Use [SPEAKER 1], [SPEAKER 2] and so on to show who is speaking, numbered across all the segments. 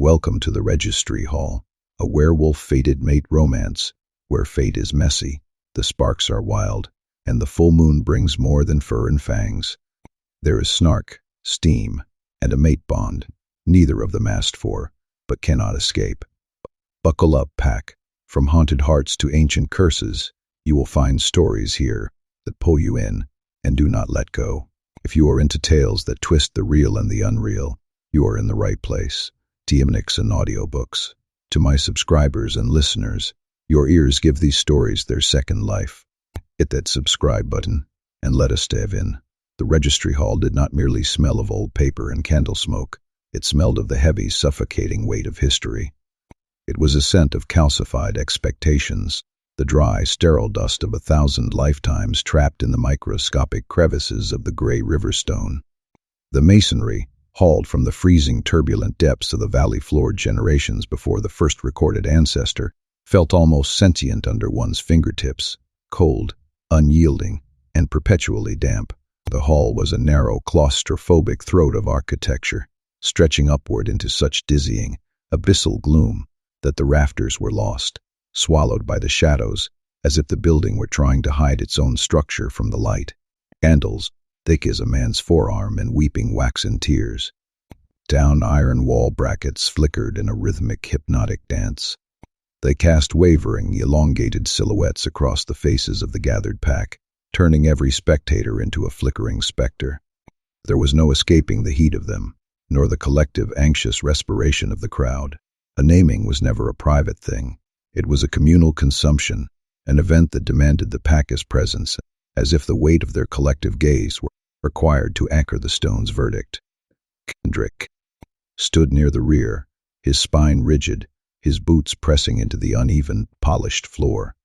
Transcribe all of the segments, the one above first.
[SPEAKER 1] Welcome to the Registry Hall, a werewolf-fated mate romance, where fate is messy, the sparks are wild, and the full moon brings more than fur and fangs. There is snark, steam, and a mate bond, neither of them asked for, but cannot escape. Buckle up, pack. From haunted hearts to ancient curses, you will find stories here that pull you in and do not let go. If you are into tales that twist the real and the unreal, you are in the right place. Nyxen Audiobooks. To my subscribers and listeners, your ears give these stories their second life. Hit that subscribe button and let us dive in. The Registry Hall did not merely smell of old paper and candle smoke. It smelled of the heavy, suffocating weight of history. It was a scent of calcified expectations, the dry, sterile dust of 1,000 lifetimes trapped in the microscopic crevices of the gray river stone. The masonry, hauled from the freezing, turbulent depths of the valley floored generations before the first recorded ancestor, felt almost sentient under one's fingertips, cold, unyielding, and perpetually damp. The hall was a narrow, claustrophobic throat of architecture, stretching upward into such dizzying, abyssal gloom that the rafters were lost, swallowed by the shadows, as if the building were trying to hide its own structure from the light. Candles, thick as a man's forearm and weeping waxen tears. Down iron wall brackets flickered in a rhythmic, hypnotic dance. They cast wavering, elongated silhouettes across the faces of the gathered pack, turning every spectator into a flickering specter. There was no escaping the heat of them, nor the collective, anxious respiration of the crowd. A naming was never a private thing. It was a communal consumption, an event that demanded the pack's presence, as if the weight of their collective gaze were required to anchor the stone's verdict. Kendrick stood near the rear, his spine rigid, his boots pressing into the uneven, polished floor.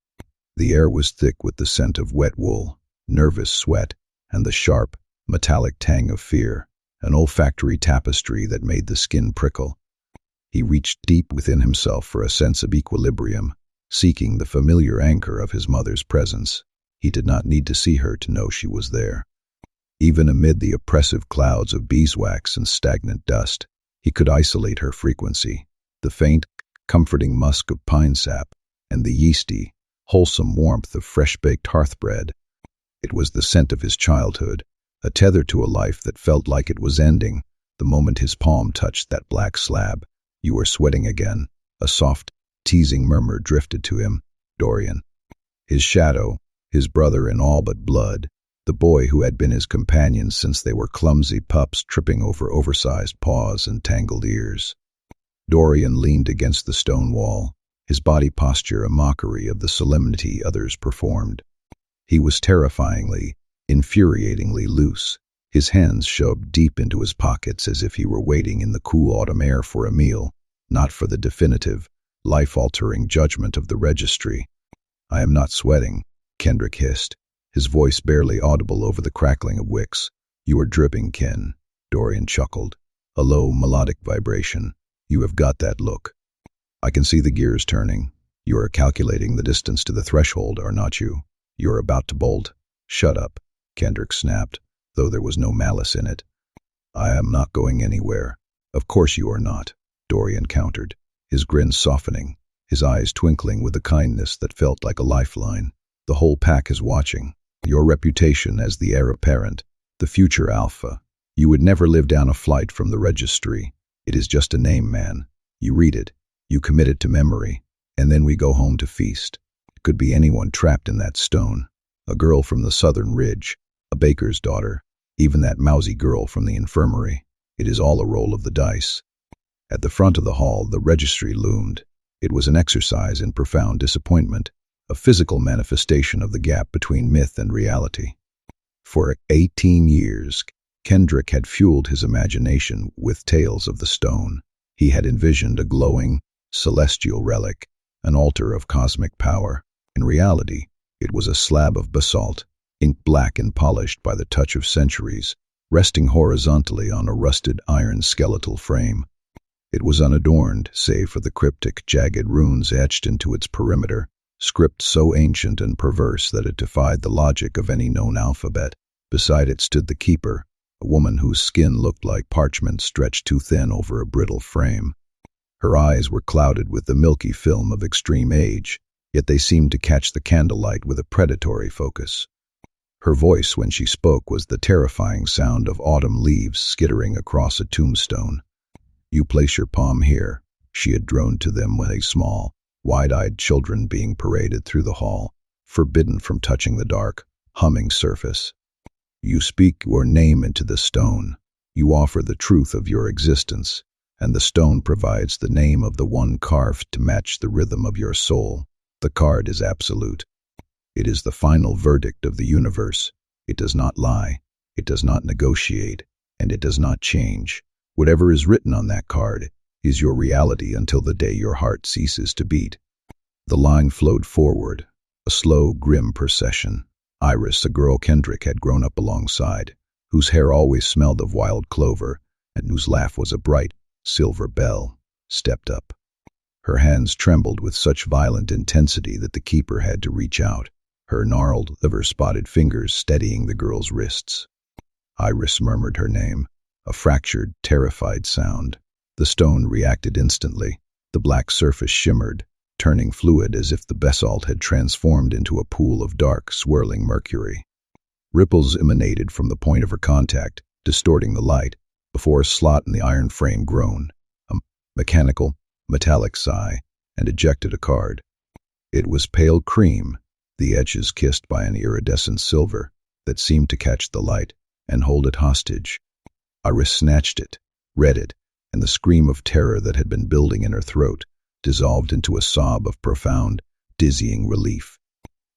[SPEAKER 1] The air was thick with the scent of wet wool, nervous sweat, and the sharp, metallic tang of fear, an olfactory tapestry that made the skin prickle. He reached deep within himself for a sense of equilibrium, seeking the familiar anchor of his mother's presence. He did not need to see her to know she was there. Even amid the oppressive clouds of beeswax and stagnant dust, he could isolate her frequency, the faint, comforting musk of pine sap, and the yeasty, wholesome warmth of fresh-baked hearth bread. It was the scent of his childhood, a tether to a life that felt like it was ending the moment his palm touched that black slab. "You are sweating again," a soft, teasing murmur drifted to him. Dorian. His shadow, his brother in all but blood, the boy who had been his companion since they were clumsy pups tripping over oversized paws and tangled ears. Dorian leaned against the stone wall, his body posture a mockery of the solemnity others performed. He was terrifyingly, infuriatingly loose. His hands shoved deep into his pockets as if he were waiting in the cool autumn air for a meal, not for the definitive, life-altering judgment of the registry. "I am not sweating," Kendrick hissed, his voice barely audible over the crackling of wicks. "You are dripping, Ken," Dorian chuckled, a low, melodic vibration. "You have got that look. I can see the gears turning. You are calculating the distance to the threshold, are not you? You are about to bolt." "Shut up," Kendrick snapped, though there was no malice in it. "I am not going anywhere." "Of course you are not," Dorian countered, his grin softening, his eyes twinkling with a kindness that felt like a lifeline. "The whole pack is watching. Your reputation as the heir apparent, the future alpha. You would never live down a flight from the registry. It is just a name, man. You read it, you commit it to memory, and then we go home to feast. It could be anyone trapped in that stone. A girl from the southern ridge, a baker's daughter, even that mousy girl from the infirmary. It is all a roll of the dice." At the front of the hall, the registry loomed. It was an exercise in profound disappointment, a physical manifestation of the gap between myth and reality. For 18 years, Kendrick had fueled his imagination with tales of the stone. He had envisioned a glowing, celestial relic, an altar of cosmic power. In reality, it was a slab of basalt, ink black and polished by the touch of centuries, resting horizontally on a rusted iron skeletal frame. It was unadorned, save for the cryptic, jagged runes etched into its perimeter, script so ancient and perverse that it defied the logic of any known alphabet. Beside it stood the keeper, a woman whose skin looked like parchment stretched too thin over a brittle frame. Her eyes were clouded with the milky film of extreme age, yet they seemed to catch the candlelight with a predatory focus. Her voice when she spoke was the terrifying sound of autumn leaves skittering across a tombstone. "You place your palm here," she had droned to them with a small, wide-eyed children being paraded through the hall, forbidden from touching the dark, humming surface. "You speak your name into the stone. You offer the truth of your existence, and the stone provides the name of the one carved to match the rhythm of your soul. The card is absolute. It is the final verdict of the universe. It does not lie, it does not negotiate, and it does not change. Whatever is written on that card is your reality until the day your heart ceases to beat." The line flowed forward, a slow, grim procession. Iris, a girl Kendrick had grown up alongside, whose hair always smelled of wild clover, and whose laugh was a bright, silver bell, stepped up. Her hands trembled with such violent intensity that the keeper had to reach out, her gnarled, liver-spotted fingers steadying the girl's wrists. Iris murmured her name, a fractured, terrified sound. The stone reacted instantly. The black surface shimmered, turning fluid as if the basalt had transformed into a pool of dark, swirling mercury. Ripples emanated from the point of her contact, distorting the light, before a slot in the iron frame groaned, a mechanical, metallic sigh, and ejected a card. It was pale cream, the edges kissed by an iridescent silver that seemed to catch the light and hold it hostage. Iris snatched it, read it, and the scream of terror that had been building in her throat dissolved into a sob of profound, dizzying relief.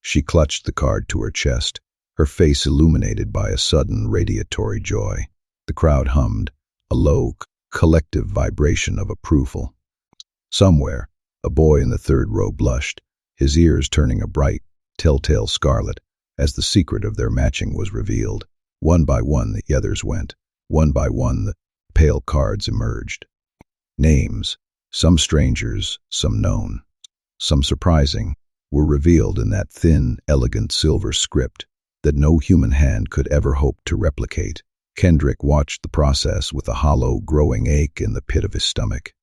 [SPEAKER 1] She clutched the card to her chest, her face illuminated by a sudden radiatory joy. The crowd hummed, a low, collective vibration of approval. Somewhere, a boy in the third row blushed, his ears turning a bright, telltale scarlet as the secret of their matching was revealed. One by one the others went. One by one the pale cards emerged. Names, some strangers, some known, some surprising, were revealed in that thin, elegant silver script that no human hand could ever hope to replicate. Kendrick watched the process with a hollow, growing ache in the pit of his stomach.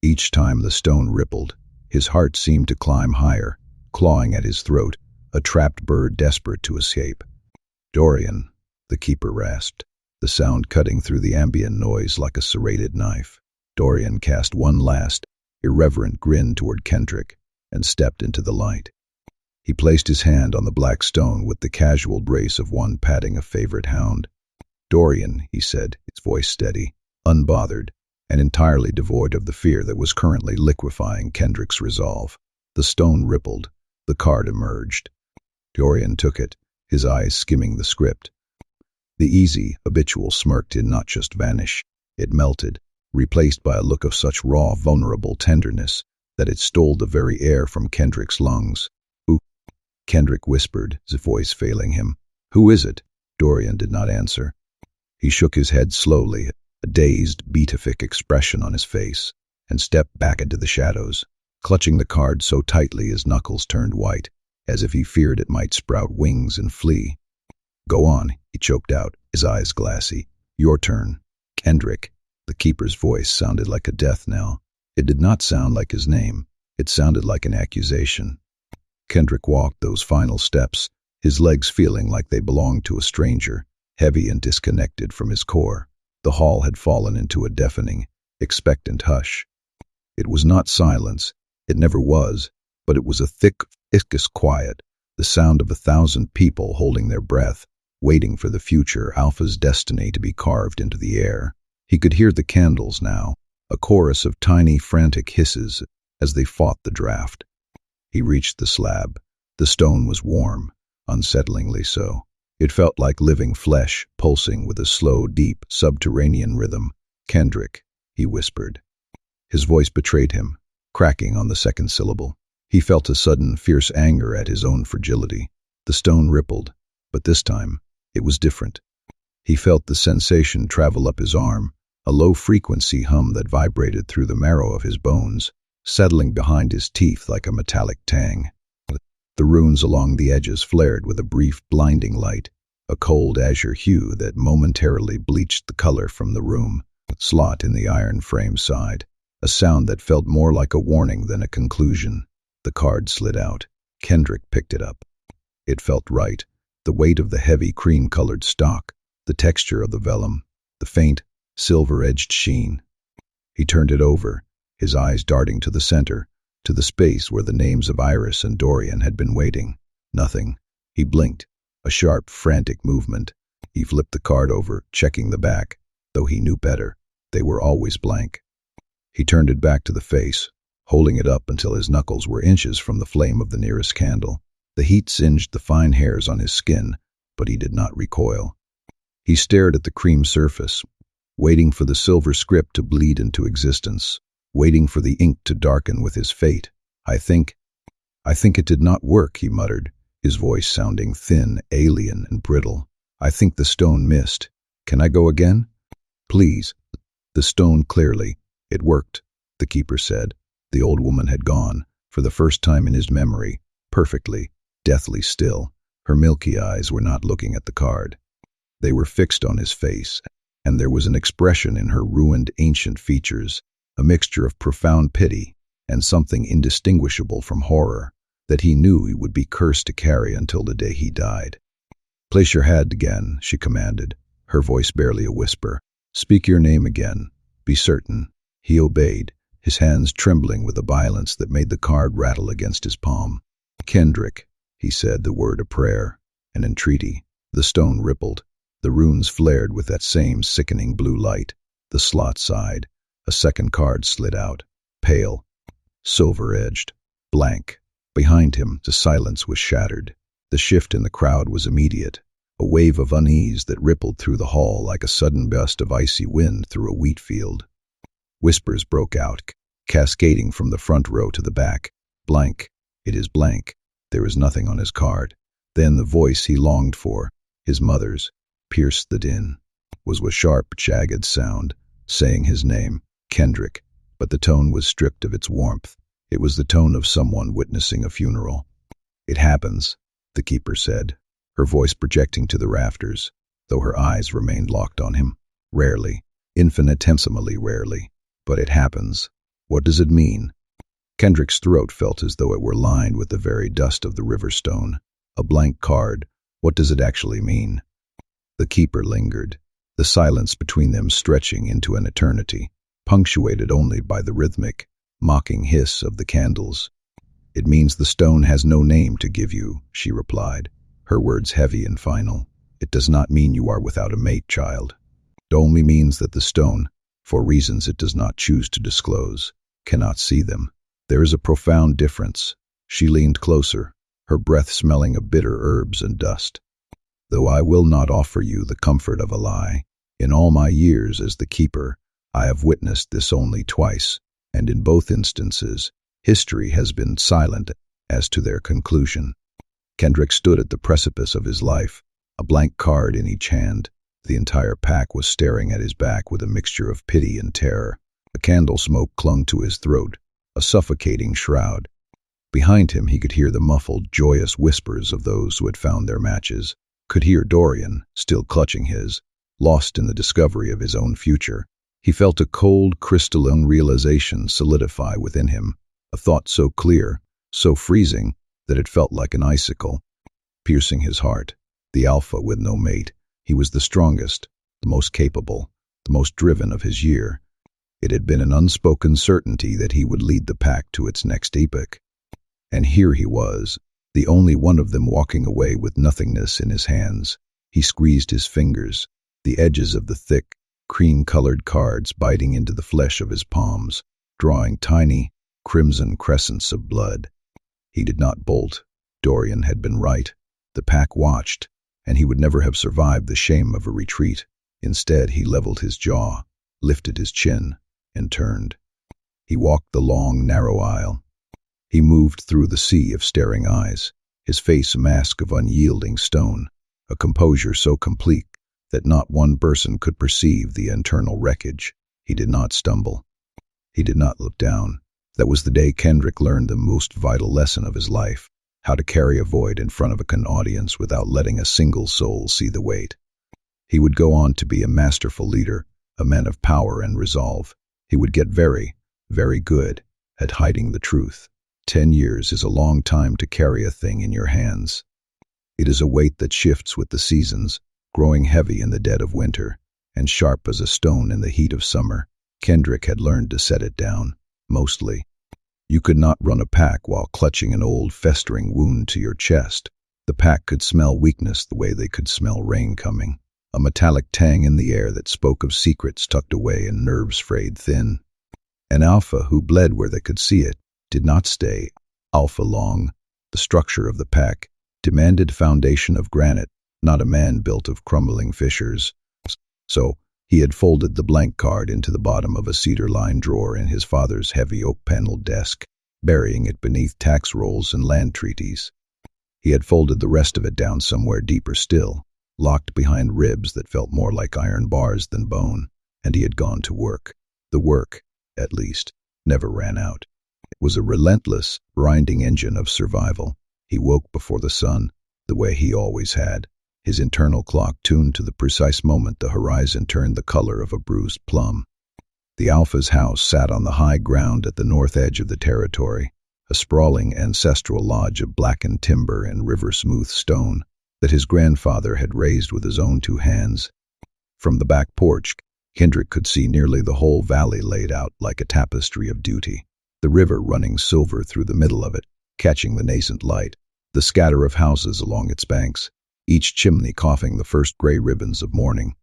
[SPEAKER 1] Each time the stone rippled, his heart seemed to climb higher, clawing at his throat, a trapped bird desperate to escape. "Dorian," the keeper rasped, the sound cutting through the ambient noise like a serrated knife. Dorian cast one last, irreverent grin toward Kendrick and stepped into the light. He placed his hand on the black stone with the casual grace of one patting a favorite hound. "Dorian," he said, his voice steady, unbothered, and entirely devoid of the fear that was currently liquefying Kendrick's resolve. The stone rippled, the card emerged. Dorian took it, his eyes skimming the script. The easy, habitual smirk did not just vanish, it melted, replaced by a look of such raw, vulnerable tenderness that it stole the very air from Kendrick's lungs. "Who?" Kendrick whispered, his voice failing him. "Who is it?" Dorian did not answer. He shook his head slowly, a dazed, beatific expression on his face, and stepped back into the shadows, clutching the card so tightly his knuckles turned white, as if he feared it might sprout wings and flee. "Go on," he choked out, his eyes glassy. "Your turn." "Kendrick." The keeper's voice sounded like a death knell. It did not sound like his name. It sounded like an accusation. Kendrick walked those final steps, his legs feeling like they belonged to a stranger, heavy and disconnected from his core. The hall had fallen into a deafening, expectant hush. It was not silence, it never was, but it was a thick, viscous quiet, the sound of 1,000 people holding their breath, waiting for the future Alpha's destiny to be carved into the air. He could hear the candles now, a chorus of tiny, frantic hisses as they fought the draft. He reached the slab. The stone was warm, unsettlingly so. It felt like living flesh, pulsing with a slow, deep, subterranean rhythm. "Kendrick," he whispered. His voice betrayed him, cracking on the second syllable. He felt a sudden, fierce anger at his own fragility. The stone rippled, but this time, it was different. He felt the sensation travel up his arm, a low-frequency hum that vibrated through the marrow of his bones, settling behind his teeth like a metallic tang. The runes along the edges flared with a brief, blinding light, a cold azure hue that momentarily bleached the color from the room. Slot in the iron frame sighed. a sound that felt more like a warning than a conclusion. The card slid out. Kendrick picked it up. It felt right. The weight of the heavy cream-colored stock, the texture of the vellum, the faint, silver-edged sheen. He turned it over, his eyes darting to the center, to the space where the names of Iris and Dorian had been waiting. Nothing. He blinked. A sharp, frantic movement. He flipped the card over, checking the back, though he knew better. They were always blank. He turned it back to the face, holding it up until his knuckles were inches from the flame of the nearest candle. The heat singed the fine hairs on his skin, but he did not recoil. He stared at the cream surface, waiting for the silver script to bleed into existence, waiting for the ink to darken with his fate. I think it did not work," he muttered, his voice sounding thin, alien, and brittle. "I think the stone missed. Can I go again?" "Please." The stone clearly. "It worked," the keeper said. The old woman had gone, for the first time in his memory, perfectly, deathly still. Her milky eyes were not looking at the card. They were fixed on his face, and there was an expression in her ruined ancient features, a mixture of profound pity and something indistinguishable from horror, that he knew he would be cursed to carry until the day he died. "Place your hand again," she commanded, her voice barely a whisper. "Speak your name again. Be certain." He obeyed, his hands trembling with a violence that made the card rattle against his palm. "Kendrick," he said, the word a prayer, an entreaty. The stone rippled. The runes flared with that same sickening blue light. The slot sighed. A second card slid out, pale, silver-edged, blank. Behind him, the silence was shattered. The shift in the crowd was immediate, a wave of unease that rippled through the hall like a sudden gust of icy wind through a wheat field. Whispers broke out, cascading from the front row to the back. "Blank. It is blank. There is nothing on his card." Then the voice he longed for, his mother's, pierced the din. Was a sharp, jagged sound, saying his name, Kendrick, but the tone was stripped of its warmth. It was the tone of someone witnessing a funeral. "It happens," the keeper said, her voice projecting to the rafters, though her eyes remained locked on him. "Rarely, infinitesimally rarely, but it happens. What does it mean?" Kendrick's throat felt as though it were lined with the very dust of the river stone. A blank card. What does it actually mean? The keeper lingered, the silence between them stretching into an eternity, punctuated only by the rhythmic, mocking hiss of the candles. "It means the stone has no name to give you," she replied, her words heavy and final. "It does not mean you are without a mate, child. It only means that the stone, for reasons it does not choose to disclose, cannot see them. There is a profound difference." She leaned closer, her breath smelling of bitter herbs and dust. "Though I will not offer you the comfort of a lie, in all my years as the keeper, I have witnessed this only twice, and in both instances, history has been silent as to their conclusion." Kendrick stood at the precipice of his life, a blank card in each hand. The entire pack was staring at his back with a mixture of pity and terror. A candle smoke clung to his throat, a suffocating shroud. Behind him he could hear the muffled, joyous whispers of those who had found their matches, could hear Dorian, still clutching his, lost in the discovery of his own future. He felt a cold, crystalline realization solidify within him, a thought so clear, so freezing, that it felt like an icicle, piercing his heart. The alpha with no mate, he was the strongest, the most capable, the most driven of his year. It had been an unspoken certainty that he would lead the pack to its next epoch. And here he was, the only one of them walking away with nothingness in his hands. He squeezed his fingers, the edges of the thick, cream-colored cards biting into the flesh of his palms, drawing tiny, crimson crescents of blood. He did not bolt. Dorian had been right. The pack watched, and he would never have survived the shame of a retreat. Instead, he leveled his jaw, lifted his chin, and turned. He walked the long, narrow aisle. He moved through the sea of staring eyes, his face a mask of unyielding stone, a composure so complete that not one person could perceive the internal wreckage. He did not stumble. He did not look down. That was the day Kendrick learned the most vital lesson of his life, how to carry a void in front of an audience without letting a single soul see the weight. He would go on to be a masterful leader, a man of power and resolve. He would get very, very good at hiding the truth. 10 years is a long time to carry a thing in your hands. It is a weight that shifts with the seasons, growing heavy in the dead of winter, and sharp as a stone in the heat of summer. Kendrick had learned to set it down, mostly. You could not run a pack while clutching an old, festering wound to your chest. The pack could smell weakness the way they could smell rain coming, a metallic tang in the air that spoke of secrets tucked away and nerves frayed thin. An alpha who bled where they could see it did not stay alpha long. The structure of the pack demanded foundation of granite, not a man built of crumbling fissures. So he had folded the blank card into the bottom of a cedar-lined drawer in his father's heavy oak-paneled desk, burying it beneath tax rolls and land treaties. He had folded the rest of it down somewhere deeper still, locked behind ribs that felt more like iron bars than bone, and he had gone to work. The work, at least, never ran out. It was a relentless, grinding engine of survival. He woke before the sun, the way he always had, his internal clock tuned to the precise moment the horizon turned the color of a bruised plum. The Alpha's house sat on the high ground at the north edge of the territory, a sprawling ancestral lodge of blackened timber and river-smooth stone that his grandfather had raised with his own 2 hands. From the back porch, Kendrick could see nearly the whole valley laid out like a tapestry of duty, the river running silver through the middle of it, catching the nascent light, the scatter of houses along its banks, each chimney coughing the first gray ribbons of morning,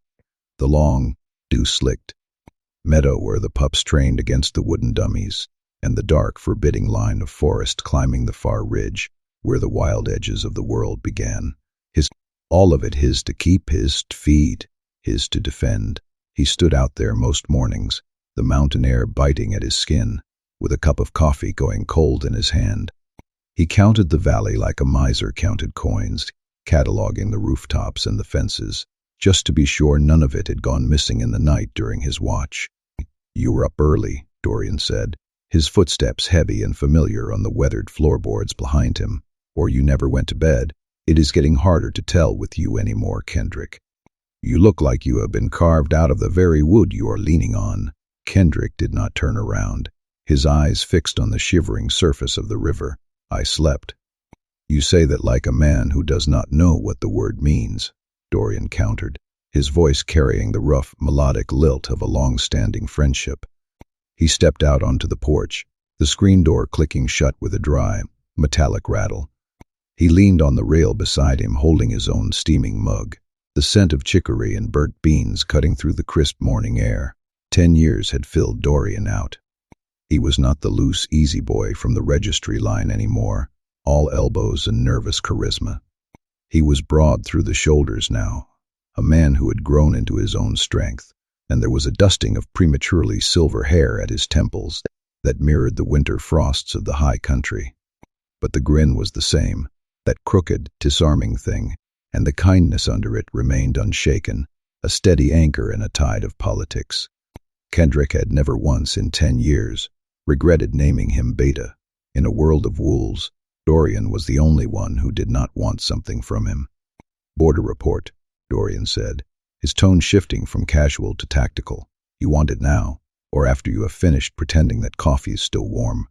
[SPEAKER 1] the long, dew-slicked meadow where the pups trained against the wooden dummies, and the dark, forbidding line of forest climbing the far ridge where the wild edges of the world began. All of it his to keep, his to feed, his to defend. He stood out there most mornings, the mountain air biting at his skin, with a cup of coffee going cold in his hand. He counted the valley like a miser counted coins, cataloging the rooftops and the fences, just to be sure none of it had gone missing in the night during his watch. "You were up early," Dorian said, his footsteps heavy and familiar on the weathered floorboards behind him. "Or you never went to bed. It is getting harder to tell with you anymore, Kendrick. You look like you have been carved out of the very wood you are leaning on." Kendrick did not turn around, his eyes fixed on the shivering surface of the river. "I slept." "You say that like a man who does not know what the word means," Dorian countered, his voice carrying the rough, melodic lilt of a long-standing friendship. He stepped out onto the porch, the screen door clicking shut with a dry, metallic rattle. He leaned on the rail beside him, holding his own steaming mug, the scent of chicory and burnt beans cutting through the crisp morning air. 10 years had filled Dorian out. He was not the loose, easy boy from the registry line anymore, all elbows and nervous charisma. He was broad through the shoulders now, a man who had grown into his own strength, and there was a dusting of prematurely silver hair at his temples that mirrored the winter frosts of the high country. But the grin was the same, that crooked, disarming thing, and the kindness under it remained unshaken, a steady anchor in a tide of politics. Kendrick had never once in 10 years regretted naming him Beta. In a world of wolves, Dorian was the only one who did not want something from him. "Border report," Dorian said, his tone shifting from casual to tactical. "You want it now, or after you have finished pretending that coffee is still warm?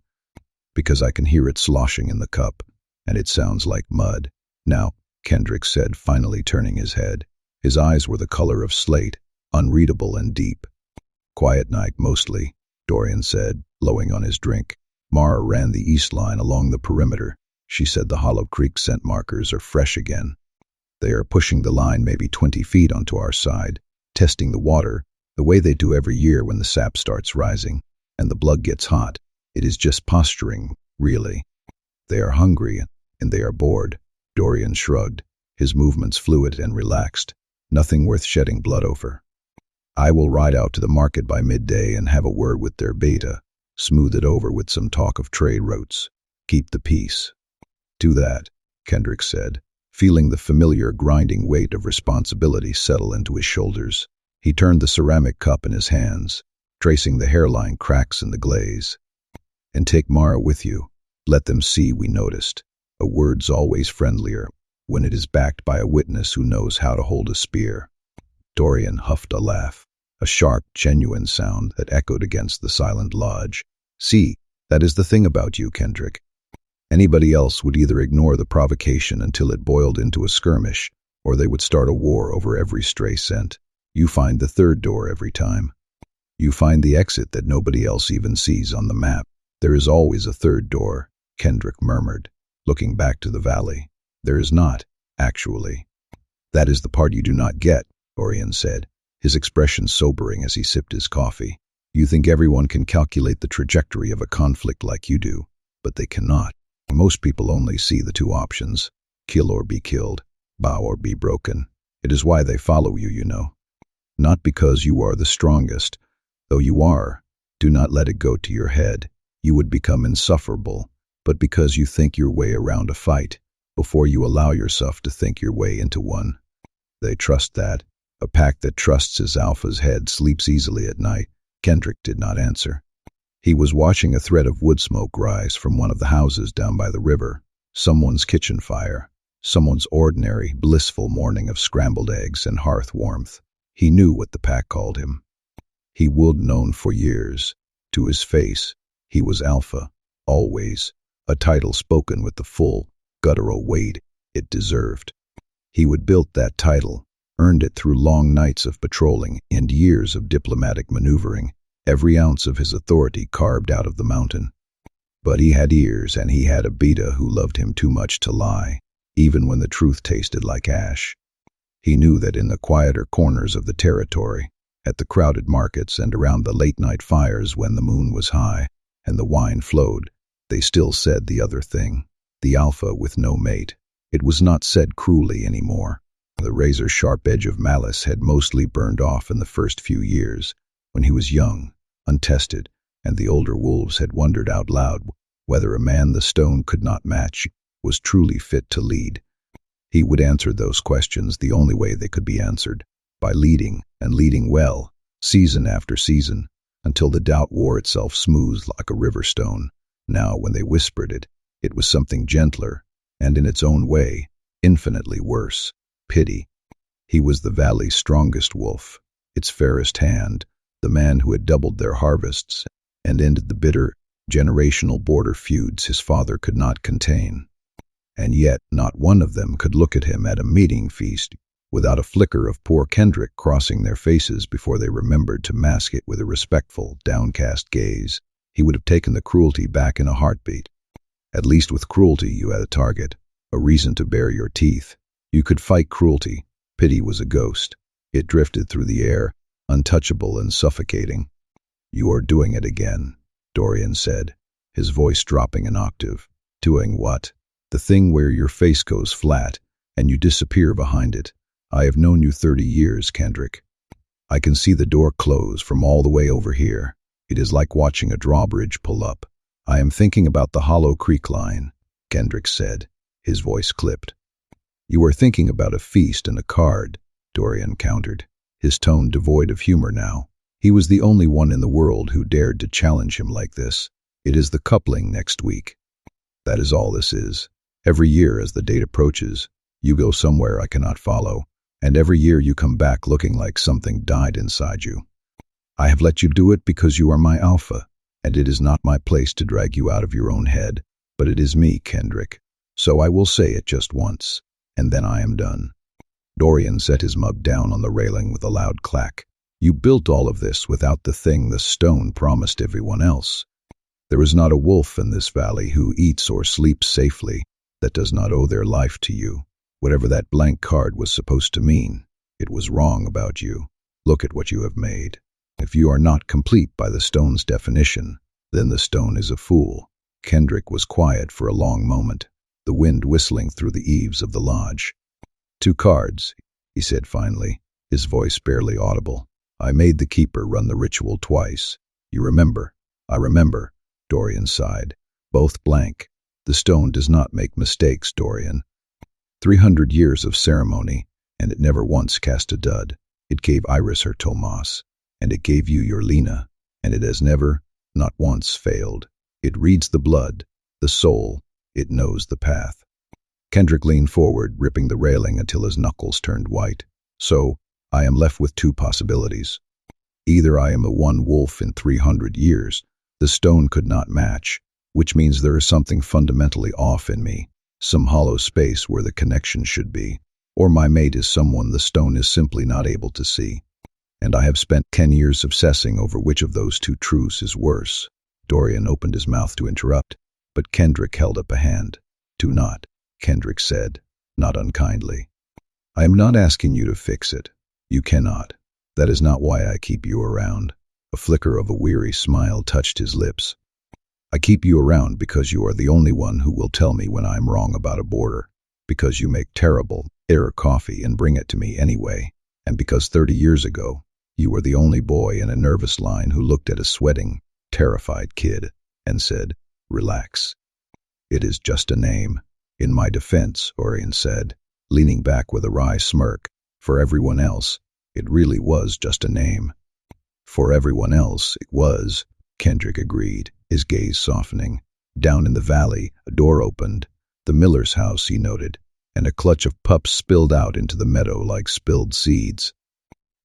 [SPEAKER 1] Because I can hear it sloshing in the cup, and it sounds like mud." "Now," Kendrick said, finally turning his head. His eyes were the color of slate, unreadable and deep. "Quiet night, mostly," Dorian said, blowing on his drink. "Mara ran the east line along the perimeter. She said the Hollow Creek scent markers are fresh again. They are pushing the line maybe 20 feet onto our side, testing the water, the way they do every year when the sap starts rising, and the blood gets hot. It is just posturing, really. They are hungry, and they are bored." Dorian shrugged, his movements fluid and relaxed. "Nothing worth shedding blood over. I will ride out to the market by midday and have a word with their Beta, smooth it over with some talk of trade routes. Keep the peace." "Do that," Kendrick said, feeling the familiar grinding weight of responsibility settle into his shoulders. He turned the ceramic cup in his hands, tracing the hairline cracks in the glaze. "And take Mara with you. Let them see we noticed. A word's always friendlier when it is backed by a witness who knows how to hold a spear." Dorian huffed a laugh, a sharp, genuine sound that echoed against the silent lodge. See, that is the thing about you, Kendrick. Anybody else would either ignore the provocation until it boiled into a skirmish, or they would start a war over every stray scent. You find the third door every time. You find the exit that nobody else even sees on the map. There is always a third door, Kendrick murmured, looking back to the valley. There is not, actually. That is the part you do not get, Dorian said, his expression sobering as he sipped his coffee. You think everyone can calculate the trajectory of a conflict like you do, but they cannot. Most people only see the two options, kill or be killed, bow or be broken. It is why they follow you, you know. Not because you are the strongest, though you are. Do not let it go to your head. You would become insufferable, but because you think your way around a fight, before you allow yourself to think your way into one. They trust that. A pack that trusts his alpha's head sleeps easily at night. Kendrick did not answer. He was watching a thread of wood smoke rise from one of the houses down by the river. Someone's kitchen fire. Someone's ordinary, blissful morning of scrambled eggs and hearth warmth. He knew what the pack called him. He would known for years. To his face, he was Alpha, always, a title spoken with the full, guttural weight it deserved. He would built that title, earned it through long nights of patrolling and years of diplomatic maneuvering, every ounce of his authority carved out of the mountain. But he had ears, and he had a beta who loved him too much to lie, even when the truth tasted like ash. He knew that in the quieter corners of the territory, at the crowded markets and around the late-night fires when the moon was high and the wine flowed, they still said the other thing, the Alpha with no mate. It was not said cruelly anymore. The razor-sharp edge of malice had mostly burned off in the first few years, when he was young, untested, and the older wolves had wondered out loud whether a man the stone could not match was truly fit to lead. He would answer those questions the only way they could be answered, by leading, and leading well, season after season, until the doubt wore itself smooth like a river stone. Now, when they whispered it, it was something gentler, and in its own way, infinitely worse. Pity. He was the valley's strongest wolf, its fairest hand, the man who had doubled their harvests and ended the bitter, generational border feuds his father could not contain. And yet not one of them could look at him at a meeting feast without a flicker of poor Kendrick crossing their faces before they remembered to mask it with a respectful, downcast gaze. He would have taken the cruelty back in a heartbeat. At least with cruelty you had a target, a reason to bare your teeth. You could fight cruelty. Pity was a ghost. It drifted through the air, untouchable and suffocating. You are doing it again, Dorian said, his voice dropping an octave. Doing what? The thing where your face goes flat, and you disappear behind it. I have known you 30 years, Kendrick. I can see the door close from all the way over here. It is like watching a drawbridge pull up. I am thinking about the Hollow Creek line, Kendrick said, his voice clipped. You are thinking about a feast and a card, Dorian countered, his tone devoid of humor now. He was the only one in the world who dared to challenge him like this. It is the coupling next week. That is all this is. Every year as the date approaches, you go somewhere I cannot follow, and every year you come back looking like something died inside you. I have let you do it because you are my Alpha, and it is not my place to drag you out of your own head, but it is me, Kendrick. So I will say it just once, and then I am done. Dorian set his mug down on the railing with a loud clack. You built all of this without the thing the stone promised everyone else. There is not a wolf in this valley who eats or sleeps safely that does not owe their life to you. Whatever that blank card was supposed to mean, it was wrong about you. Look at what you have made. If you are not complete by the stone's definition, then the stone is a fool. Kendrick was quiet for a long moment, the wind whistling through the eaves of the lodge. 2 cards, he said finally, his voice barely audible. I made the keeper run the ritual twice. You remember? I remember, Dorian sighed. Both blank. The stone does not make mistakes, Dorian. 300 years of ceremony, and it never once cast a dud. It gave Iris her Tomas, and it gave you your Lena, and it has never, not once, failed. It reads the blood, the soul, it knows the path. Kendrick leaned forward, ripping the railing until his knuckles turned white. So, I am left with 2 possibilities. Either I am the one wolf in 300 years, The stone could not match, which means there is something fundamentally off in me, some hollow space where the connection should be, or my mate is someone the stone is simply not able to see. And I have spent 10 years obsessing over which of those two truths is worse. Dorian opened his mouth to interrupt, but Kendrick held up a hand. Do not, Kendrick said, not unkindly. I am not asking you to fix it. You cannot. That is not why I keep you around. A flicker of a weary smile touched his lips. I keep you around because you are the only one who will tell me when I am wrong about a border, because you make terrible error coffee and bring it to me anyway, and because 30 years ago, you were the only boy in a nervous line who looked at a sweating, terrified kid and said, relax. It is just a name. In my defense, Dorian said, leaning back with a wry smirk, for everyone else, it really was just a name. For everyone else, it was, Kendrick agreed, his gaze softening. Down in the valley, a door opened. The miller's house, he noted, and a clutch of pups spilled out into the meadow like spilled seeds.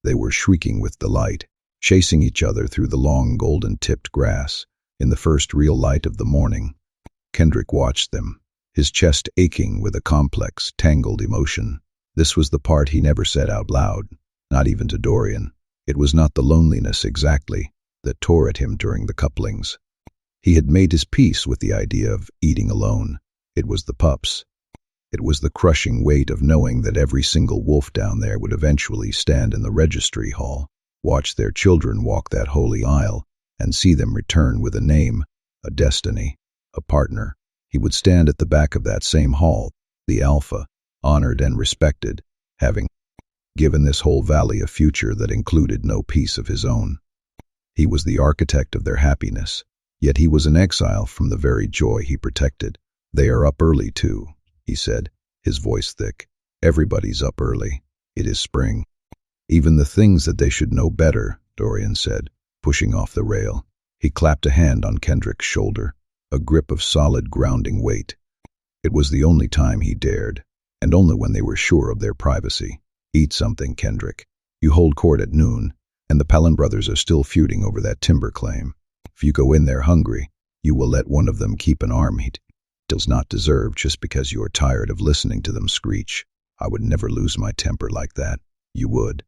[SPEAKER 1] They were shrieking with delight, chasing each other through the long golden-tipped grass. In the first real light of the morning, Kendrick watched them, his chest aching with a complex, tangled emotion. This was the part he never said out loud, not even to Dorian. It was not the loneliness exactly that tore at him during the couplings. He had made his peace with the idea of eating alone. It was the pups. It was the crushing weight of knowing that every single wolf down there would eventually stand in the Registry Hall, watch their children walk that holy aisle, and see them return with a name, a destiny, a partner. He would stand at the back of that same hall, the Alpha, honored and respected, having given this whole valley a future that included no piece of his own. He was the architect of their happiness, yet he was an exile from the very joy he protected. They are up early too, he said, his voice thick. Everybody's up early. It is spring. Even the things that they should know better, Dorian said, pushing off the rail. He clapped a hand on Kendrick's shoulder, a grip of solid grounding weight. It was the only time he dared, and only when they were sure of their privacy. Eat something, Kendrick. You hold court at noon, and the Palin brothers are still feuding over that timber claim. If you go in there hungry, you will let one of them keep an arm he does not deserve just because you are tired of listening to them screech. I would never lose my temper like that. You would.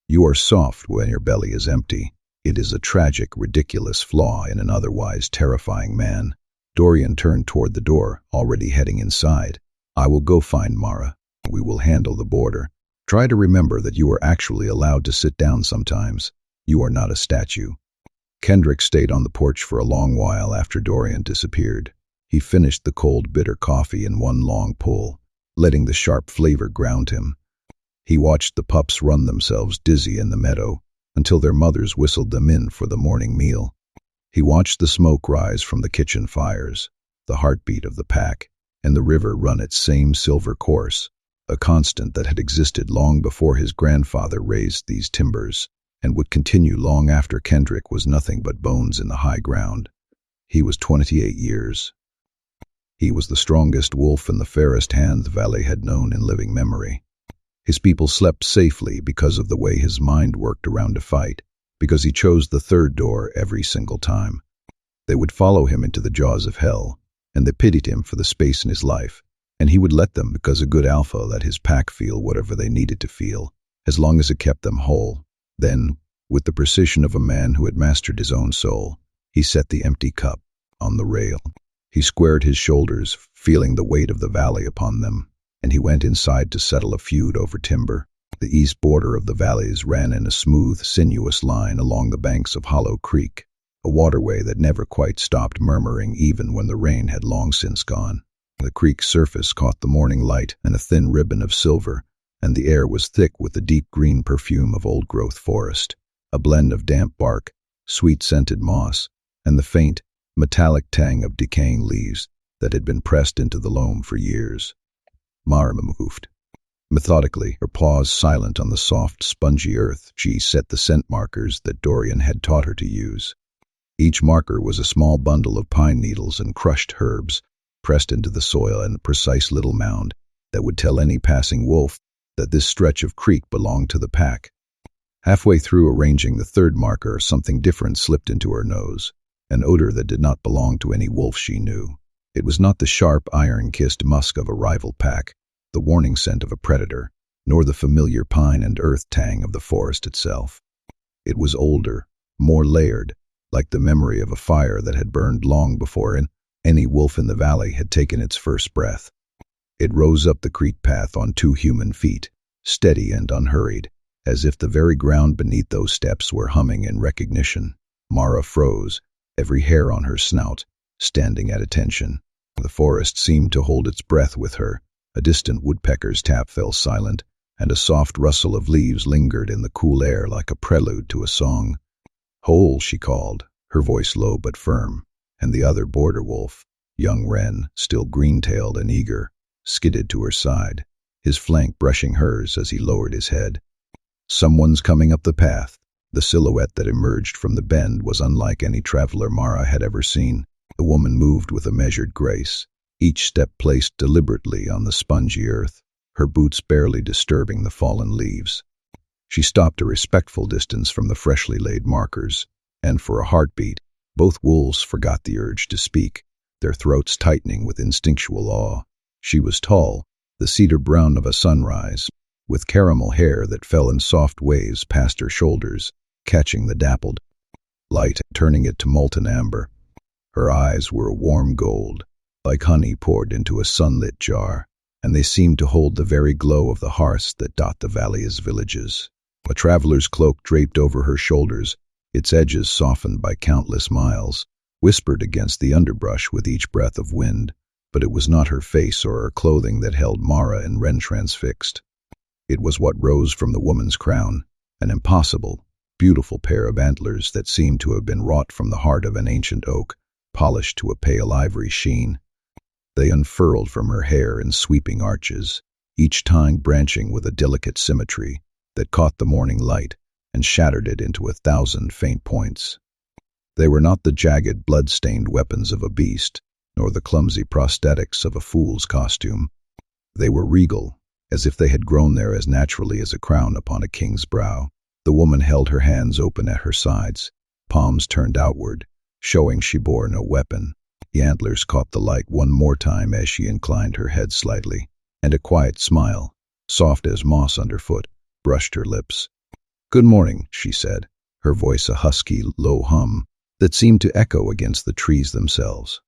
[SPEAKER 1] You are soft when your belly is empty. It is a tragic, ridiculous flaw in an otherwise terrifying man. Dorian turned toward the door, already heading inside. I will go find Mara. We will handle the border. Try to remember that you are actually allowed to sit down sometimes. You are not a statue. Kendrick stayed on the porch for a long while after Dorian disappeared. He finished the cold, bitter coffee in one long pull, letting the sharp flavor ground him. He watched the pups run themselves dizzy in the meadow until their mothers whistled them in for the morning meal. He watched the smoke rise from the kitchen fires, the heartbeat of the pack, and the river run its same silver course, a constant that had existed long before his grandfather raised these timbers, and would continue long after Kendrick was nothing but bones in the high ground. He was 28 years. He was the strongest wolf in the fairest hand the valley had known in living memory. His people slept safely because of the way his mind worked around a fight, because he chose the third door every single time. They would follow him into the jaws of hell, and they pitied him for the space in his life, and he would let them because a good alpha let his pack feel whatever they needed to feel, as long as it kept them whole. Then, with the precision of a man who had mastered his own soul, he set the empty cup on the rail. He squared his shoulders, feeling the weight of the valley upon them, and he went inside to settle a feud over timber. The east border of the valleys ran in a smooth, sinuous line along the banks of Hollow Creek, a waterway that never quite stopped murmuring even when the rain had long since gone. The creek's surface caught the morning light and a thin ribbon of silver, and the air was thick with the deep green perfume of old-growth forest, a blend of damp bark, sweet-scented moss, and the faint, metallic tang of decaying leaves that had been pressed into the loam for years. Mara moved. Methodically, her paws silent on the soft, spongy earth, she set the scent markers that Dorian had taught her to use. Each marker was a small bundle of pine needles and crushed herbs, pressed into the soil in a precise little mound that would tell any passing wolf that this stretch of creek belonged to the pack. Halfway through arranging the third marker, something different slipped into her nose. an odor that did not belong to any wolf she knew. It was not the sharp, iron-kissed musk of a rival pack, the warning scent of a predator, nor the familiar pine and earth tang of the forest itself. It was older, more layered, like the memory of a fire that had burned long before any wolf in the valley had taken its first breath. It rose up the creek path on 2 human feet, steady and unhurried, as if the very ground beneath those steps were humming in recognition. Mara froze, every hair on her snout standing at attention. The forest seemed to hold its breath with her. A distant woodpecker's tap fell silent, and a soft rustle of leaves lingered in the cool air like a prelude to a song. "Hole," she called, her voice low but firm, and the other border wolf, young Wren, still green-tailed and eager, skidded to her side, his flank brushing hers as he lowered his head. Someone's coming up the path. The silhouette that emerged from the bend was unlike any traveler Mara had ever seen. The woman moved with a measured grace, each step placed deliberately on the spongy earth, her boots barely disturbing the fallen leaves. She stopped a respectful distance from the freshly laid markers, and for a heartbeat, both wolves forgot the urge to speak, their throats tightening with instinctual awe. She was tall, the cedar brown of a sunrise, with caramel hair that fell in soft waves past her shoulders, catching the dappled light and turning it to molten amber. Her eyes were a warm gold, like honey poured into a sunlit jar, and they seemed to hold the very glow of the hearths that dot the valley's villages. A traveler's cloak draped over her shoulders, its edges softened by countless miles, whispered against the underbrush with each breath of wind, but it was not her face or her clothing that held Mara and Wren transfixed. It was what rose from the woman's crown, an impossible, beautiful pair of antlers that seemed to have been wrought from the heart of an ancient oak, polished to a pale ivory sheen. They unfurled from her hair in sweeping arches, each tine branching with a delicate symmetry that caught the morning light and shattered it into 1,000 faint points. They were not the jagged, blood-stained weapons of a beast, nor the clumsy prosthetics of a fool's costume. They were regal, as if they had grown there as naturally as a crown upon a king's brow. The woman held her hands open at her sides, palms turned outward, showing she bore no weapon. The antlers caught the light one more time as she inclined her head slightly, and a quiet smile, soft as moss underfoot, brushed her lips. "Good morning," she said, her voice a husky, low hum that seemed to echo against the trees themselves.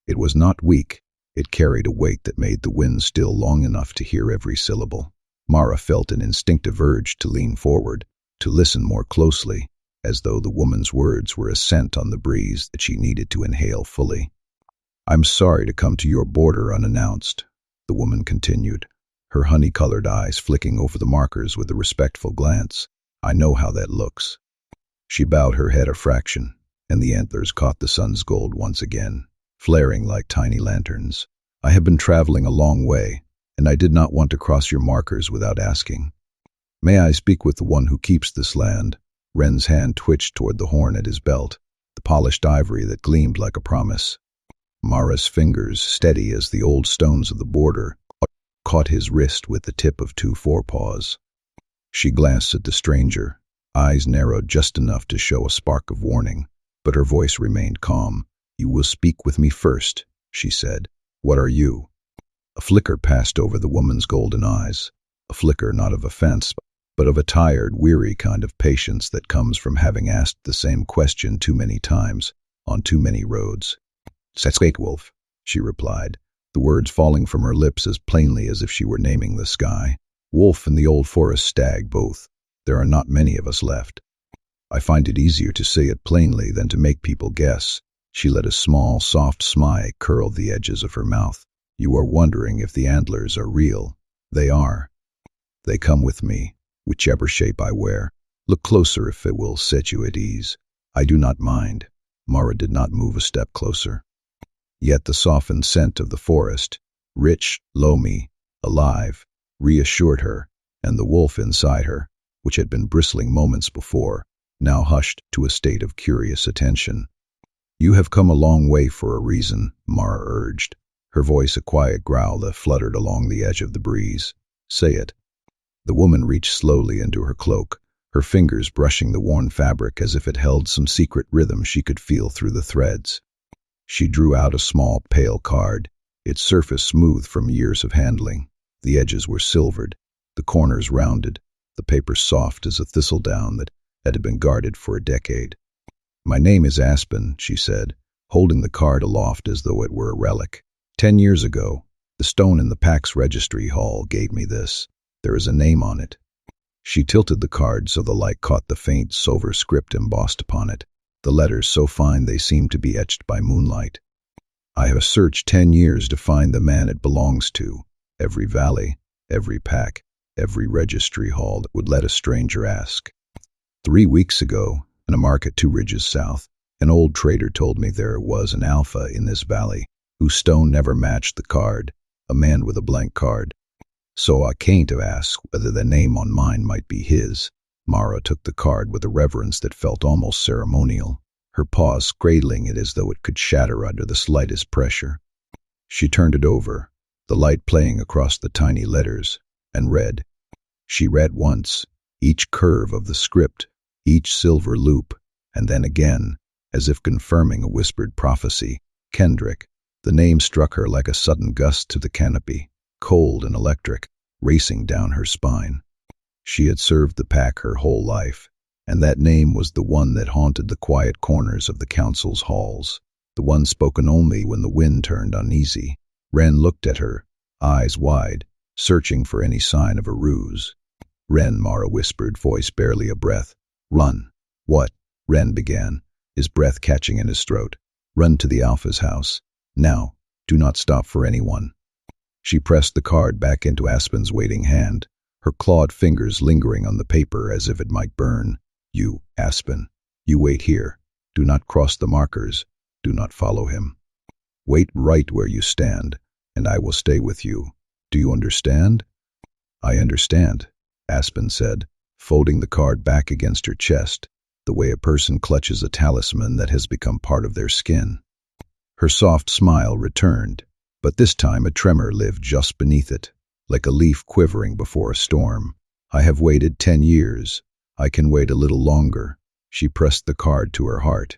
[SPEAKER 1] It was not weak, it carried a weight that made the wind still long enough to hear every syllable. Mara felt an instinctive urge to lean forward, to listen more closely, as though the woman's words were a scent on the breeze that she needed to inhale fully. "I'm sorry to come to your border unannounced," the woman continued, her honey-colored eyes flicking over the markers with a respectful glance. "I know how that looks." She bowed her head a fraction, and the antlers caught the sun's gold once again, flaring like tiny lanterns. "I have been traveling a long way, and I did not want to cross your markers without asking. May I speak with the one who keeps this land?" Wren's hand twitched toward the horn at his belt, the polished ivory that gleamed like a promise. Mara's fingers, steady as the old stones of the border, caught his wrist with the tip of 2 forepaws. She glanced at the stranger, eyes narrowed just enough to show a spark of warning, but her voice remained calm. "You will speak with me first," she said. "What are you?" A flicker passed over the woman's golden eyes, a flicker not of offense, but of a tired, weary kind of patience that comes from having asked the same question too many times, on too many roads. "Wolf," she replied, the words falling from her lips as plainly as if she were naming the sky. "Wolf and the old forest stag both. There are not many of us left." "I find it easier to say it plainly than to make people guess." She let a small, soft smile curl the edges of her mouth. "You are wondering if the antlers are real. They are. They come with me, whichever shape I wear. Look closer if it will set you at ease." "I do not mind." Mara did not move a step closer. Yet the softened scent of the forest, rich, loamy, alive, reassured her, and the wolf inside her, which had been bristling moments before, now hushed to a state of curious attention. "You have come a long way for a reason," Mara urged, her voice a quiet growl that fluttered along the edge of the breeze. "Say it." The woman reached slowly into her cloak, her fingers brushing the worn fabric as if it held some secret rhythm she could feel through the threads. She drew out a small, pale card, its surface smooth from years of handling. The edges were silvered, the corners rounded, the paper soft as a thistledown that had been guarded for a decade. "My name is Aspen," she said, holding the card aloft as though it were a relic. 10 years ago, the stone in the PAX Registry Hall gave me this. There is a name on it." She tilted the card so the light caught the faint silver script embossed upon it, the letters so fine they seemed to be etched by moonlight. "I have searched 10 years to find the man it belongs to. Every valley, every pack, every registry hall that would let a stranger ask. 3 weeks ago, in a market 2 ridges south, an old trader told me there was an alpha in this valley, whose stone never matched the card, a man with a blank card. So I came to ask whether the name on mine might be his." Mara took the card with a reverence that felt almost ceremonial, her paws cradling it as though it could shatter under the slightest pressure. She turned it over, the light playing across the tiny letters, and read. She read once, each curve of the script, each silver loop, and then again, as if confirming a whispered prophecy, "Kendrick." The name struck her like a sudden gust to the canopy, cold and electric, racing down her spine. She had served the pack her whole life, and that name was the one that haunted the quiet corners of the council's halls, the one spoken only when the wind turned uneasy. Wren looked at her, eyes wide, searching for any sign of a ruse. "Wren," Mara whispered, voice barely a breath. "Run." "What?" Wren began, his breath catching in his throat. "Run to the Alpha's house. Now. Do not stop for anyone." She pressed the card back into Aspen's waiting hand, her clawed fingers lingering on the paper as if it might burn. "You, Aspen, you wait here. Do not cross the markers. Do not follow him. Wait right where you stand, and I will stay with you. Do you understand?" "I understand," Aspen said, folding the card back against her chest, the way a person clutches a talisman that has become part of their skin. Her soft smile returned, but this time a tremor lived just beneath it, like a leaf quivering before a storm. "I have waited 10 years. I can wait a little longer." She pressed the card to her heart.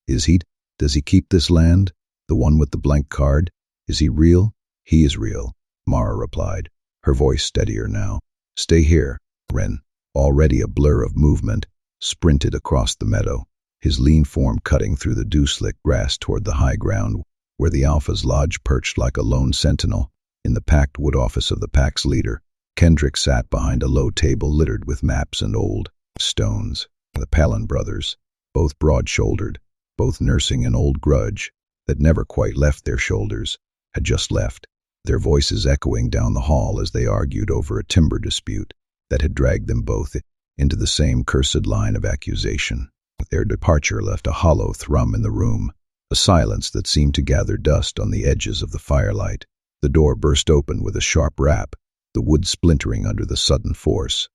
[SPEAKER 1] Does he keep this land? The one with the blank card? Is he real?" "He is real," Mara replied, her voice steadier now. "Stay here." Wren, already a blur of movement, sprinted across the meadow, his lean form cutting through the dew-slick grass toward the high ground where the Alpha's lodge perched like a lone sentinel. In the packed wood office of the pack's leader, Kendrick sat behind a low table littered with maps and old stones. The Palin brothers, both broad-shouldered, both nursing an old grudge that never quite left their shoulders, had just left, their voices echoing down the hall as they argued over a timber dispute that had dragged them both into the same cursed line of accusation. Their departure left a hollow thrum in the room, a silence that seemed to gather dust on the edges of the firelight. The door burst open with a sharp rap, the wood splintering under the sudden force.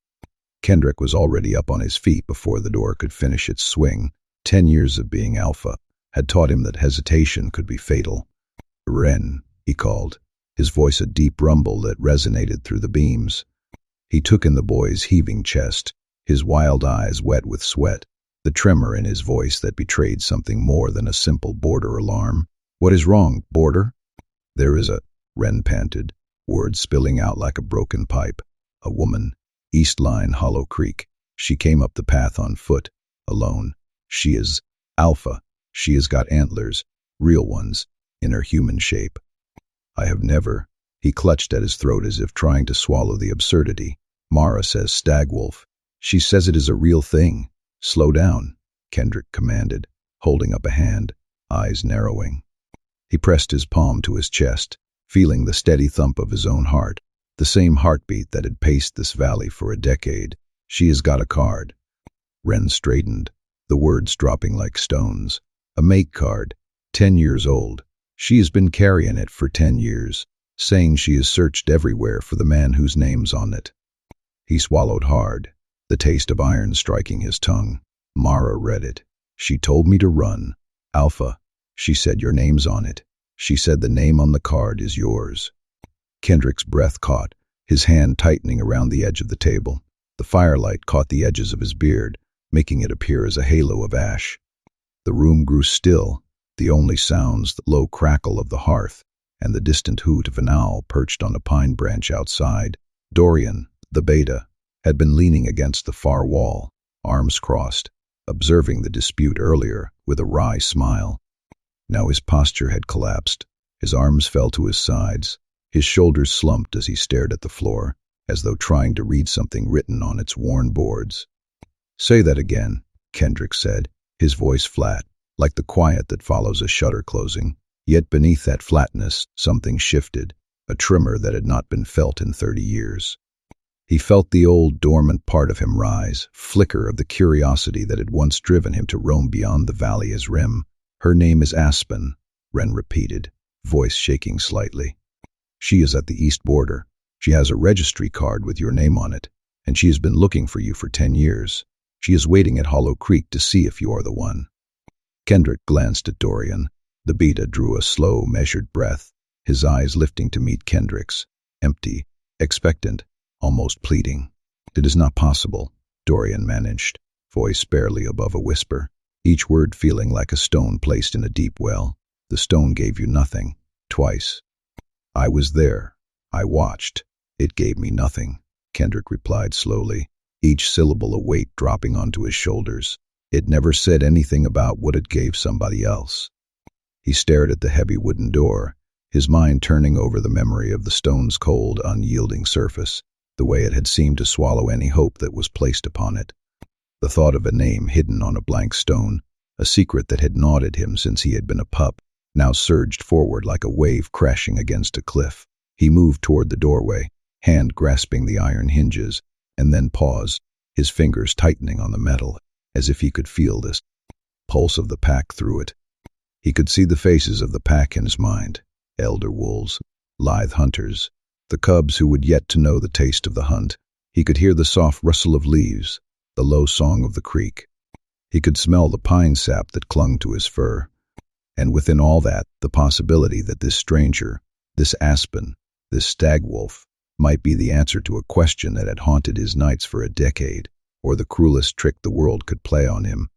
[SPEAKER 1] Kendrick was already up on his feet before the door could finish its swing. 10 years of being Alpha had taught him that hesitation could be fatal. "Wren," he called, his voice a deep rumble that resonated through the beams. He took in the boy's heaving chest, his wild eyes wet with sweat, the tremor in his voice that betrayed something more than a simple border alarm. "What is wrong, Border?" "There is a," Wren panted, words spilling out like a broken pipe. "A woman, East Line, Hollow Creek. She came up the path on foot, alone. She is Alpha. She has got antlers, real ones, in her human shape." "I have never," he clutched at his throat as if trying to swallow the absurdity. "Mara says Stagwolf. She says it is a real thing." "Slow down," Kendrick commanded, holding up a hand, eyes narrowing. He pressed his palm to his chest, feeling the steady thump of his own heart, the same heartbeat that had paced this valley for a decade. "She has got a card." Wren straightened, the words dropping like stones. "A make card, 10 years old. She has been carrying it for 10 years, saying she has searched everywhere for the man whose name's on it." He swallowed hard, the taste of iron striking his tongue. Mara read it. "She told me to run. Alpha. She said your name's on it. She said the name on the card is yours." Kendrick's breath caught, his hand tightening around the edge of the table. The firelight caught the edges of his beard, making it appear as a halo of ash. The room grew still, the only sounds the low crackle of the hearth and the distant hoot of an owl perched on a pine branch outside. Dorian, the beta, had been leaning against the far wall, arms crossed, observing the dispute earlier with a wry smile. Now his posture had collapsed. His arms fell to his sides. His shoulders slumped as he stared at the floor, as though trying to read something written on its worn boards. "Say that again," Kendrick said, his voice flat, like the quiet that follows a shutter closing. Yet beneath that flatness, something shifted, a tremor that had not been felt in 30 years. He felt the old, dormant part of him rise, flicker of the curiosity that had once driven him to roam beyond the valley as rim. "Her name is Aspen," Wren repeated, voice shaking slightly. "She is at the east border. She has a registry card with your name on it, and she has been looking for you for 10 years. She is waiting at Hollow Creek to see if you are the one." Kendrick glanced at Dorian. The beta drew a slow, measured breath, his eyes lifting to meet Kendrick's, empty, expectant, almost pleading. "It is not possible," Dorian managed, voice barely above a whisper, each word feeling like a stone placed in a deep well. "The stone gave you nothing, twice." "I was there. I watched. It gave me nothing," Kendrick replied slowly, each syllable a weight dropping onto his shoulders. "It never said anything about what it gave somebody else." He stared at the heavy wooden door, his mind turning over the memory of the stone's cold, unyielding surface, the way it had seemed to swallow any hope that was placed upon it. The thought of a name hidden on a blank stone, a secret that had gnawed at him since he had been a pup, now surged forward like a wave crashing against a cliff. He moved toward the doorway, hand grasping the iron hinges, and then paused, his fingers tightening on the metal, as if he could feel this pulse of the pack through it. He could see the faces of the pack in his mind, elder wolves, lithe hunters, the cubs who would yet to know the taste of the hunt. He could hear the soft rustle of leaves, the low song of the creek. He could smell the pine sap that clung to his fur. And within all that, the possibility that this stranger, this aspen, this stag wolf, might be the answer to a question that had haunted his nights for a decade, or the cruelest trick the world could play on him.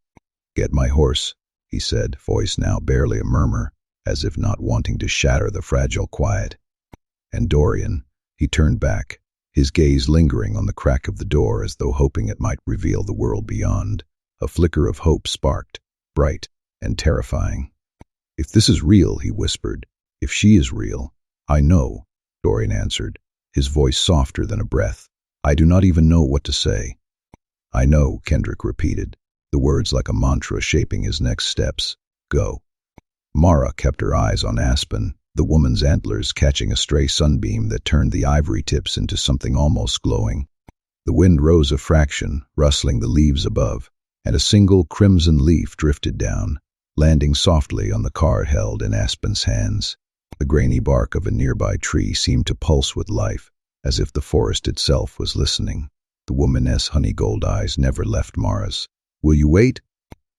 [SPEAKER 1] "Get my horse," he said, voice now barely a murmur, as if not wanting to shatter the fragile quiet. And Dorian, he turned back, his gaze lingering on the crack of the door as though hoping it might reveal the world beyond. A flicker of hope sparked, bright and terrifying. "If this is real," he whispered, "if she is real." "I know," Dorian answered, his voice softer than a breath. "I do not even know what to say." "I know," Kendrick repeated, the words like a mantra shaping his next steps. "Go." Mara kept her eyes on Aspen, the woman's antlers catching a stray sunbeam that turned the ivory tips into something almost glowing. The wind rose a fraction, rustling the leaves above, and a single crimson leaf drifted down, landing softly on the card held in Aspen's hands. The grainy bark of a nearby tree seemed to pulse with life, as if the forest itself was listening. The woman's honey-gold eyes never left Mara's. "Will you wait?"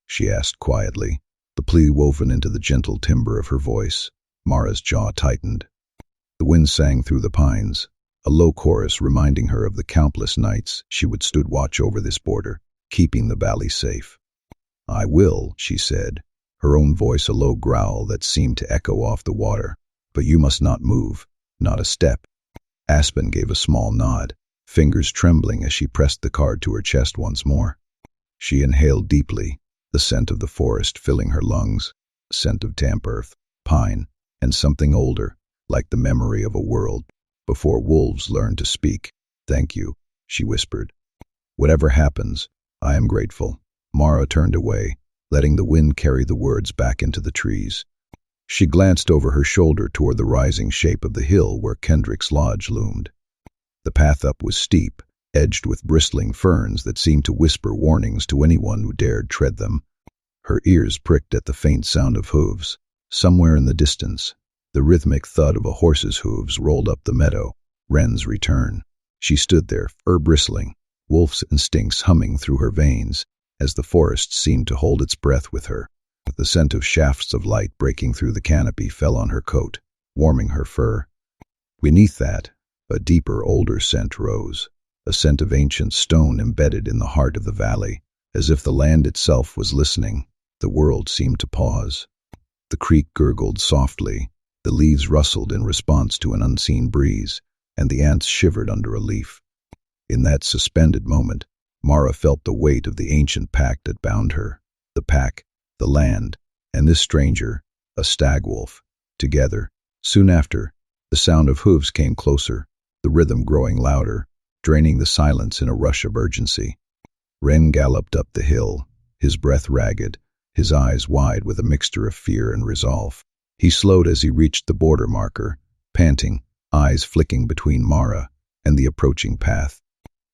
[SPEAKER 1] she asked quietly, the plea woven into the gentle timbre of her voice. Mara's jaw tightened. The wind sang through the pines, a low chorus reminding her of the countless nights she would stood watch over this border, keeping the valley safe. "I will," she said, her own voice a low growl that seemed to echo off the water. "But you must not move, not a step." Aspen gave a small nod, fingers trembling as she pressed the card to her chest once more. She inhaled deeply, the scent of the forest filling her lungs, scent of damp earth, pine, and something older, like the memory of a world before wolves learned to speak. "Thank you," she whispered. "Whatever happens, I am grateful." Mara turned away, letting the wind carry the words back into the trees. She glanced over her shoulder toward the rising shape of the hill where Kendrick's lodge loomed. The path up was steep, edged with bristling ferns that seemed to whisper warnings to anyone who dared tread them. Her ears pricked at the faint sound of hooves. Somewhere in the distance, the rhythmic thud of a horse's hooves rolled up the meadow. Wren's return. She stood there, fur bristling, wolf's instincts humming through her veins, as the forest seemed to hold its breath with her. The scent of shafts of light breaking through the canopy fell on her coat, warming her fur. Beneath that, a deeper, older scent rose, a scent of ancient stone embedded in the heart of the valley. As if the land itself was listening, the world seemed to pause. The creek gurgled softly, the leaves rustled in response to an unseen breeze, and the ants shivered under a leaf. In that suspended moment, Mara felt the weight of the ancient pact that bound her. The pack, the land, and this stranger, a stag wolf, together. Soon after, the sound of hooves came closer, the rhythm growing louder, draining the silence in a rush of urgency. Ren galloped up the hill, his breath ragged, his eyes wide with a mixture of fear and resolve. He slowed as he reached the border marker, panting, eyes flicking between Mara and the approaching path.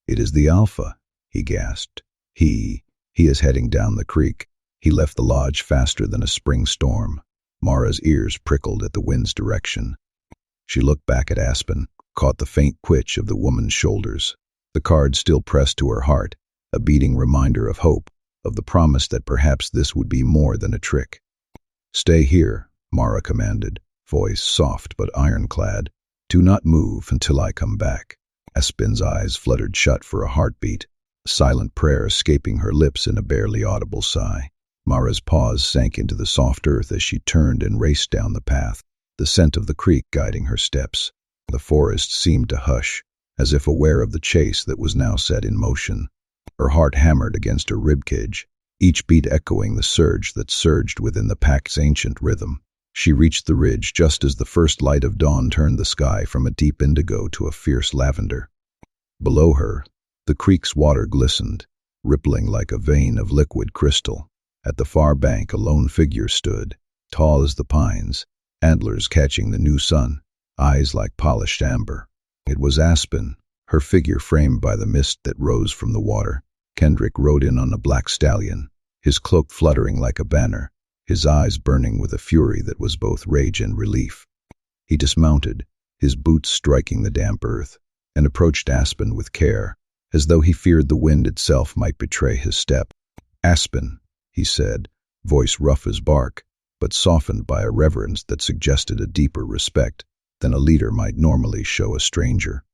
[SPEAKER 1] "It is the Alpha," he gasped. He is heading down the creek. He left the lodge faster than a spring storm. Mara's ears prickled at the wind's direction. She looked back at Aspen, caught the faint twitch of the woman's shoulders. The card still pressed to her heart, a beating reminder of hope, of the promise that perhaps this would be more than a trick. "Stay here," Mara commanded, voice soft but ironclad. "Do not move until I come back." Aspen's eyes fluttered shut for a heartbeat, a silent prayer escaping her lips in a barely audible sigh. Mara's paws sank into the soft earth as she turned and raced down the path, the scent of the creek guiding her steps. The forest seemed to hush, as if aware of the chase that was now set in motion. Her heart hammered against her ribcage, each beat echoing the surge that surged within the pack's ancient rhythm. She reached the ridge just as the first light of dawn turned the sky from a deep indigo to a fierce lavender. Below her, the creek's water glistened, rippling like a vein of liquid crystal. At the far bank a lone figure stood, tall as the pines, antlers catching the new sun, eyes like polished amber. It was Aspen, her figure framed by the mist that rose from the water. Kendrick rode in on a black stallion, his cloak fluttering like a banner, his eyes burning with a fury that was both rage and relief. He dismounted, his boots striking the damp earth, and approached Aspen with care, as though he feared the wind itself might betray his step. "Aspen," he said, voice rough as bark, but softened by a reverence that suggested a deeper respect than a leader might normally show a stranger.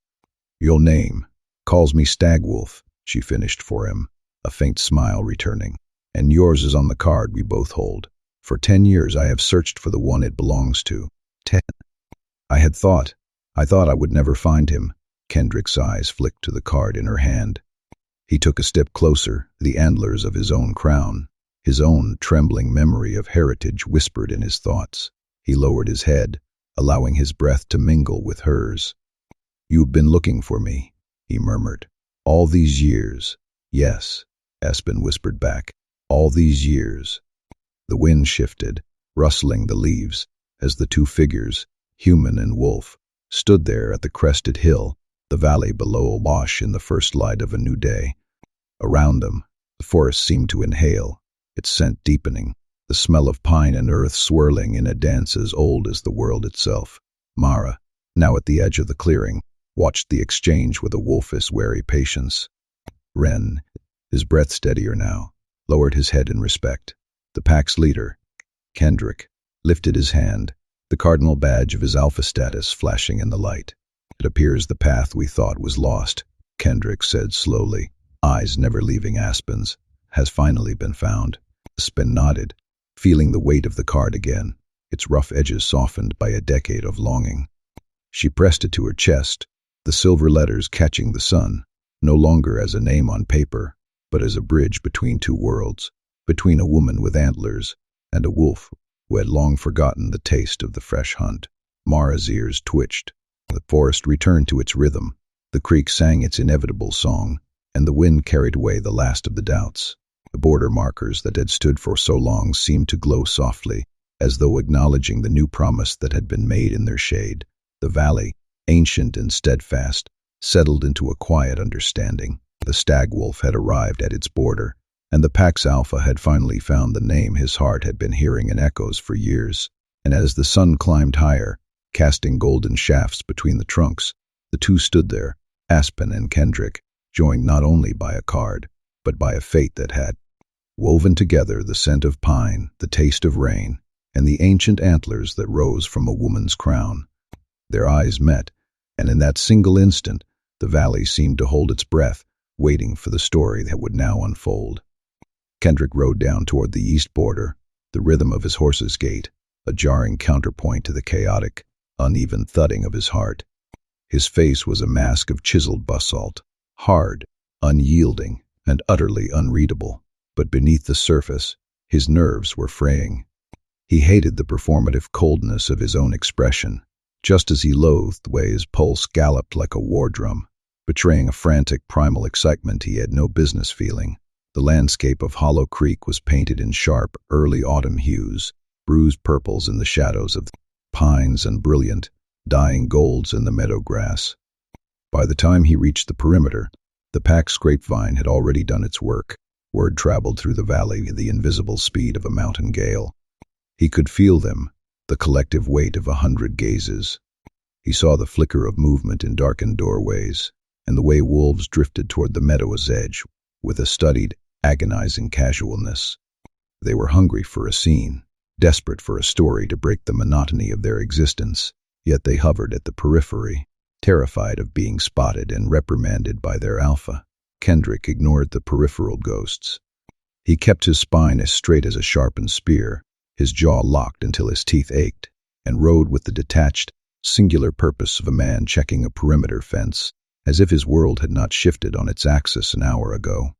[SPEAKER 1] "Your name calls me Stag Wolf," she finished for him, a faint smile returning. "And yours is on the card we both hold. For 10 years I have searched for the one it belongs to." 10. I thought I would never find him." Kendrick's eyes flicked to the card in her hand. He took a step closer, the antlers of his own crown. His own trembling memory of heritage whispered in his thoughts. He lowered his head, allowing his breath to mingle with hers. "You've been looking for me," he murmured. "All these years." "Yes," Aspen whispered back. "All these years." The wind shifted, rustling the leaves, as the two figures, human and wolf, stood there at the crested hill, the valley below awash in the first light of a new day. Around them, the forest seemed to inhale, its scent deepening, the smell of pine and earth swirling in a dance as old as the world itself. Mara, now at the edge of the clearing, watched the exchange with a wolfish, wary patience. Ren, his breath steadier now, lowered his head in respect. The pack's leader, Kendrick, lifted his hand, the cardinal badge of his alpha status flashing in the light. "It appears the path we thought was lost," Kendrick said slowly, eyes never leaving Aspen's, "has finally been found." Aspen nodded, feeling the weight of the card again, its rough edges softened by a decade of longing. She pressed it to her chest, the silver letters catching the sun, no longer as a name on paper, but as a bridge between two worlds, between a woman with antlers and a wolf who had long forgotten the taste of the fresh hunt. Mara's ears twitched. The forest returned to its rhythm. The creek sang its inevitable song, and the wind carried away the last of the doubts. The border markers that had stood for so long seemed to glow softly, as though acknowledging the new promise that had been made in their shade. The valley, ancient and steadfast, settled into a quiet understanding. The stag wolf had arrived at its border, and the pack's alpha had finally found the name his heart had been hearing in echoes for years. And as the sun climbed higher, casting golden shafts between the trunks, the two stood there, Aspen and Kendrick, joined not only by a card, but by a fate that had woven together the scent of pine, the taste of rain, and the ancient antlers that rose from a woman's crown. Their eyes met, and in that single instant, The valley seemed to hold its breath, waiting for the story that would now unfold. Kendrick rode down toward the east border, the rhythm of his horse's gait, a jarring counterpoint to the chaotic, uneven thudding of his heart. His face was a mask of chiseled basalt, hard, unyielding, and utterly unreadable. But beneath the surface, his nerves were fraying. He hated the performative coldness of his own expression, just as he loathed the way his pulse galloped like a war drum, betraying a frantic primal excitement he had no business feeling. The landscape of Hollow Creek was painted in sharp, early autumn hues, bruised purples in the shadows of the pines and brilliant, dying golds in the meadow grass. By the time he reached the perimeter, the pack's grapevine had already done its work. Word traveled through the valley at the invisible speed of a mountain gale. He could feel them, the collective weight of 100 gazes. He saw the flicker of movement in darkened doorways, and the way wolves drifted toward the meadow's edge with a studied, agonizing casualness. They were hungry for a scene, desperate for a story to break the monotony of their existence, yet they hovered at the periphery, terrified of being spotted and reprimanded by their alpha. Kendrick ignored the peripheral ghosts. He kept his spine as straight as a sharpened spear, his jaw locked until his teeth ached, and rode with the detached, singular purpose of a man checking a perimeter fence, as if his world had not shifted on its axis an hour ago.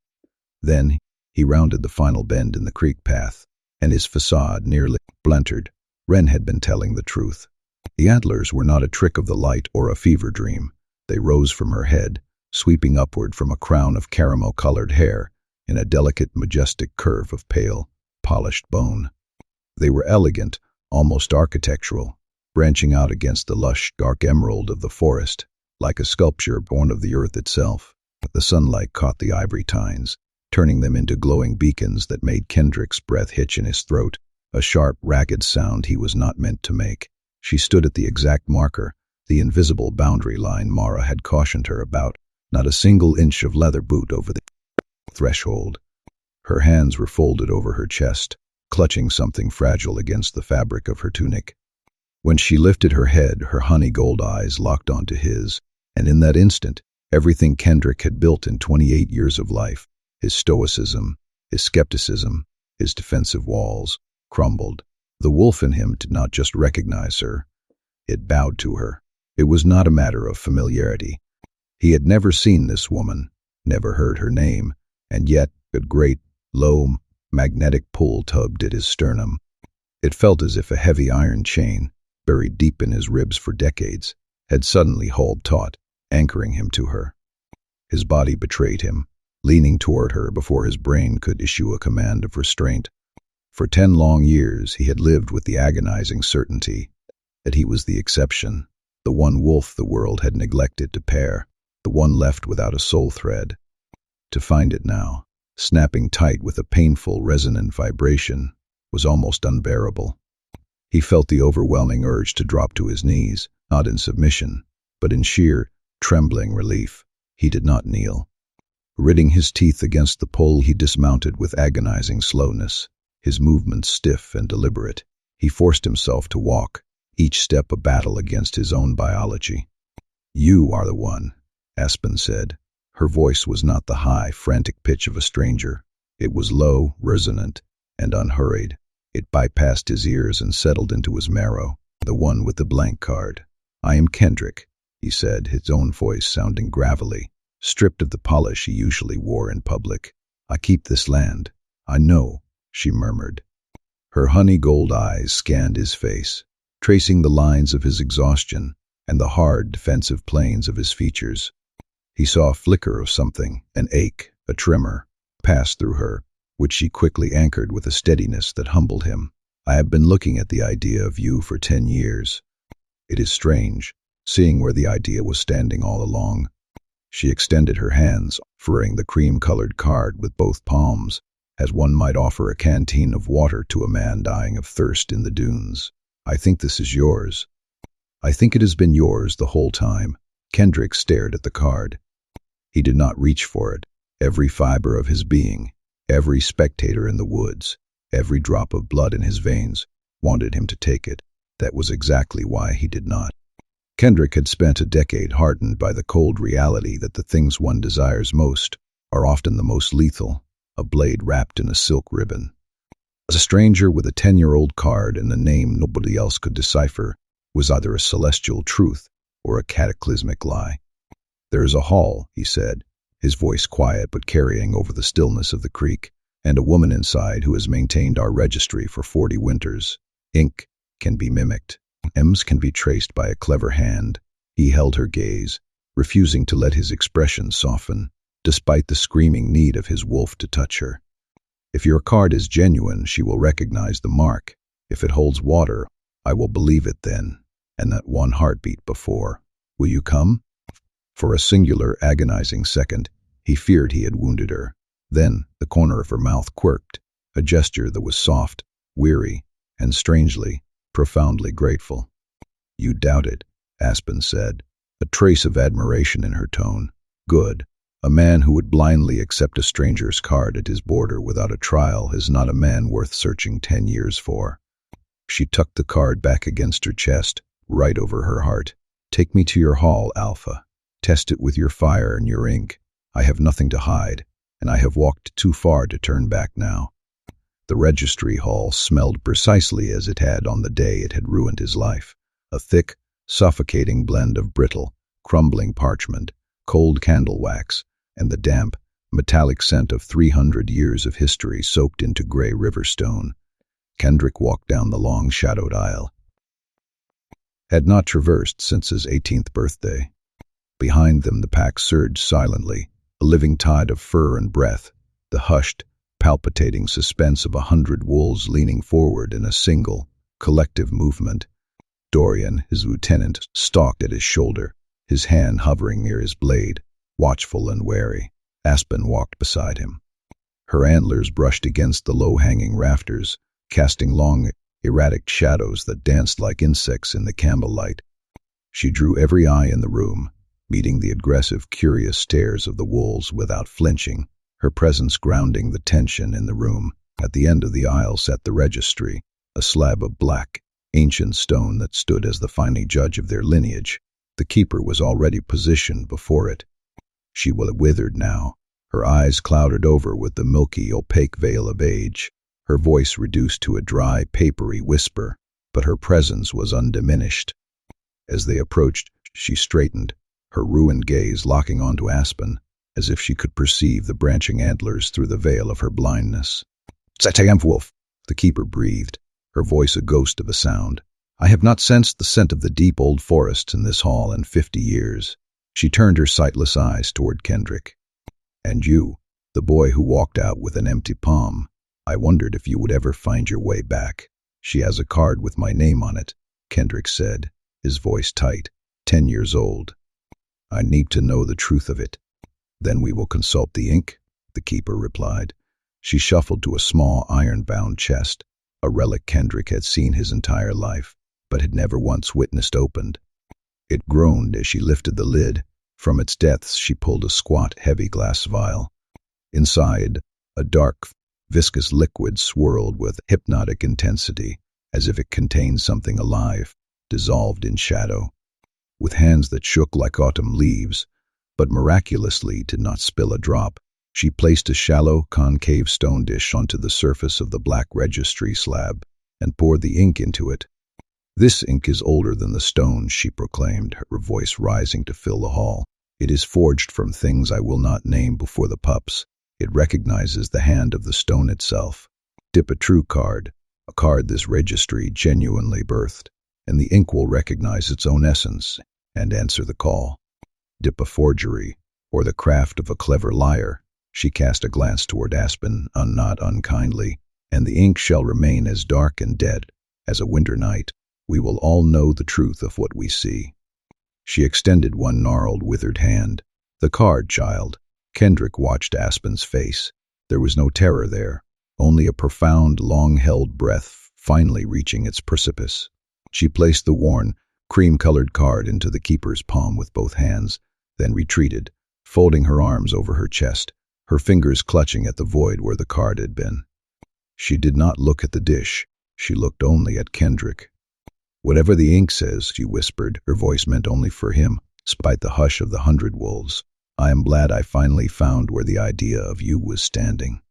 [SPEAKER 1] Then he rounded the final bend in the creek path, and his facade nearly splintered. Wren had been telling the truth. The antlers were not a trick of the light or a fever dream. They rose from her head, sweeping upward from a crown of caramel-colored hair in a delicate, majestic curve of pale, polished bone. They were elegant, almost architectural, branching out against the lush, dark emerald of the forest, like a sculpture born of the earth itself. The sunlight caught the ivory tines, turning them into glowing beacons that made Kendrick's breath hitch in his throat, a sharp, ragged sound he was not meant to make. She stood at the exact marker, the invisible boundary line Mara had cautioned her about, not a single inch of leather boot over the threshold. Her hands were folded over her chest, clutching something fragile against the fabric of her tunic. When she lifted her head, her honey-gold eyes locked onto his, and in that instant, everything Kendrick had built in 28 years of life, his stoicism, his skepticism, his defensive walls, crumbled. The wolf in him did not just recognize her. It bowed to her. It was not a matter of familiarity. He had never seen this woman, never heard her name, and yet a great, low, magnetic pull tugged at his sternum. It felt as if a heavy iron chain, buried deep in his ribs for decades, had suddenly hauled taut, anchoring him to her. His body betrayed him, leaning toward her before his brain could issue a command of restraint. For 10 long years he had lived with the agonizing certainty that he was the exception, the one wolf the world had neglected to pair, the one left without a soul thread. To find it now, snapping tight with a painful, resonant vibration, was almost unbearable. He felt the overwhelming urge to drop to his knees, not in submission, but in sheer, trembling relief. He did not kneel. Gritting his teeth against the pull, he dismounted with agonizing slowness, his movements stiff and deliberate. He forced himself to walk, each step a battle against his own biology. "You are the one," Aspen said. Her voice was not the high, frantic pitch of a stranger. It was low, resonant, and unhurried. It bypassed his ears and settled into his marrow. "The one with the blank card. I am Kendrick," he said, his own voice sounding gravelly, stripped of the polish he usually wore in public. "I keep this land. I know," she murmured. Her honey-gold eyes scanned his face, tracing the lines of his exhaustion and the hard, defensive planes of his features. He saw a flicker of something, an ache, a tremor, pass through her, which she quickly anchored with a steadiness that humbled him. "I have been looking at the idea of you for 10 years. It is strange, seeing where the idea was standing all along." She extended her hands, offering the cream-colored card with both palms, as one might offer a canteen of water to a man dying of thirst in the dunes. "I think this is yours." "I think it has been yours the whole time." Kendrick stared at the card. He did not reach for it. Every fiber of his being, every spectator in the woods, every drop of blood in his veins, wanted him to take it. That was exactly why he did not. Kendrick had spent a decade hardened by the cold reality that the things one desires most are often the most lethal, a blade wrapped in a silk ribbon. As a stranger with a 10-year-old card and a name nobody else could decipher was either a celestial truth or a cataclysmic lie. "There is a hall," he said, his voice quiet but carrying over the stillness of the creek, "and a woman inside who has maintained our registry for 40 winters. Ink can be mimicked. M's can be traced by a clever hand." He held her gaze, refusing to let his expression soften, despite the screaming need of his wolf to touch her. "If your card is genuine, she will recognize the mark. If it holds water, I will believe it then, and that one heartbeat before. Will you come?" For a singular, agonizing second, he feared he had wounded her. Then the corner of her mouth quirked, a gesture that was soft, weary, and strangely, profoundly grateful. "You doubt it," Aspen said, a trace of admiration in her tone. "Good. A man who would blindly accept a stranger's card at his border without a trial is not a man worth searching 10 years for." She tucked the card back against her chest, right over her heart. "Take me to your hall, Alpha. Test it with your fire and your ink. I have nothing to hide, and I have walked too far to turn back now." The Registry Hall smelled precisely as it had on the day it had ruined his life. A thick, suffocating blend of brittle, crumbling parchment, cold candle wax, and the damp, metallic scent of 300 years of history soaked into gray river stone. Kendrick walked down the long, shadowed aisle. Had not traversed since his 18th birthday. Behind them the pack surged silently, a living tide of fur and breath, the hushed, palpitating suspense of 100 wolves leaning forward in a single, collective movement. Dorian, his lieutenant, stalked at his shoulder, his hand hovering near his blade, watchful and wary. Aspen walked beside him. Her antlers brushed against the low-hanging rafters, casting long, erratic shadows that danced like insects in the candlelight. She drew every eye in the room, meeting the aggressive, curious stares of the wolves without flinching, her presence grounding the tension in the room. At the end of the aisle sat the registry, a slab of black, ancient stone that stood as the final judge of their lineage. The keeper was already positioned before it. She was withered now, her eyes clouded over with the milky, opaque veil of age, her voice reduced to a dry, papery whisper, but her presence was undiminished. As they approached, she straightened, her ruined gaze locking onto Aspen, as if she could perceive the branching antlers through the veil of her blindness. "Wolf," the keeper breathed, her voice a ghost of a sound. "I have not sensed the scent of the deep old forests in this hall in 50 years. She turned her sightless eyes toward Kendrick. "And you, the boy who walked out with an empty palm, I wondered if you would ever find your way back." "She has a card with my name on it," Kendrick said, his voice tight, 10 years old. "I need to know the truth of it." "Then we will consult the ink," the keeper replied. She shuffled to a small iron-bound chest, a relic Kendrick had seen his entire life, but had never once witnessed opened. It groaned as she lifted the lid. From its depths she pulled a squat, heavy glass vial. Inside, a dark, viscous liquid swirled with hypnotic intensity, as if it contained something alive, dissolved in shadow. With hands that shook like autumn leaves, but miraculously did not spill a drop, she placed a shallow, concave stone dish onto the surface of the black registry slab and poured the ink into it. "This ink is older than the stone," she proclaimed, her voice rising to fill the hall. "It is forged from things I will not name before the pups. It recognizes the hand of the stone itself. Dip a true card, a card this registry genuinely birthed, and the ink will recognize its own essence and answer the call. Dip a forgery, or the craft of a clever liar." She cast a glance toward Aspen, not unkindly, "and the ink shall remain as dark and dead as a winter night. We will all know the truth of what we see." She extended one gnarled, withered hand. "The card, child." Kendrick watched Aspen's face. There was no terror there, only a profound, long-held breath finally reaching its precipice. She placed the worn, cream-colored card into the keeper's palm with both hands, then retreated, folding her arms over her chest, her fingers clutching at the void where the card had been. She did not look at the dish. She looked only at Kendrick. Whatever the ink says, she whispered, her voice meant only for him, despite the hush of the 100 wolves. I am glad I finally found where the idea of you was standing.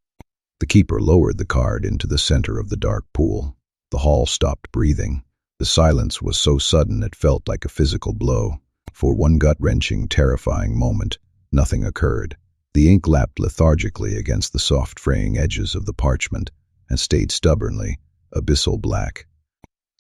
[SPEAKER 1] The keeper lowered the card into the center of the dark pool. The hall stopped breathing. The silence was so sudden it felt like a physical blow. For one gut-wrenching, terrifying moment, nothing occurred. The ink lapped lethargically against the soft fraying edges of the parchment and stayed stubbornly, abyssal black.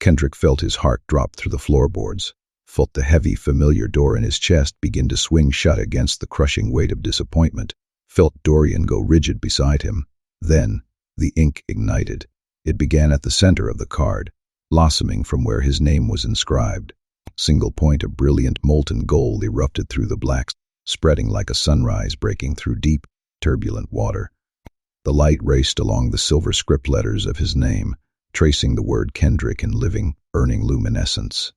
[SPEAKER 1] Kendrick felt his heart drop through the floorboards, felt the heavy, familiar door in his chest begin to swing shut against the crushing weight of disappointment, felt Dorian go rigid beside him. Then, the ink ignited. It began at the center of the card, blossoming from where his name was inscribed. Single point of brilliant molten gold erupted through the blacks, spreading like a sunrise breaking through deep, turbulent water. The light raced along the silver script letters of his name, tracing the word Kendrick in living, burning luminescence.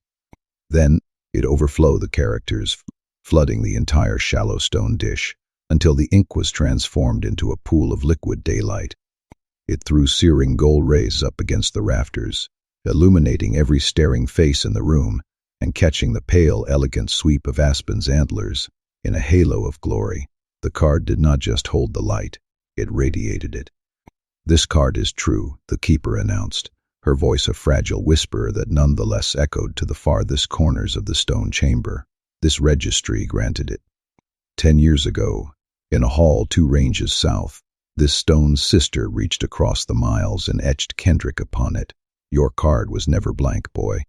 [SPEAKER 1] Then, it overflowed the characters, flooding the entire shallow stone dish, until the ink was transformed into a pool of liquid daylight. It threw searing gold rays up against the rafters, illuminating every staring face in the room, and catching the pale, elegant sweep of Aspen's antlers in a halo of glory. The card did not just hold the light, it radiated it. This card is true, the keeper announced, her voice a fragile whisper that nonetheless echoed to the farthest corners of the stone chamber. This registry granted it. 10 years ago, in a hall 2 ranges south, this stone's sister reached across the miles and etched Kendrick upon it. Your card was never blank, boy.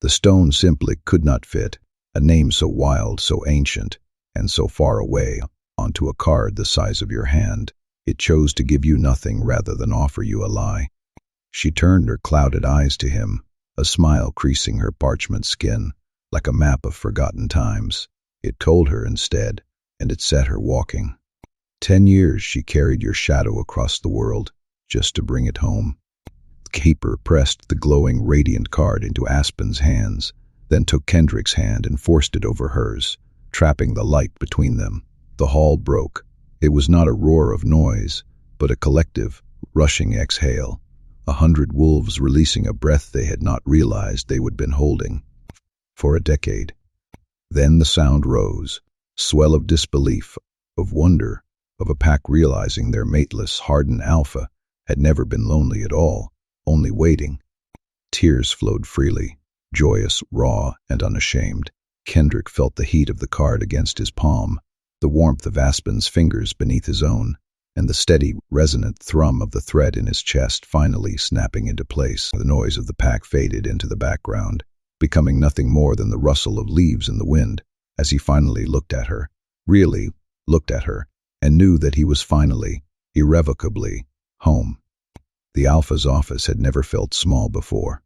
[SPEAKER 1] The stone simply could not fit, a name so wild, so ancient, and so far away, onto a card the size of your hand. It chose to give you nothing rather than offer you a lie. She turned her clouded eyes to him, a smile creasing her parchment skin, like a map of forgotten times. It told her instead, and it set her walking. 10 years she carried your shadow across the world, just to bring it home. The keeper pressed the glowing, radiant card into Aspen's hands, then took Kendrick's hand and forced it over hers, trapping the light between them. The hall broke. It was not a roar of noise, but a collective, rushing exhale. 100 wolves releasing a breath they had not realized they would been holding for a decade. Then the sound rose, swell of disbelief, of wonder, of a pack realizing their mateless, hardened alpha had never been lonely at all, only waiting. Tears flowed freely, joyous, raw, and unashamed. Kendrick felt the heat of the card against his palm, the warmth of Aspen's fingers beneath his own, and the steady, resonant thrum of the thread in his chest finally snapping into place. The noise of the pack faded into the background, becoming nothing more than the rustle of leaves in the wind, as he finally looked at her, really looked at her, and knew that he was finally, irrevocably, home. The Alpha's office had never felt small before.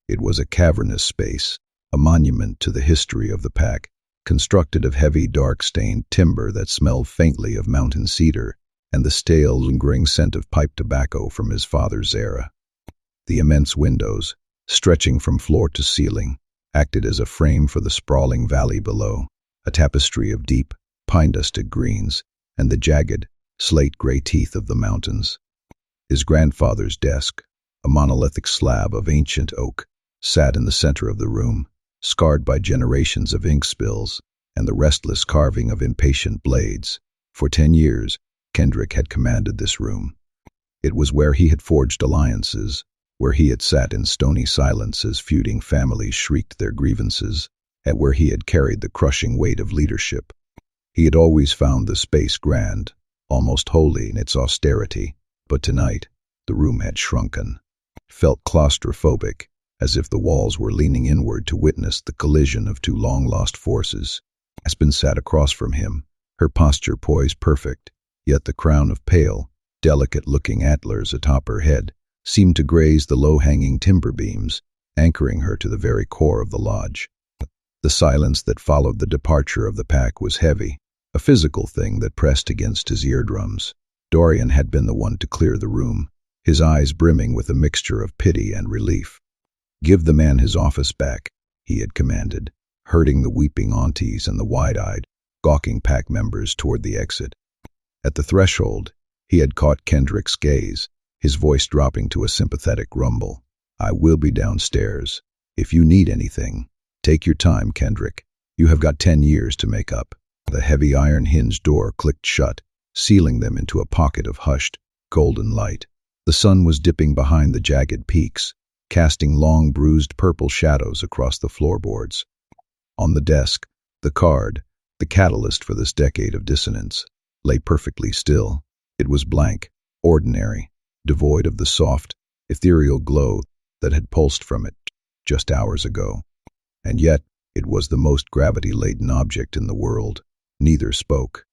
[SPEAKER 1] It was a cavernous space, a monument to the history of the pack, constructed of heavy, dark-stained timber that smelled faintly of mountain cedar and the stale, lingering scent of pipe tobacco from his father's era. The immense windows, stretching from floor to ceiling, acted as a frame for the sprawling valley below, a tapestry of deep, pine-dusted greens, and the jagged, slate-gray teeth of the mountains. His grandfather's desk, a monolithic slab of ancient oak, sat in the center of the room, scarred by generations of ink spills and the restless carving of impatient blades. For 10 years, Kendrick had commanded this room. It was where he had forged alliances, where he had sat in stony silence as feuding families shrieked their grievances, and where he had carried the crushing weight of leadership. He had always found the space grand, almost holy in its austerity, but tonight, the room had shrunken, felt claustrophobic, as if the walls were leaning inward to witness the collision of 2 long-lost forces. Aspen sat across from him, her posture poised perfect, yet the crown of pale, delicate-looking antlers atop her head seemed to graze the low-hanging timber beams, anchoring her to the very core of the lodge. The silence that followed the departure of the pack was heavy, a physical thing that pressed against his eardrums. Dorian had been the one to clear the room, his eyes brimming with a mixture of pity and relief. "Give the man his office back," he had commanded, herding the weeping aunties and the wide-eyed, gawking pack members toward the exit. At the threshold, he had caught Kendrick's gaze, his voice dropping to a sympathetic rumble. "I will be downstairs. If you need anything, take your time, Kendrick. You have got 10 years to make up. The heavy iron hinge door clicked shut, sealing them into a pocket of hushed, golden light. The sun was dipping behind the jagged peaks, casting long, bruised purple shadows across the floorboards. On the desk, the card, the catalyst for this decade of dissonance, lay perfectly still. It was blank, ordinary, devoid of the soft, ethereal glow that had pulsed from it just hours ago. And yet, it was the most gravity-laden object in the world. Neither spoke.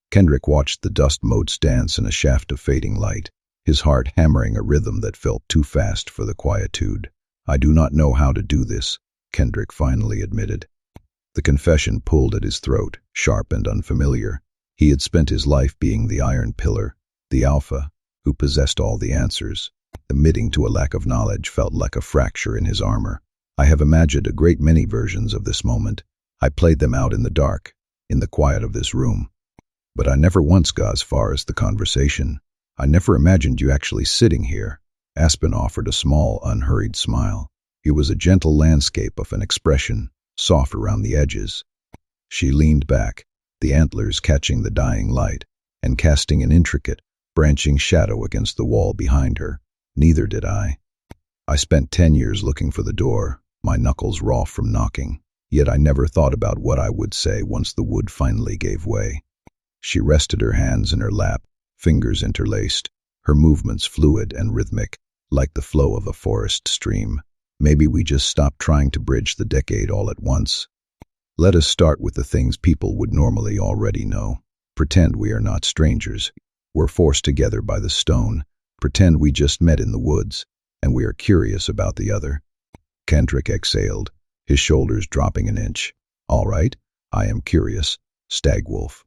[SPEAKER 1] Kendrick watched the dust motes dance in a shaft of fading light, his heart hammering a rhythm that felt too fast for the quietude. "I do not know how to do this," Kendrick finally admitted. The confession pulled at his throat, sharp and unfamiliar. He had spent his life being the iron pillar, the alpha, who possessed all the answers. Admitting to a lack of knowledge felt like a fracture in his armor. "I have imagined a great many versions of this moment. I played them out in the dark, in the quiet of this room. But I never once got as far as the conversation. I never imagined you actually sitting here." Aspen offered a small, unhurried smile. It was a gentle landscape of an expression, soft around the edges. She leaned back, the antlers catching the dying light, and casting an intricate, branching shadow against the wall behind her. "Neither did I. I spent 10 years looking for the door, my knuckles raw from knocking, yet I never thought about what I would say once the wood finally gave way." She rested her hands in her lap, fingers interlaced, her movements fluid and rhythmic, like the flow of a forest stream. "Maybe we just stop trying to bridge the decade all at once. Let us start with the things people would normally already know. Pretend we are not strangers. We're forced together by the stone. Pretend we just met in the woods, and we are curious about the other." Kendrick exhaled, his shoulders dropping an inch. "All right, I am curious. Stagwolf."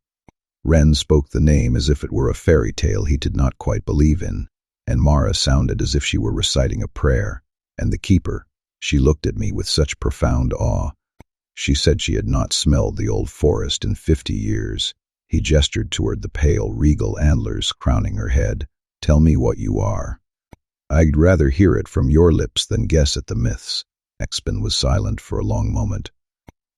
[SPEAKER 1] Wren spoke the name as if it were a fairy tale he did not quite believe in, and Mara sounded as if she were reciting a prayer. And the keeper, she looked at me with such profound awe. She said she had not smelled the old forest in 50 years. He gestured toward the pale, regal antlers crowning her head. "Tell me what you are." "I'd rather hear it from your lips than guess at the myths." Aspen was silent for a long moment.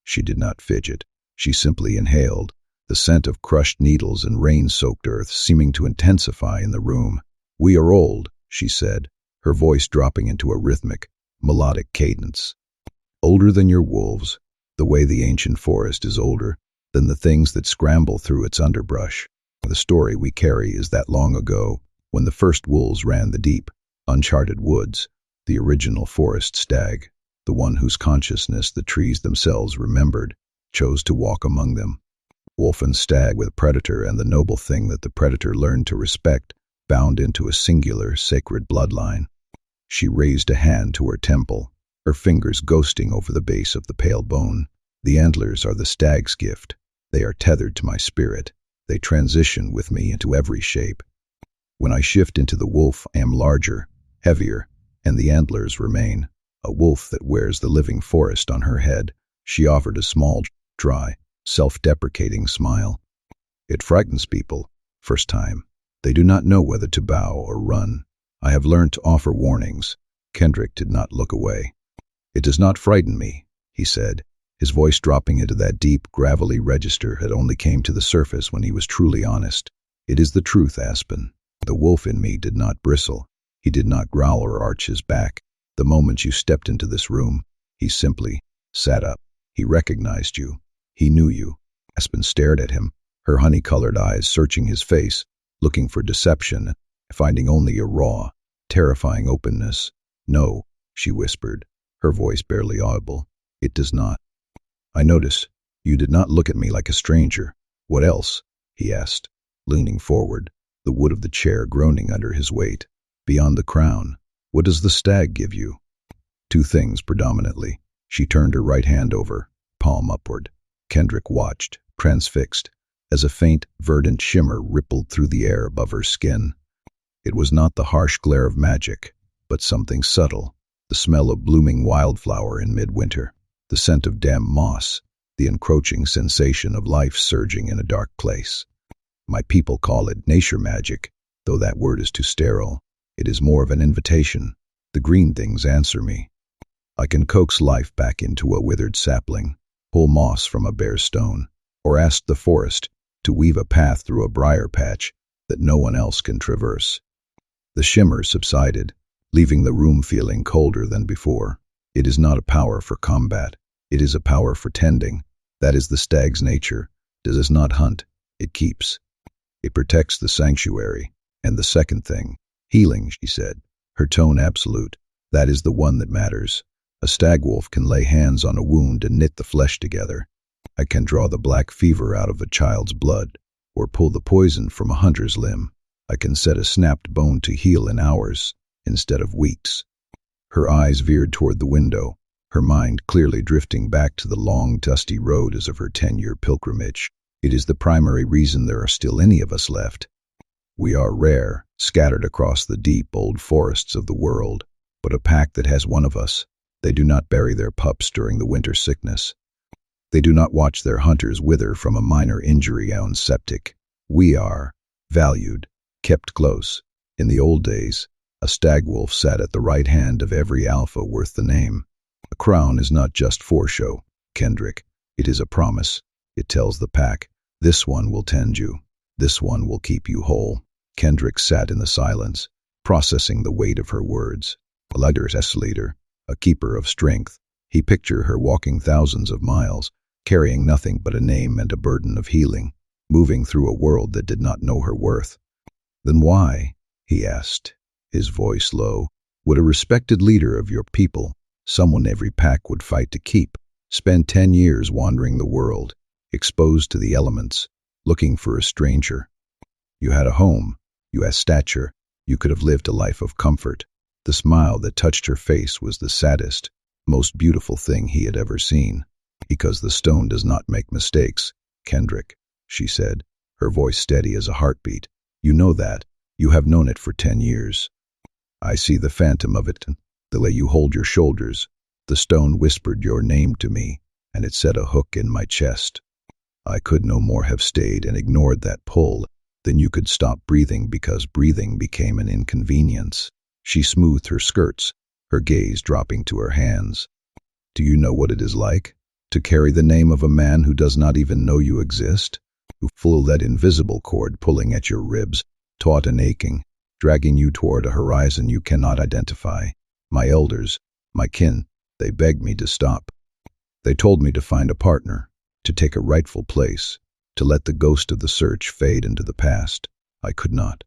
[SPEAKER 1] She did not fidget. She simply inhaled, the scent of crushed needles and rain-soaked earth seeming to intensify in the room. "We are old," she said, her voice dropping into a rhythmic, melodic cadence. "Older than your wolves, the way the ancient forest is older than the things that scramble through its underbrush. The story we carry is that long ago, when the first wolves ran the deep, uncharted woods, the original forest stag, the one whose consciousness the trees themselves remembered, chose to walk among them. Wolf and stag with predator and the noble thing that the predator learned to respect, bound into a singular, sacred bloodline." She raised a hand to her temple, her fingers ghosting over the base of the pale bone. "The antlers are the stag's gift. They are tethered to my spirit. They transition with me into every shape. When I shift into the wolf, I am larger, heavier, and the antlers remain. A wolf that wears the living forest on her head." She offered a small, dry, self-deprecating smile. "It frightens people, first time. They do not know whether to bow or run. I have learned to offer warnings." Kendrick did not look away. "It does not frighten me," he said, his voice dropping into that deep, gravelly register that only came to the surface when he was truly honest. "It is the truth, Aspen. The wolf in me did not bristle. He did not growl or arch his back. The moment you stepped into this room, he simply sat up. He recognized you. He knew you." Aspen stared at him, her honey-colored eyes searching his face, looking for deception, finding only a raw, terrifying openness. "No," she whispered, her voice barely audible. "It does not. I notice you did not look at me like a stranger." "What else?" he asked, leaning forward, the wood of the chair groaning under his weight. "Beyond the crown, what does the stag give you?" "Two things predominantly." She turned her right hand over, palm upward. Kendrick watched, transfixed, as a faint, verdant shimmer rippled through the air above her skin. It was not the harsh glare of magic, but something subtle, the smell of blooming wildflower in midwinter, the scent of damp moss, the encroaching sensation of life surging in a dark place. "My people call it nature magic, though that word is too sterile. It is more of an invitation. The green things answer me." I can coax life back into a withered sapling, pull moss from a bare stone, or ask the forest to weave a path through a briar patch that no one else can traverse. The shimmer subsided, leaving the room feeling colder than before. It is not a power for combat. It is a power for tending. That is the stag's nature. It does not hunt, it keeps. It protects the sanctuary. And the second thing, healing, she said, her tone absolute. That is the one that matters. A stag wolf can lay hands on a wound and knit the flesh together. I can draw the black fever out of a child's blood, or pull the poison from a hunter's limb. I can set a snapped bone to heal in hours, instead of weeks. Her eyes veered toward the window, her mind clearly drifting back to the long, dusty road as of her 10-year pilgrimage. It is the primary reason there are still any of us left. We are rare, scattered across the deep, old forests of the world, but a pack that has one of us. They do not bury their pups during the winter sickness. They do not watch their hunters wither from a minor injury on septic. We are valued, kept close. In the old days, a stag wolf sat at the right hand of every alpha worth the name. A crown is not just for show, Kendrick. It is a promise. It tells the pack, this one will tend you. This one will keep you whole. Kendrick sat in the silence, processing the weight of her words. A leader, a keeper of strength. He pictured her walking thousands of miles, carrying nothing but a name and a burden of healing, moving through a world that did not know her worth. Then why, he asked, his voice low, would a respected leader of your people, someone every pack would fight to keep, spend 10 years wandering the world, exposed to the elements, looking for a stranger? You had a home, you had stature, you could have lived a life of comfort. The smile that touched her face was the saddest, most beautiful thing he had ever seen. Because the stone does not make mistakes, Kendrick, she said, her voice steady as a heartbeat. You know that. You have known it for 10 years. I see the phantom of it, the way you hold your shoulders. The stone whispered your name to me, and it set a hook in my chest. I could no more have stayed and ignored that pull than you could stop breathing because breathing became an inconvenience. She smoothed her skirts, her gaze dropping to her hands. Do you know what it is like? To carry the name of a man who does not even know you exist? Who feel that invisible cord pulling at your ribs, taut and aching, dragging you toward a horizon you cannot identify. My elders, my kin, they begged me to stop. They told me to find a partner, to take a rightful place, to let the ghost of the search fade into the past. I could not.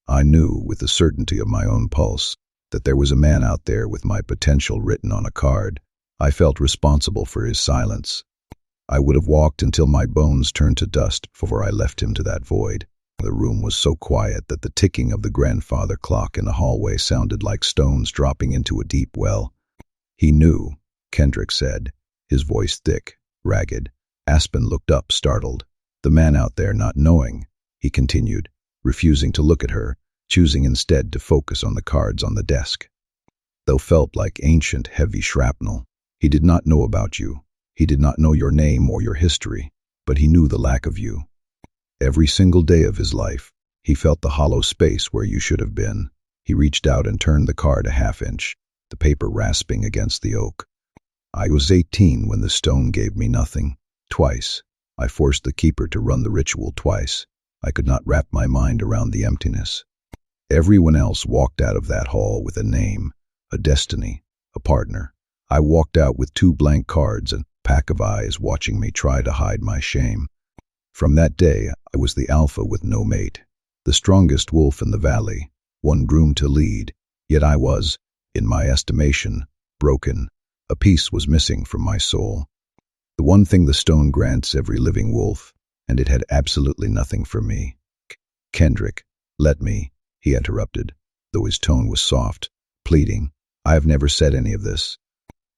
[SPEAKER 1] I knew, with the certainty of my own pulse, that there was a man out there with my potential written on a card. I felt responsible for his silence. I would have walked until my bones turned to dust before I left him to that void. The room was so quiet that the ticking of the grandfather clock in the hallway sounded like stones dropping into a deep well. He knew, Kendrick said, his voice thick, ragged. Aspen looked up, startled. The man out there not knowing, he continued, refusing to look at her, choosing instead to focus on the cards on the desk. They felt like ancient, heavy shrapnel. He did not know about you. He did not know your name or your history, but he knew the lack of you. Every single day of his life, he felt the hollow space where you should have been. He reached out and turned the card a half-inch, the paper rasping against the oak. I was 18 when the stone gave me nothing. Twice. I forced the keeper to run the ritual twice. I could not wrap my mind around the emptiness. Everyone else walked out of that hall with a name, a destiny, a partner. I walked out with 2 blank cards and a pack of eyes watching me try to hide my shame. From that day, I was the alpha with no mate, the strongest wolf in the valley, one groomed to lead, yet I was, in my estimation, broken. A piece was missing from my soul. The one thing the stone grants every living wolf, and it had absolutely nothing for me. Kendrick, let me, he interrupted, though his tone was soft, pleading. I have never said any of this.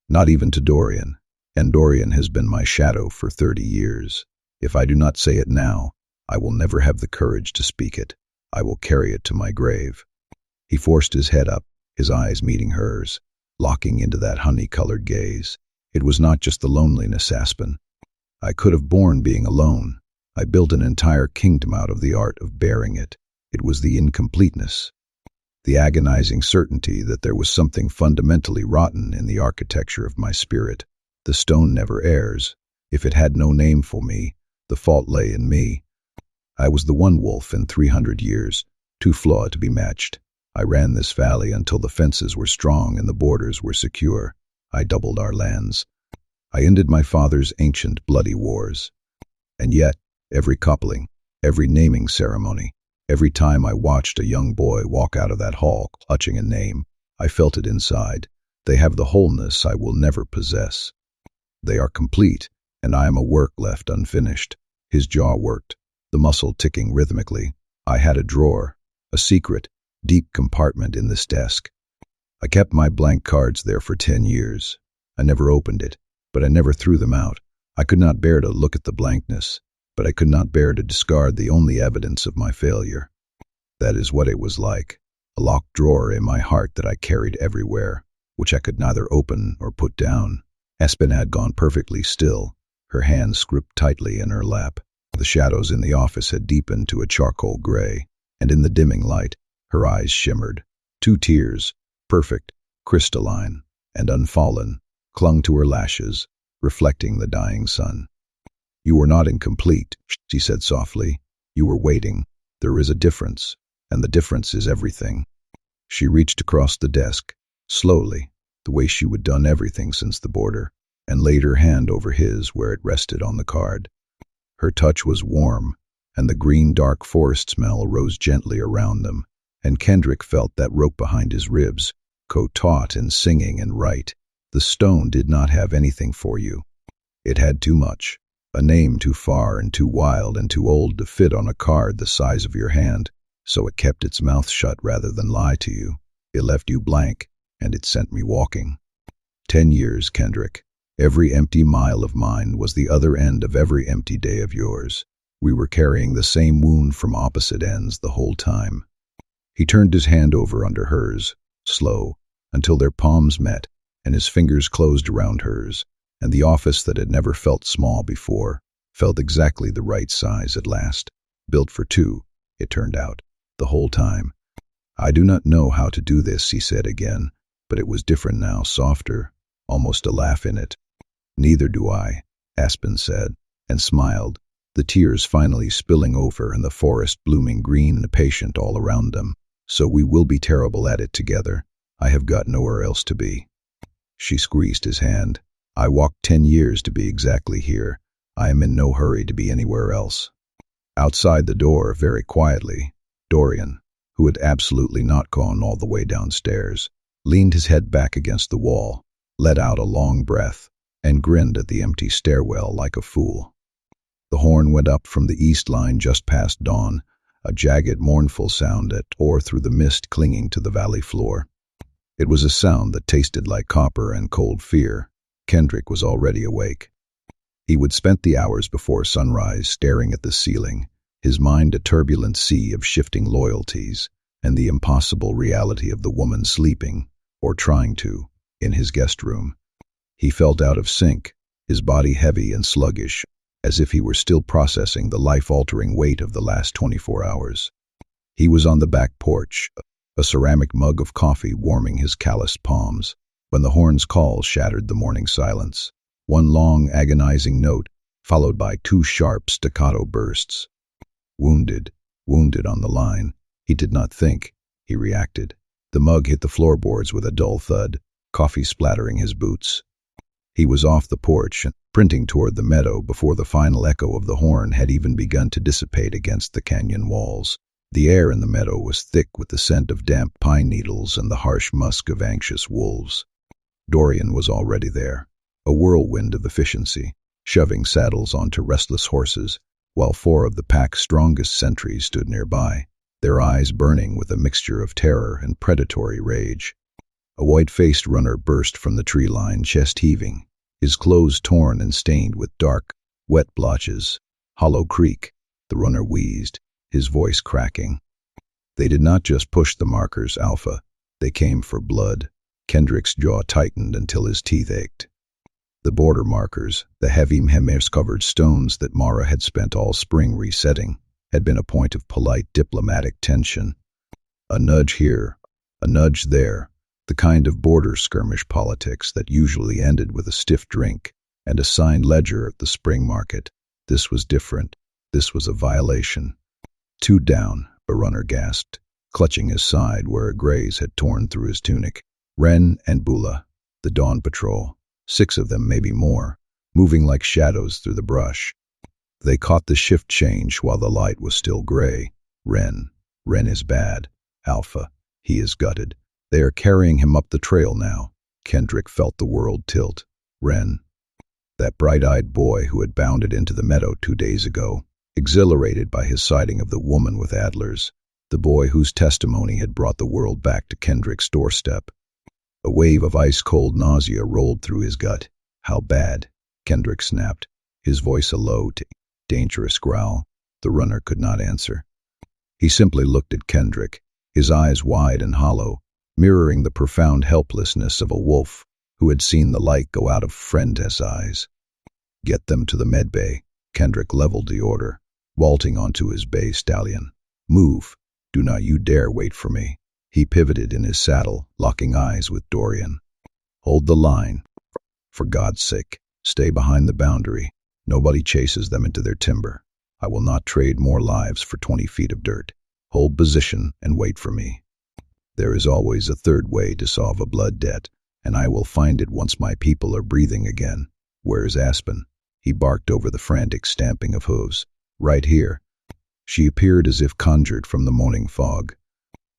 [SPEAKER 1] Not even to Dorian, and Dorian has been my shadow for 30 years. If I do not say it now, I will never have the courage to speak it. I will carry it to my grave. He forced his head up, his eyes meeting hers, locking into that honey-colored gaze. It was not just the loneliness, Aspen. I could have borne being alone. I built an entire kingdom out of the art of bearing it. It was the incompleteness. the agonizing certainty that there was something fundamentally rotten in the architecture of my spirit. The stone never errs. If it had no name for me, the fault lay in me. I was the one wolf in 300 years, too flawed to be matched. I ran this valley until the fences were strong and the borders were secure. I doubled our lands. I ended my father's ancient bloody wars. And yet, every coupling, every naming ceremony, every time I watched a young boy walk out of that hall clutching a name, I felt it inside. They have the wholeness I will never possess. They are complete, and I am a work left unfinished. His jaw worked, the muscle ticking rhythmically. I had a drawer, a secret, deep compartment in this desk. I kept my blank cards there for 10 years. I never opened it, but I never threw them out. I could not bear to look at the blankness, but I could not bear to discard the only evidence of my failure. That is what it was like, a locked drawer in my heart that I carried everywhere, which I could neither open or put down. Espen had gone perfectly still, her hands gripped tightly in her lap. The shadows in the office had deepened to a charcoal gray, and in the dimming light, her eyes shimmered. 2 tears, perfect, crystalline, and unfallen, clung to her lashes, reflecting the dying sun. "You were not incomplete," she said softly. "You were waiting. There is a difference, and the difference is everything." She reached across the desk, slowly, the way she had done everything since the border, and laid her hand over his where it rested on the card. Her touch was warm, and the green dark forest smell rose gently around them, and Kendrick felt that rope behind his ribs, go taut and singing and right. The stone did not have anything for you. It had too much, a name too far and too wild and too old to fit on a card the size of your hand, so it kept its mouth shut rather than lie to you. It left you blank, and it sent me walking. 10 years, Kendrick. Every empty mile of mine was the other end of every empty day of yours. We were carrying the same wound from opposite ends the whole time. He turned his hand over under hers, slow, until their palms met, and his fingers closed around hers, and the office that had never felt small before felt exactly the right size at last. Built for 2, it turned out, the whole time. "I do not know how to do this," he said again, but it was different now, softer, almost a laugh in it. "Neither do I," Aspen said, and smiled, the tears finally spilling over and the forest blooming green and patient all around them. "So we will be terrible at it together. I have got nowhere else to be." She squeezed his hand. "I walked 10 years to be exactly here. I am in no hurry to be anywhere else." Outside the door, very quietly, Dorian, who had absolutely not gone all the way downstairs, leaned his head back against the wall, let out a long breath, and grinned at the empty stairwell like a fool. The horn went up from the east line just past dawn, a jagged, mournful sound that tore through the mist clinging to the valley floor. It was a sound that tasted like copper and cold fear. Kendrick was already awake. He would spent the hours before sunrise staring at the ceiling, his mind a turbulent sea of shifting loyalties, and the impossible reality of the woman sleeping, or trying to, in his guest room. He felt out of sync, his body heavy and sluggish, as if he were still processing the life-altering weight of the last 24 hours. He was on the back porch, a ceramic mug of coffee warming his calloused palms, when the horn's call shattered the morning silence. One long, agonizing note, followed by 2 sharp, staccato bursts. Wounded on the line. He did not think, he reacted. The mug hit the floorboards with a dull thud, coffee splattering his boots. He was off the porch and sprinting toward the meadow before the final echo of the horn had even begun to dissipate against the canyon walls. The air in the meadow was thick with the scent of damp pine needles and the harsh musk of anxious wolves. Dorian was already there, a whirlwind of efficiency, shoving saddles onto restless horses, while 4 of the pack's strongest sentries stood nearby, their eyes burning with a mixture of terror and predatory rage. A white-faced runner burst from the tree line, chest heaving, his clothes torn and stained with dark, wet blotches. "Hollow Creek," the runner wheezed, his voice cracking. They did not just push the markers, Alpha. They came for blood. Kendrick's jaw tightened until his teeth ached. The border markers, the heavy hemis-covered stones that Mara had spent all spring resetting, had been a point of polite diplomatic tension. A nudge here, A nudge there, the kind of border skirmish politics that usually ended with a stiff drink and a signed ledger at the spring market. This was different. This was a violation. 2 down, a runner gasped, clutching his side where a graze had torn through his tunic. Ren and Bula, the dawn patrol, 6 of them, maybe more, moving like shadows through the brush. They caught the shift change while the light was still gray. Ren is bad. Alpha, he is gutted. They are carrying him up the trail now. Kendrick felt the world tilt. Ren, that bright-eyed boy who had bounded into the meadow 2 days ago, exhilarated by his sighting of the woman with antlers, the boy whose testimony had brought the world back to Kendrick's doorstep. A wave of ice-cold nausea rolled through his gut. How bad? Kendrick snapped, his voice a low, dangerous growl. The runner could not answer. He simply looked at Kendrick, his eyes wide and hollow, mirroring the profound helplessness of a wolf who had seen the light go out of friend's eyes. Get them to the medbay. Kendrick leveled the order, vaulting onto his bay stallion. Move. Do not you dare wait for me. He pivoted in his saddle, locking eyes with Dorian. Hold the line. For God's sake, stay behind the boundary. Nobody chases them into their timber. I will not trade more lives for 20 feet of dirt. Hold position and wait for me. There is always a third way to solve a blood debt, and I will find it once my people are breathing again. Where's Aspen? He barked over the frantic stamping of hooves. Right here. She appeared as if conjured from the morning fog.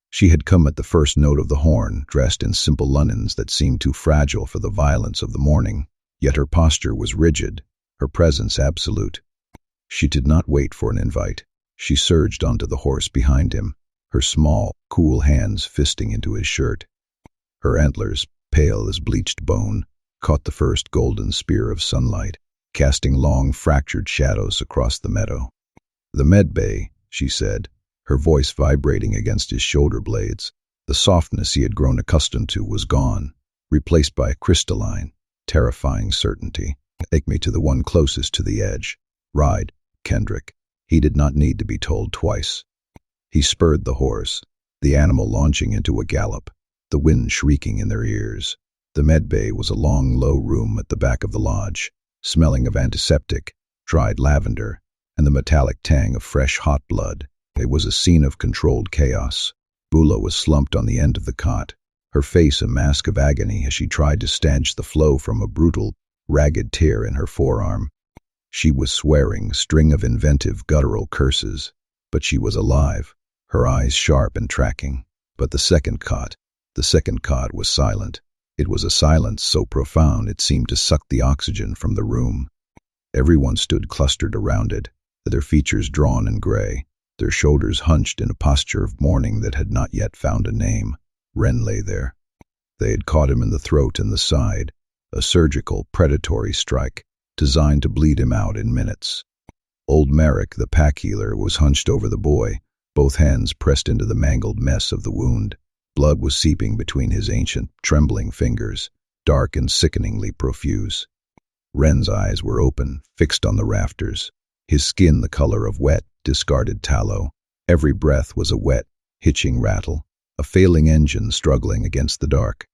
[SPEAKER 1] She had come at the first note of the horn, dressed in simple linens that seemed too fragile for the violence of the morning, yet her posture was rigid, her presence absolute. She did not wait for an invite. She surged onto the horse behind him, her small, cool hands fisting into his shirt. Her antlers, pale as bleached bone, caught the first golden spear of sunlight, casting long, fractured shadows across the meadow. The medbay, she said, her voice vibrating against his shoulder blades. The softness he had grown accustomed to was gone, replaced by a crystalline, terrifying certainty. Take me to the one closest to the edge. Ride, Kendrick. He did not need to be told twice. He spurred the horse, the animal launching into a gallop, the wind shrieking in their ears. The medbay was a long, low room at the back of the lodge, smelling of antiseptic, dried lavender, and the metallic tang of fresh hot blood. It was a scene of controlled chaos. Bula was slumped on the end of the cot, her face a mask of agony as she tried to stanch the flow from a brutal, ragged tear in her forearm. She was swearing a string of inventive, guttural curses, but she was alive, her eyes sharp and tracking. But the second cot was silent. It was a silence so profound it seemed to suck the oxygen from the room. Everyone stood clustered around it, their features drawn and gray, their shoulders hunched in a posture of mourning that had not yet found a name. Ren lay there. They had caught him in the throat and the side, a surgical, predatory strike, designed to bleed him out in minutes. Old Merrick, the pack healer, was hunched over the boy, both hands pressed into the mangled mess of the wound. Blood was seeping between his ancient, trembling fingers, dark and sickeningly profuse. Ren's eyes were open, fixed on the rafters, his skin the color of wet, discarded tallow. Every breath was a wet, hitching rattle, a failing engine struggling against the dark.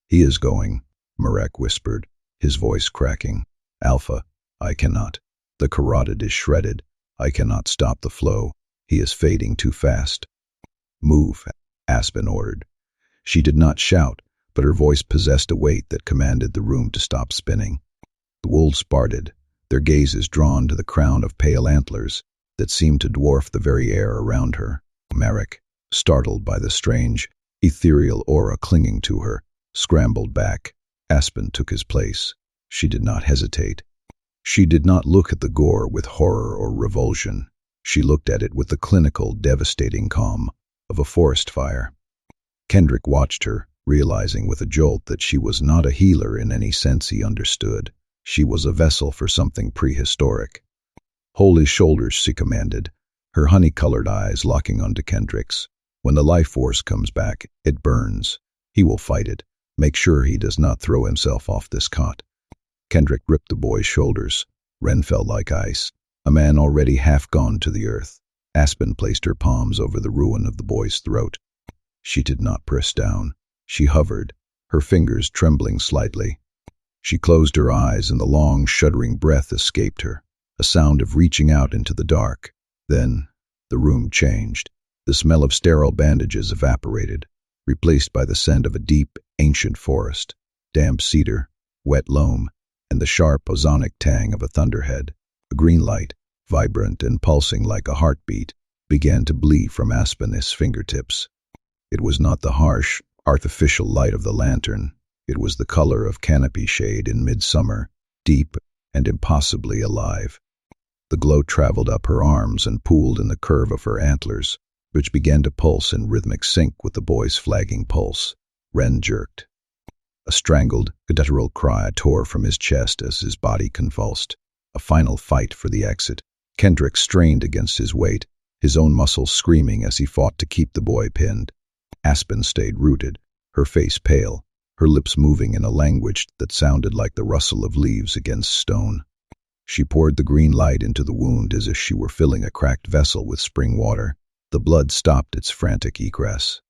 [SPEAKER 1] He is going, Marek whispered, his voice cracking. Alpha, I cannot. The carotid is shredded. I cannot stop the flow. He is fading too fast. Move, Aspen ordered. She did not shout, but her voice possessed a weight that commanded the room to stop spinning. The wolves parted, their gazes drawn to the crown of pale antlers that seemed to dwarf the very air around her. Marek, startled by the strange, ethereal aura clinging to her, scrambled back. Aspen took his place. She did not hesitate. She did not look at the gore with horror or revulsion. She looked at it with the clinical, devastating calm of a forest fire. Kendrick watched her, realizing with a jolt that she was not a healer in any sense he understood. She was a vessel for something prehistoric. Hold his shoulders, she commanded, her honey-colored eyes locking onto Kendrick's. When the life force comes back, it burns. He will fight it. Make sure he does not throw himself off this cot. Kendrick gripped the boy's shoulders. Ren felt like ice, a man already half gone to the earth. Aspen placed her palms over the ruin of the boy's throat. She did not press down. She hovered, her fingers trembling slightly. She closed her eyes and the long, shuddering breath escaped her, a sound of reaching out into the dark. Then, the room changed. The smell of sterile bandages evaporated, replaced by the scent of a deep, ancient forest, damp cedar, wet loam, and the sharp, ozonic tang of a thunderhead. A green light, vibrant and pulsing like a heartbeat, began to bleed from Aspen's fingertips. It was not the harsh, artificial light of the lantern. It was the color of canopy shade in midsummer, deep and impossibly alive. The glow traveled up her arms and pooled in the curve of her antlers, which began to pulse in rhythmic sync with the boy's flagging pulse. Ren jerked. A strangled, guttural cry tore from his chest as his body convulsed. A final fight for the exit. Kendrick strained against his weight, his own muscles screaming as he fought to keep the boy pinned. Aspen stayed rooted, her face pale, her lips moving in a language that sounded like the rustle of leaves against stone. She poured the green light into the wound as if she were filling a cracked vessel with spring water. The blood stopped its frantic egress.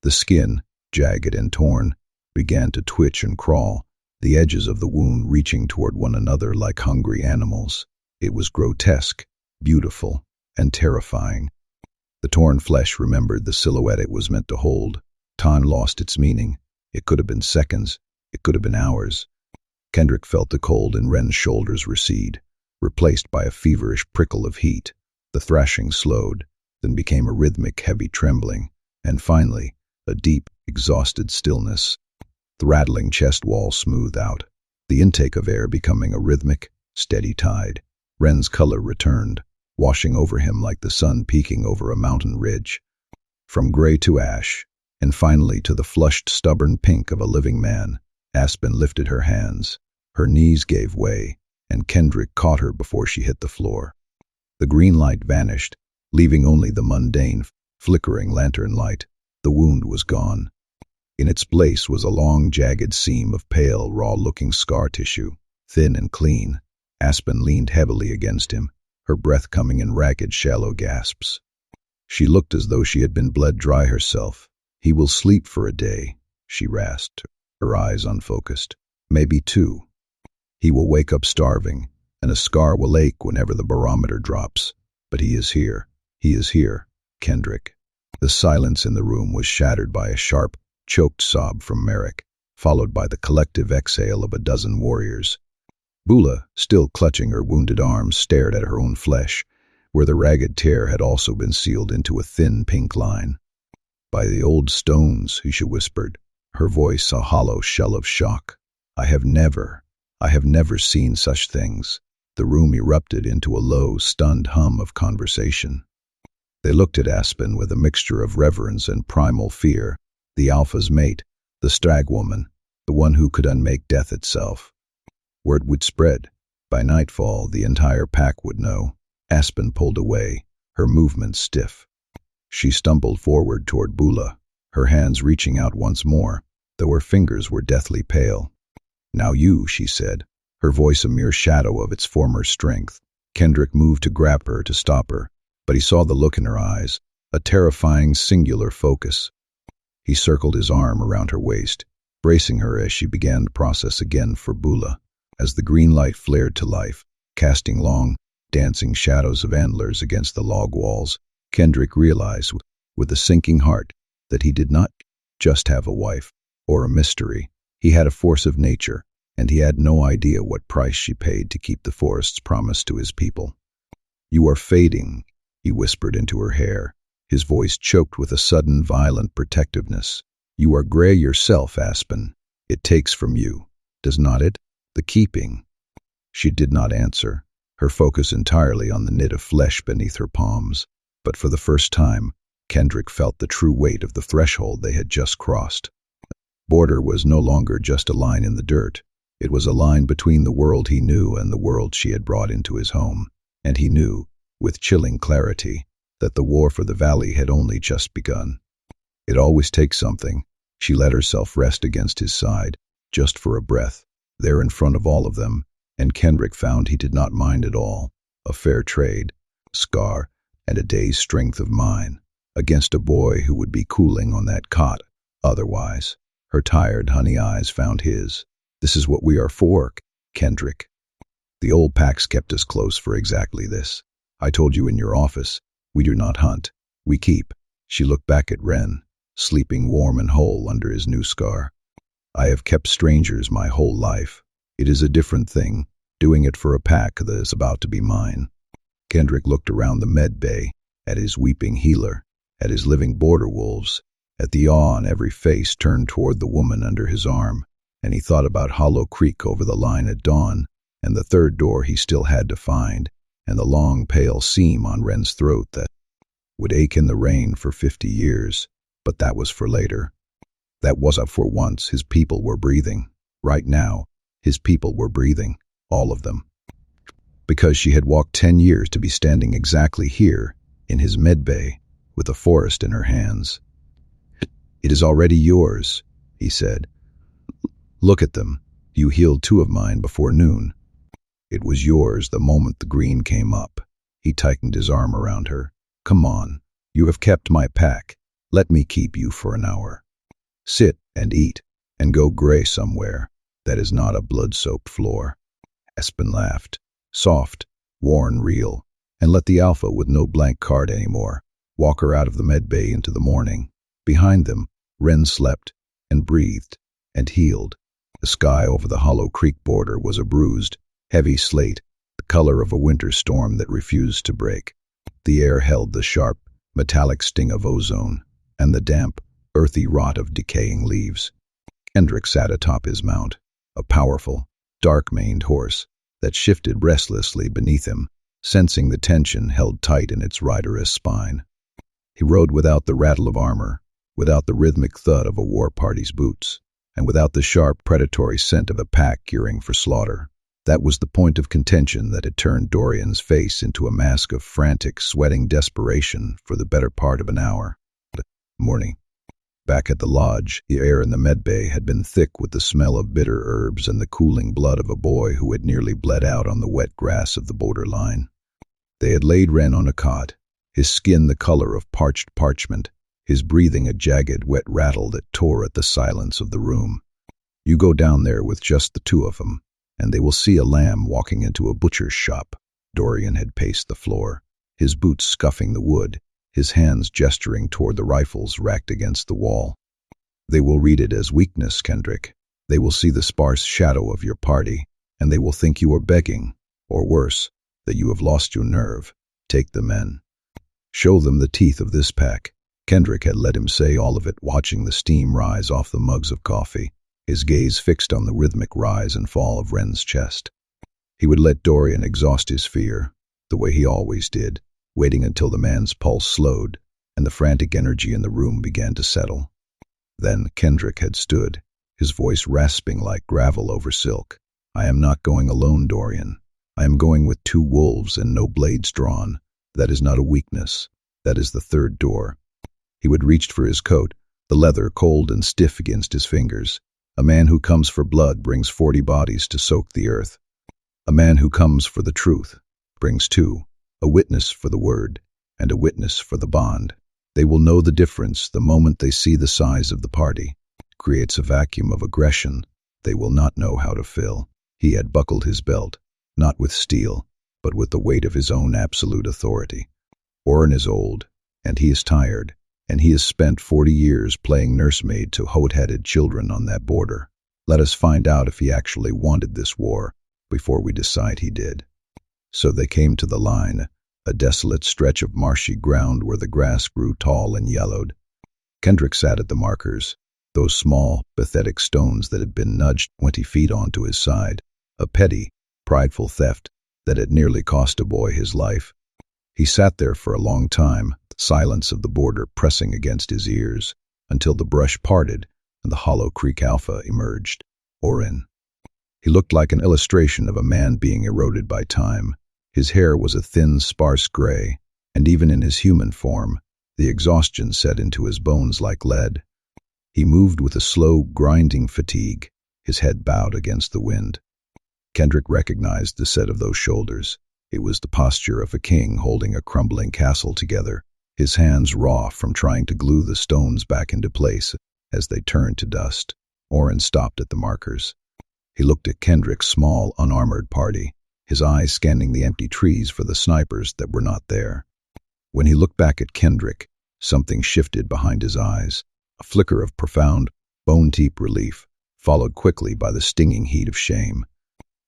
[SPEAKER 1] The skin, jagged and torn, began to twitch and crawl, the edges of the wound reaching toward one another like hungry animals. It was grotesque, beautiful, and terrifying. The torn flesh remembered the silhouette it was meant to hold. Time lost its meaning. It could have been seconds. It could have been hours. Kendrick felt the cold in Ren's shoulders recede, replaced by a feverish prickle of heat. The thrashing slowed, then became a rhythmic, heavy trembling, and finally, a deep, exhausted stillness. The rattling chest wall smoothed out, the intake of air becoming a rhythmic, steady tide. Ren's color returned, washing over him like the sun peeking over a mountain ridge. From gray to ash, and finally to the flushed, stubborn pink of a living man, Aspen lifted her hands. Her knees gave way, and Kendrick caught her before she hit the floor. The green light vanished, leaving only the mundane, flickering lantern light. The wound was gone. In its place was a long, jagged seam of pale, raw-looking scar tissue, thin and clean. Aspen leaned heavily against him, her breath coming in ragged, shallow gasps. She looked as though she had been bled dry herself. "He will sleep for a day," she rasped, her eyes unfocused. "Maybe two. He will wake up starving, and a scar will ache whenever the barometer drops. But he is here. He is here, Kendrick." The silence in the room was shattered by a sharp, choked sob from Merrick, followed by the collective exhale of a dozen warriors. Bula, still clutching her wounded arms, stared at her own flesh, where the ragged tear had also been sealed into a thin pink line. "By the old stones," she whispered, her voice a hollow shell of shock. I have never seen such things." The room erupted into a low, stunned hum of conversation. They looked at Aspen with a mixture of reverence and primal fear, the alpha's mate, the stag woman, the one who could unmake death itself. Word would spread. By nightfall, the entire pack would know. Aspen pulled away, her movements stiff. She stumbled forward toward Bula, her hands reaching out once more, though her fingers were deathly pale. "Now you," she said, her voice a mere shadow of its former strength. Kendrick moved to grab her to stop her, but he saw the look in her eyes, a terrifying, singular focus. He circled his arm around her waist, bracing her as she began the process again for Bula. As the green light flared to life, casting long, dancing shadows of antlers against the log walls, Kendrick realized with a sinking heart that he did not just have a wife or a mystery. He had a force of nature, and he had no idea what price she paid to keep the forest's promise to his people. "You are fading," he whispered into her hair, his voice choked with a sudden, violent protectiveness. "You are gray yourself, Aspen. It takes from you, does not it? The keeping." She did not answer, her focus entirely on the knit of flesh beneath her palms. But for the first time, Kendrick felt the true weight of the threshold they had just crossed. Border was no longer just a line in the dirt. It was a line between the world he knew and the world she had brought into his home. And he knew, with chilling clarity, that the war for the valley had only just begun. It always takes something. She let herself rest against his side, just for a breath, there in front of all of them, and Kendrick found he did not mind at all. A fair trade, scar, and a day's strength of mine. against a boy who would be cooling on that cot otherwise. Her tired, honey eyes found his. This is what we are for, Kendrick. The old packs kept us close for exactly this. I told you in your office, we do not hunt, we keep. She looked back at Ren, sleeping warm and whole under his new scar. I have kept strangers my whole life. It is a different thing, doing it for a pack that is about to be mine. Kendrick looked around the med bay, at his weeping healer, at his living border wolves, at the awe on every face turned toward the woman under his arm, and he thought about Hollow Creek over the line at dawn, and the third door he still had to find, and the long pale seam on Ren's throat that would ache in the rain for 50 years, but that was for later. That was up for once his people were breathing. Right now, his people were breathing, all of them. Because she had walked 10 years to be standing exactly here, in his med bay, with the forest in her hands. It is already yours, he said. Look at them. You healed 2 of mine before noon. It was yours the moment the green came up. He tightened his arm around her. Come on, you have kept my pack. Let me keep you for an hour. Sit and eat, and go gray somewhere. That is not a blood-soaked floor. Espen laughed, soft, worn, real, and let the alpha with no blank card anymore walk her out of the med bay into the morning. Behind them, Ren slept and breathed and healed. The sky over the Hollow Creek border was a bruised, heavy slate, the color of a winter storm that refused to break. The air held the sharp, metallic sting of ozone and the damp, earthy rot of decaying leaves. Kendrick sat atop his mount, a powerful, dark-maned horse that shifted restlessly beneath him, sensing the tension held tight in its riderous spine. He rode without the rattle of armor, without the rhythmic thud of a war party's boots, and without the sharp, predatory scent of a pack gearing for slaughter. That was the point of contention that had turned Dorian's face into a mask of frantic, sweating desperation for the better part of an hour. Morning. Back at the lodge, the air in the med bay had been thick with the smell of bitter herbs and the cooling blood of a boy who had nearly bled out on the wet grass of the borderline. They had laid Ren on a cot, his skin the color of parched parchment, his breathing a jagged, wet rattle that tore at the silence of the room. You go down there with just the 2 of them, and they will see a lamb walking into a butcher's shop. Dorian had paced the floor, his boots scuffing the wood, his hands gesturing toward the rifles racked against the wall. They will read it as weakness, Kendrick. They will see the sparse shadow of your party, and they will think you are begging, or worse, that you have lost your nerve. Take the men. Show them the teeth of this pack. Kendrick had let him say all of it, watching the steam rise off the mugs of coffee, his gaze fixed on the rhythmic rise and fall of Ren's chest. He would let Dorian exhaust his fear, the way he always did, waiting until the man's pulse slowed and the frantic energy in the room began to settle. Then Kendrick had stood, his voice rasping like gravel over silk. I am not going alone, Dorian. I am going with 2 wolves and no blades drawn. That is not a weakness. That is the 3rd door. He would reach for his coat, the leather cold and stiff against his fingers. A man who comes for blood brings 40 bodies to soak the earth. A man who comes for the truth brings 2, a witness for the word and a witness for the bond. They will know the difference the moment they see the size of the party. It creates a vacuum of aggression they will not know how to fill. He had buckled his belt, not with steel, but with the weight of his own absolute authority. Oren is old, and he is tired, and he has spent 40 years playing nursemaid to hot-headed children on that border. Let us find out if he actually wanted this war before we decide he did. So they came to the line, a desolate stretch of marshy ground where the grass grew tall and yellowed. Kendrick sat at the markers, those small, pathetic stones that had been nudged 20 feet onto his side, a petty, prideful theft that had nearly cost a boy his life. He sat there for a long time, the silence of the border pressing against his ears, until the brush parted and the Hollow Creek Alpha emerged. Oren. He looked like an illustration of a man being eroded by time. His hair was a thin, sparse gray, and even in his human form, the exhaustion set into his bones like lead. He moved with a slow, grinding fatigue, his head bowed against the wind. Kendrick recognized the set of those shoulders. It was the posture of a king holding a crumbling castle together, his hands raw from trying to glue the stones back into place as they turned to dust. Oren stopped at the markers. He looked at Kendrick's small, unarmored party, his eyes scanning the empty trees for the snipers that were not there. When he looked back at Kendrick, something shifted behind his eyes, a flicker of profound, bone-deep relief, followed quickly by the stinging heat of shame.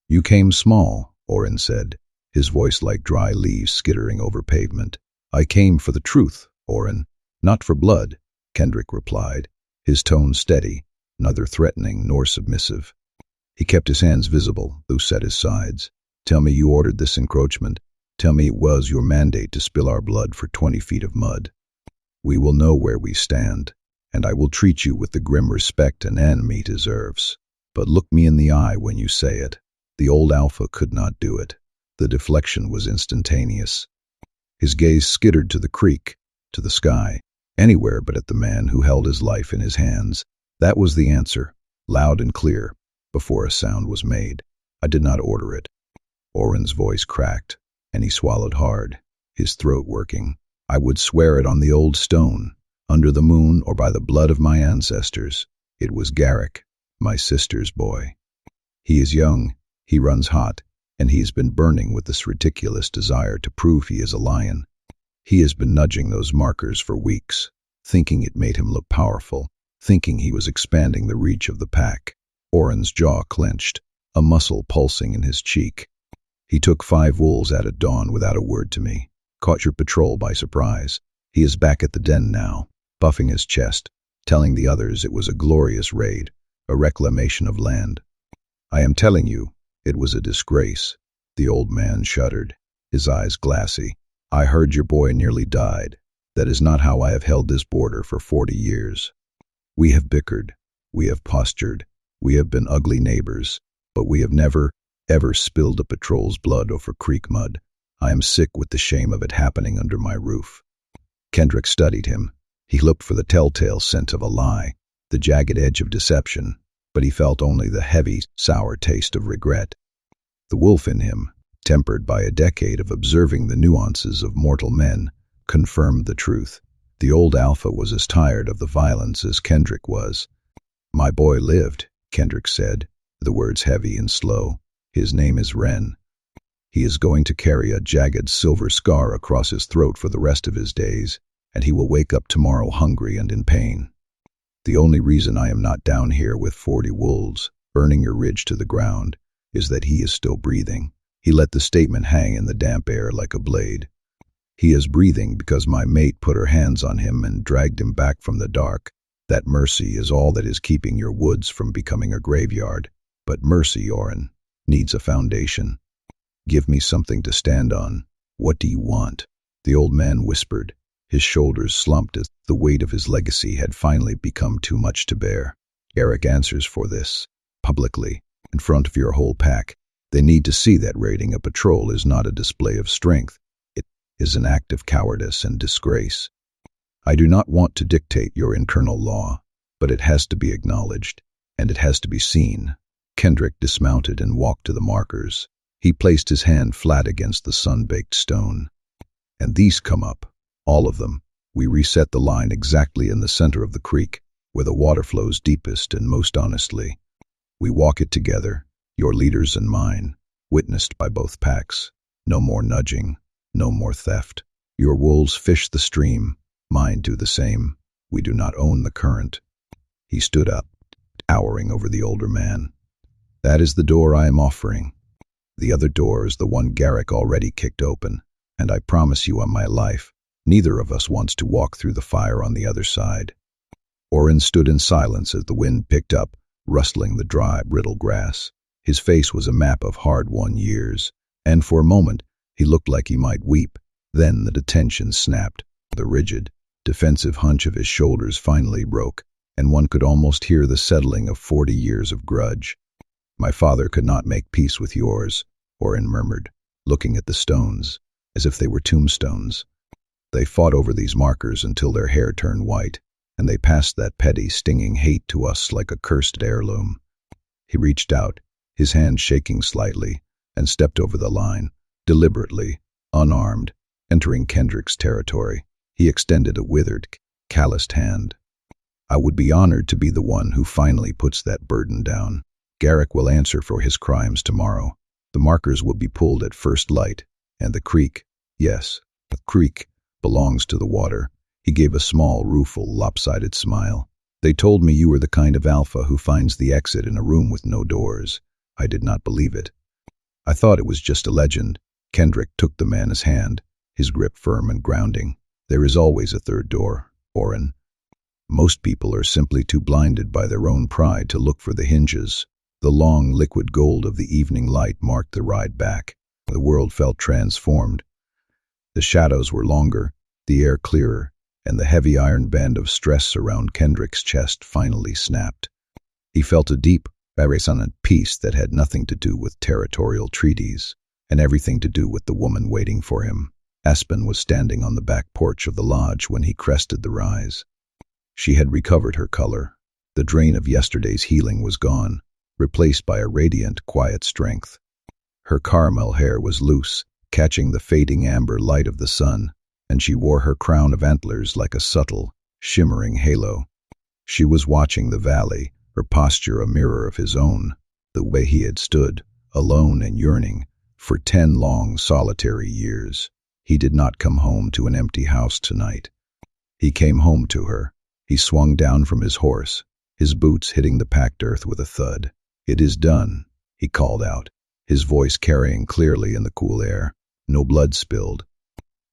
[SPEAKER 1] "You came small," Oren said, his voice like dry leaves skittering over pavement. "I came for the truth, Oren, not for blood," Kendrick replied, his tone steady, neither threatening nor submissive. He kept his hands visible, loose at his sides. "Tell me you ordered this encroachment. Tell me it was your mandate to spill our blood for 20 feet of mud. We will know where we stand, and I will treat you with the grim respect an enemy deserves. But look me in the eye when you say it." The old alpha could not do it. The deflection was instantaneous. His gaze skittered to the creek, to the sky, anywhere but at the man who held his life in his hands. That was the answer, loud and clear, before a sound was made. "I did not order it." Oren's voice cracked, and he swallowed hard, his throat working. "I would swear it on the old stone, under the moon or by the blood of my ancestors. It was Garrick, my sister's boy. He is young, he runs hot, and he has been burning with this ridiculous desire to prove he is a lion. He has been nudging those markers for weeks, thinking it made him look powerful, thinking he was expanding the reach of the pack." Oren's jaw clenched, a muscle pulsing in his cheek. "He took 5 wolves out at dawn without a word to me, caught your patrol by surprise. He is back at the den now, puffing his chest, telling the others it was a glorious raid, a reclamation of land. I am telling you, it was a disgrace." The old man shuddered, his eyes glassy. "I heard your boy nearly died. That is not how I have held this border for 40 years. We have bickered, we have postured, we have been ugly neighbors, but we have never, ever spilled a patrol's blood over creek mud. I am sick with the shame of it happening under my roof." Kendrick studied him. He looked for the telltale scent of a lie, the jagged edge of deception, but he felt only the heavy, sour taste of regret. The wolf in him, tempered by a decade of observing the nuances of mortal men, confirmed the truth. The old alpha was as tired of the violence as Kendrick was. "My boy lived," Kendrick said, the words heavy and slow. "His name is Ren. He is going to carry a jagged silver scar across his throat for the rest of his days, and he will wake up tomorrow hungry and in pain. The only reason I am not down here with 40 wolves, burning your ridge to the ground, is that he is still breathing." He let the statement hang in the damp air like a blade. "He is breathing because my mate put her hands on him and dragged him back from the dark. That mercy is all that is keeping your woods from becoming a graveyard. But mercy, Oren, needs a foundation. Give me something to stand on. What do you want?" The old man whispered. His shoulders slumped as the weight of his legacy had finally become too much to bear. "Garrick answers for this, publicly, in front of your whole pack. They need to see that raiding a patrol is not a display of strength. It is an act of cowardice and disgrace. I do not want to dictate your internal law, but it has to be acknowledged, and it has to be seen." Kendrick dismounted and walked to the markers. He placed his hand flat against the sun-baked stone. "And these come up, all of them. We reset the line exactly in the center of the creek, where the water flows deepest and most honestly. We walk it together, your leaders and mine, witnessed by both packs. No more nudging, no more theft. Your wolves fish the stream, mine do the same. We do not own the current." He stood up, towering over the older man. "That is the door I am offering. The other door is the one Garrick already kicked open, and I promise you on my life, neither of us wants to walk through the fire on the other side." Oren stood in silence as the wind picked up, rustling the dry, brittle grass. His face was a map of hard-won years, and for a moment he looked like he might weep. Then the tension snapped. The rigid, defensive hunch of his shoulders finally broke, and one could almost hear the settling of 40 years of grudge. "My father could not make peace with yours," Oren murmured, looking at the stones, as if they were tombstones. "They fought over these markers until their hair turned white, and they passed that petty, stinging hate to us like a cursed heirloom." He reached out, his hand shaking slightly, and stepped over the line, deliberately, unarmed, entering Kendrick's territory. He extended a withered, calloused hand. I would be honored to be the one who finally puts that burden down. Garrick will answer for his crimes tomorrow. The markers will be pulled at first light, and the creek, yes, the creek, belongs to the water. He gave a small, rueful, lopsided smile. They told me you were the kind of alpha who finds the exit in a room with no doors. I did not believe it. I thought it was just a legend. Kendrick took the man's hand, his grip firm and grounding. There is always a third door, Oren. Most people are simply too blinded by their own pride to look for the hinges. The long, liquid gold of the evening light marked the ride back. The world felt transformed. The shadows were longer, the air clearer, and the heavy iron band of stress around Kendrick's chest finally snapped. He felt a deep, resonant peace that had nothing to do with territorial treaties, and everything to do with the woman waiting for him. Aspen was standing on the back porch of the lodge when he crested the rise. She had recovered her color. The drain of yesterday's healing was gone, replaced by a radiant, quiet strength. Her caramel hair was loose, catching the fading amber light of the sun, and she wore her crown of antlers like a subtle, shimmering halo. She was watching the valley, her posture a mirror of his own, the way he had stood, alone and yearning, for 10 long, solitary years. He did not come home to an empty house tonight. He came home to her. He swung down from his horse, his boots hitting the packed earth with a thud. "It is done," he called out, his voice carrying clearly in the cool air. No blood spilled.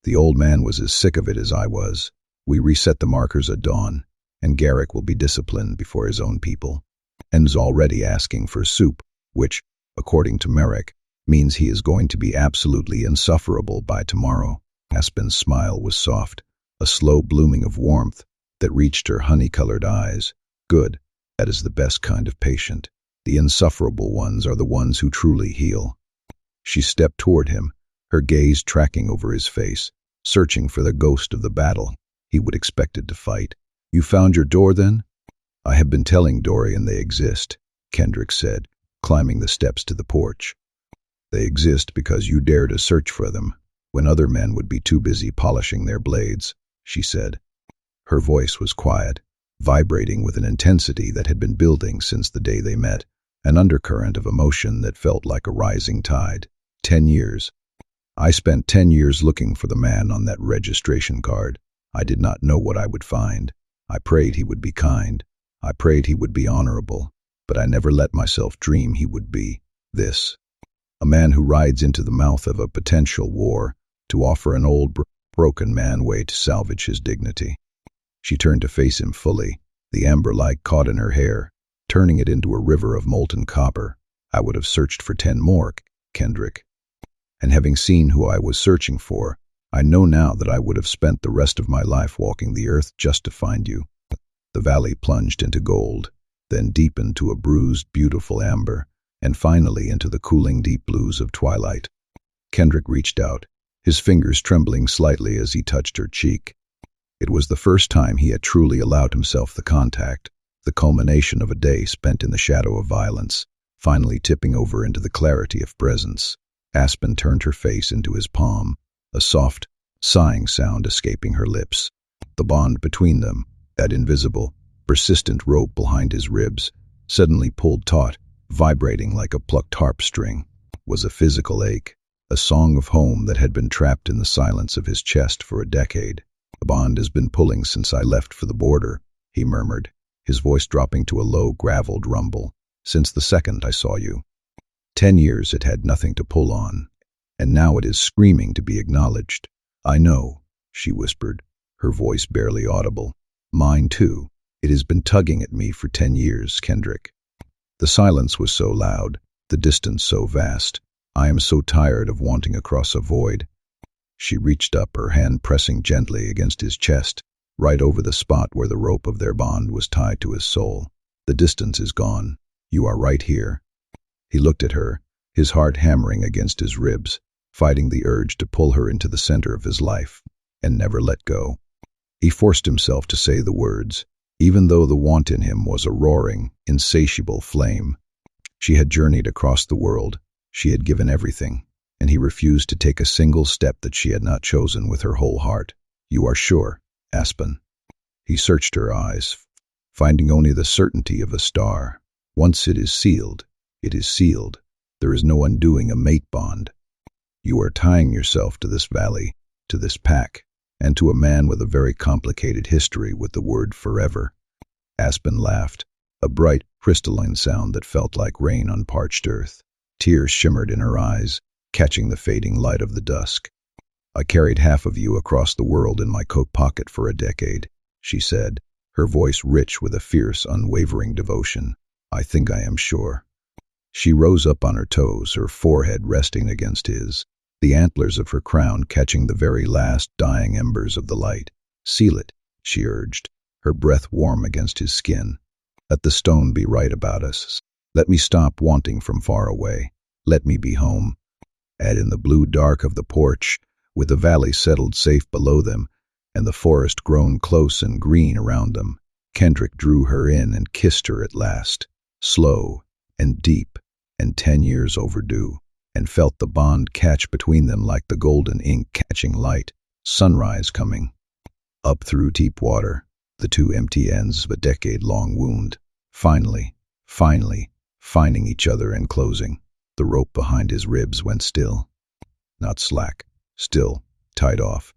[SPEAKER 1] The old man was as sick of it as I was. We reset the markers at dawn, and Garrick will be disciplined before his own people, and is already asking for soup, which, according to Merrick, means he is going to be absolutely insufferable by tomorrow. Aspen's smile was soft, a slow blooming of warmth that reached her honey-colored eyes. Good, that is the best kind of patient. The insufferable ones are the ones who truly heal. She stepped toward him, her gaze tracking over his face, searching for the ghost of the battle he would expected to fight. "You found your door, then?" "I have been telling Dorian they exist," Kendrick said, climbing the steps to the porch. "They exist because you dare to search for them, when other men would be too busy polishing their blades," she said. Her voice was quiet, vibrating with an intensity that had been building since the day they met, an undercurrent of emotion that felt like a rising tide. 10 years. I spent 10 years looking for the man on that registration card. I did not know what I would find. I prayed he would be kind. I prayed he would be honorable. But I never let myself dream he would be this. A man who rides into the mouth of a potential war to offer an old, broken man way to salvage his dignity. She turned to face him fully, the amber light caught in her hair, turning it into a river of molten copper. "I would have searched for 10 more, Kendrick. And having seen who I was searching for, I know now that I would have spent the rest of my life walking the earth just to find you." The valley plunged into gold, then deepened to a bruised, beautiful amber, and finally into the cooling deep blues of twilight. Kendrick reached out, his fingers trembling slightly as he touched her cheek. It was the first time he had truly allowed himself the contact, the culmination of a day spent in the shadow of violence, finally tipping over into the clarity of presence. Aspen turned her face into his palm, a soft, sighing sound escaping her lips. The bond between them, that invisible, persistent rope behind his ribs, suddenly pulled taut, vibrating like a plucked harp string, was a physical ache, a song of home that had been trapped in the silence of his chest for a decade. "The bond has been pulling since I left for the border," he murmured, his voice dropping to a low, graveled rumble. "Since the second I saw you. 10 years it had nothing to pull on, and now it is screaming to be acknowledged." "I know," she whispered, her voice barely audible. "Mine too. It has been tugging at me for 10 years, Kendrick." The silence was so loud, the distance so vast. "I am so tired of wanting across a void." She reached up, her hand pressing gently against his chest, right over the spot where the rope of their bond was tied to his soul. "The distance is gone. You are right here." He looked at her, his heart hammering against his ribs, fighting the urge to pull her into the center of his life, and never let go. He forced himself to say the words, even though the want in him was a roaring, insatiable flame. She had journeyed across the world, she had given everything, and he refused to take a single step that she had not chosen with her whole heart. You are sure, Aspen? He searched her eyes, finding only the certainty of a star. Once it is sealed, it is sealed. There is no undoing a mate bond. You are tying yourself to this valley, to this pack, and to a man with a very complicated history with the word forever. Aspen laughed, a bright, crystalline sound that felt like rain on parched earth. Tears shimmered in her eyes, catching the fading light of the dusk. I carried half of you across the world in my coat pocket for a decade, she said, her voice rich with a fierce, unwavering devotion. I think I am sure. She rose up on her toes, her forehead resting against his, the antlers of her crown catching the very last dying embers of the light. Seal it, she urged, her breath warm against his skin. Let the stone be right about us. Let me stop wanting from far away. Let me be home. And in the blue dark of the porch, with the valley settled safe below them, and the forest grown close and green around them, Kendrick drew her in and kissed her at last, slow and deep and 10 years overdue, and felt the bond catch between them like the golden ink catching light, sunrise coming. Up through deep water, the two empty ends of a decade-long wound, finally, finding each other and closing. The rope behind his ribs went still. Not slack, still, tied off.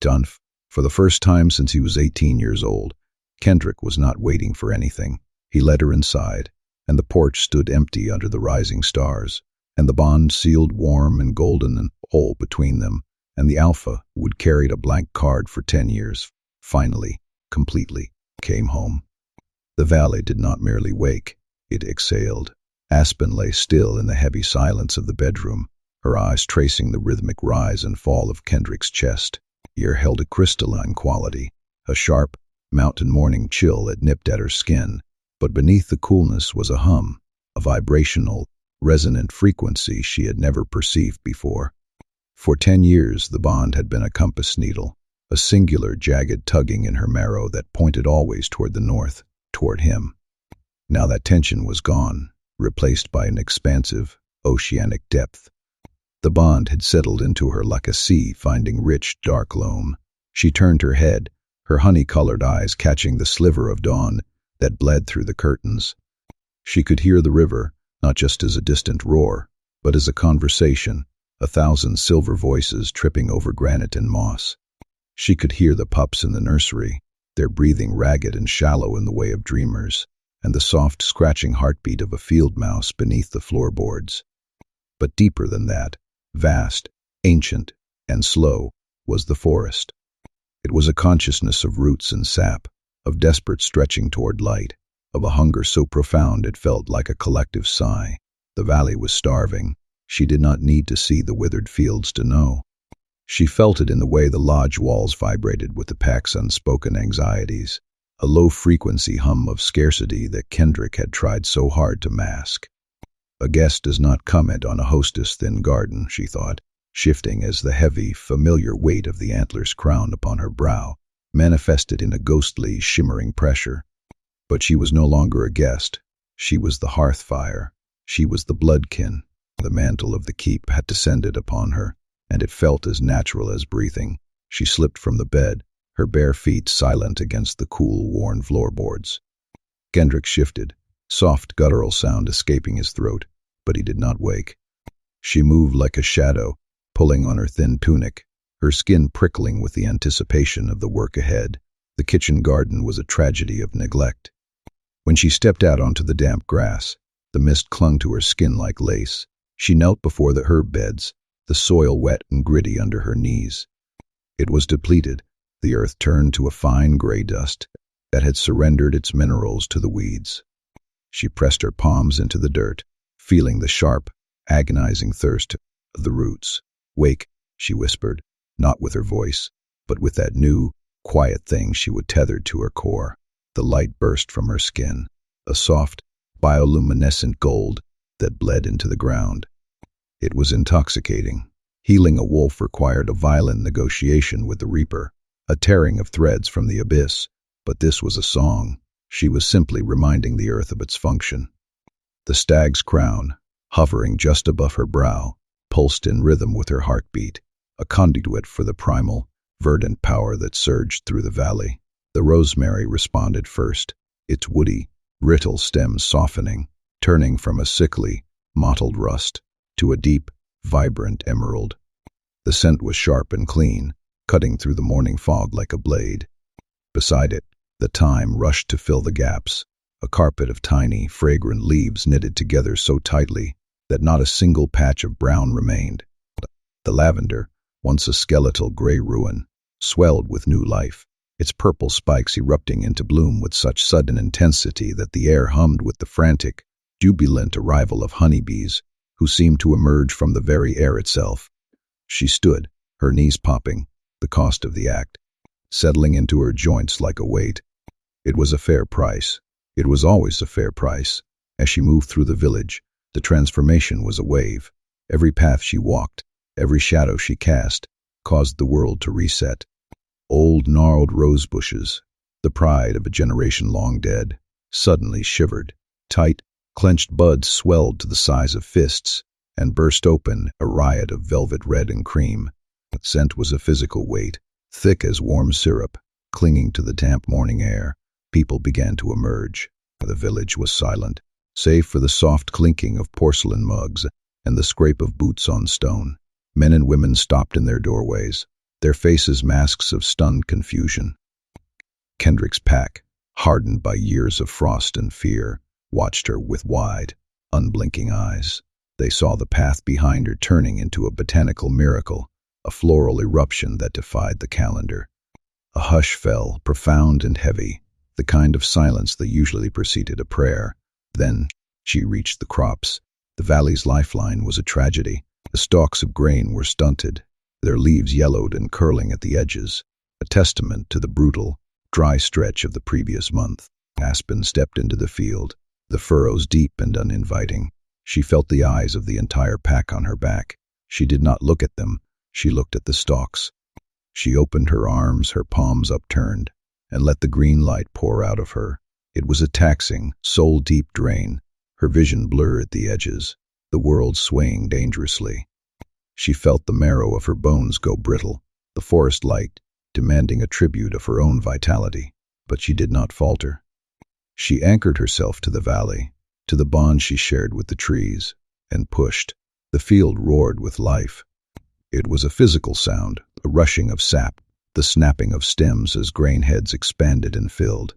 [SPEAKER 1] Done. For the first time since he was 18 years old, Kendrick was not waiting for anything. He led her inside, and the porch stood empty under the rising stars, and the bond sealed warm and golden and whole between them, and the Alpha, who had carried a blank card for 10 years, finally, completely, came home. The valley did not merely wake, it exhaled. Aspen lay still in the heavy silence of the bedroom, her eyes tracing the rhythmic rise and fall of Kendrick's chest. Ear held a crystalline quality, a sharp, mountain morning chill that nipped at her skin, but beneath the coolness was a hum, a vibrational, resonant frequency she had never perceived before. For 10 years the bond had been a compass needle, a singular jagged tugging in her marrow that pointed always toward the north, toward him. Now that tension was gone, replaced by an expansive, oceanic depth. The bond had settled into her like a sea finding rich, dark loam. She turned her head, her honey-colored eyes catching the sliver of dawn that bled through the curtains. She could hear the river, not just as a distant roar, but as a conversation, 1,000 silver voices tripping over granite and moss. She could hear the pups in the nursery, their breathing ragged and shallow in the way of dreamers, and the soft, scratching heartbeat of a field mouse beneath the floorboards. But deeper than that, vast, ancient, and slow, was the forest. It was a consciousness of roots and sap, of desperate stretching toward light, of a hunger so profound it felt like a collective sigh. The valley was starving. She did not need to see the withered fields to know. She felt it in the way the lodge walls vibrated with the pack's unspoken anxieties, a low-frequency hum of scarcity that Kendrick had tried so hard to mask. A guest does not comment on a hostess' thin garden, she thought, shifting as the heavy, familiar weight of the antler's crown upon her brow manifested in a ghostly, shimmering pressure. But she was no longer a guest. She was the hearth fire. She was the bloodkin. The mantle of the keep had descended upon her, and it felt as natural as breathing. She slipped from the bed, her bare feet silent against the cool, worn floorboards. Kendrick shifted, soft guttural sound escaping his throat, but he did not wake. She moved like a shadow, pulling on her thin tunic, her skin prickling with the anticipation of the work ahead. The kitchen garden was a tragedy of neglect. When she stepped out onto the damp grass, the mist clung to her skin like lace. She knelt before the herb beds, the soil wet and gritty under her knees. It was depleted, the earth turned to a fine gray dust that had surrendered its minerals to the weeds. She pressed her palms into the dirt, feeling the sharp, agonizing thirst of the roots. "Wake," she whispered, not with her voice, but with that new, quiet thing she would tether to her core. The light burst from her skin, a soft, bioluminescent gold that bled into the ground. It was intoxicating. Healing a wolf required a violent negotiation with the reaper, a tearing of threads from the abyss, but this was a song. She was simply reminding the earth of its function. The stag's crown, hovering just above her brow, pulsed in rhythm with her heartbeat, a conduit for the primal, verdant power that surged through the valley. The rosemary responded first, its woody, brittle stems softening, turning from a sickly, mottled rust to a deep, vibrant emerald. The scent was sharp and clean, cutting through the morning fog like a blade. Beside it, the thyme rushed to fill the gaps, a carpet of tiny, fragrant leaves knitted together so tightly that not a single patch of brown remained. The lavender, once a skeletal gray ruin, swelled with new life, its purple spikes erupting into bloom with such sudden intensity that the air hummed with the frantic, jubilant arrival of honeybees, who seemed to emerge from the very air itself. She stood, her knees popping, the cost of the act, settling into her joints like a weight. It was a fair price. It was always a fair price. As she moved through the village, the transformation was a wave. Every path she walked, every shadow she cast, caused the world to reset. Old gnarled rose bushes, the pride of a generation long dead, suddenly shivered. Tight, clenched buds swelled to the size of fists and burst open, a riot of velvet red and cream. Scent was a physical weight, thick as warm syrup, clinging to the damp morning air. People began to emerge. The village was silent, save for the soft clinking of porcelain mugs and the scrape of boots on stone. Men and women stopped in their doorways, their faces masks of stunned confusion. Kendrick's pack, hardened by years of frost and fear, watched her with wide, unblinking eyes. They saw the path behind her turning into a botanical miracle, a floral eruption that defied the calendar. A hush fell, profound and heavy, the kind of silence that usually preceded a prayer. Then she reached the crops. The valley's lifeline was a tragedy. The stalks of grain were stunted, their leaves yellowed and curling at the edges, a testament to the brutal, dry stretch of the previous month. Aspen stepped into the field, the furrows deep and uninviting. She felt the eyes of the entire pack on her back. She did not look at them, she looked at the stalks. She opened her arms, her palms upturned, and let the green light pour out of her. It was a taxing, soul-deep drain, her vision blurred at the edges, the world swaying dangerously. She felt the marrow of her bones go brittle, the forest light demanding a tribute of her own vitality, but she did not falter. She anchored herself to the valley, to the bond she shared with the trees, and pushed. The field roared with life. It was a physical sound, a rushing of sap, the snapping of stems as grain heads expanded and filled.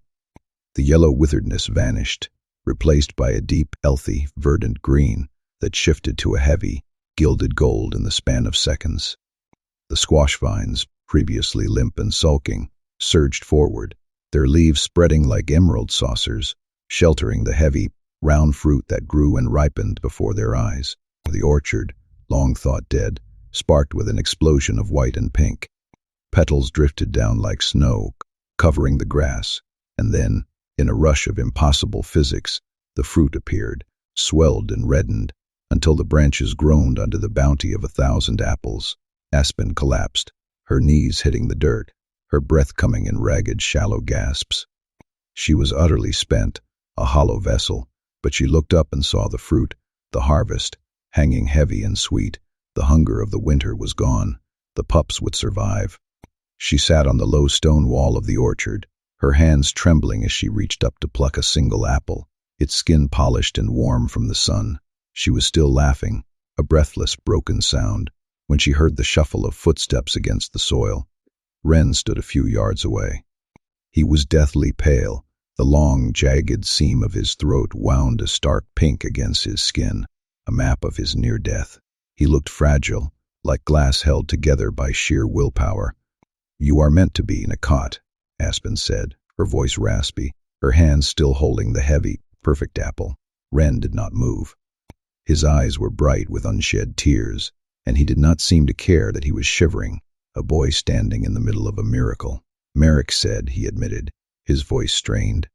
[SPEAKER 1] The yellow witheredness vanished, replaced by a deep, healthy, verdant green that shifted to a heavy, gilded gold in the span of seconds. The squash vines, previously limp and sulking, surged forward, their leaves spreading like emerald saucers, sheltering the heavy, round fruit that grew and ripened before their eyes. The orchard, long thought dead, sparked with an explosion of white and pink. Petals drifted down like snow, covering the grass, and then, in a rush of impossible physics, the fruit appeared, swelled and reddened, until the branches groaned under the bounty of 1,000 apples. Aspen collapsed, her knees hitting the dirt, her breath coming in ragged, shallow gasps. She was utterly spent, a hollow vessel, but she looked up and saw the fruit, the harvest, hanging heavy and sweet. The hunger of the winter was gone. The pups would survive. She sat on the low stone wall of the orchard, her hands trembling as she reached up to pluck a single apple, its skin polished and warm from the sun. She was still laughing, a breathless, broken sound, when she heard the shuffle of footsteps against the soil. Wren stood a few yards away. He was deathly pale, the long, jagged seam of his throat wound a stark pink against his skin, a map of his near death. He looked fragile, like glass held together by sheer willpower. "You are meant to be in a cot," Aspen said, her voice raspy, her hands still holding the heavy, perfect apple. Wren did not move. His eyes were bright with unshed tears, and he did not seem to care that he was shivering, a boy standing in the middle of a miracle. "Merrick said," he admitted, his voice strained.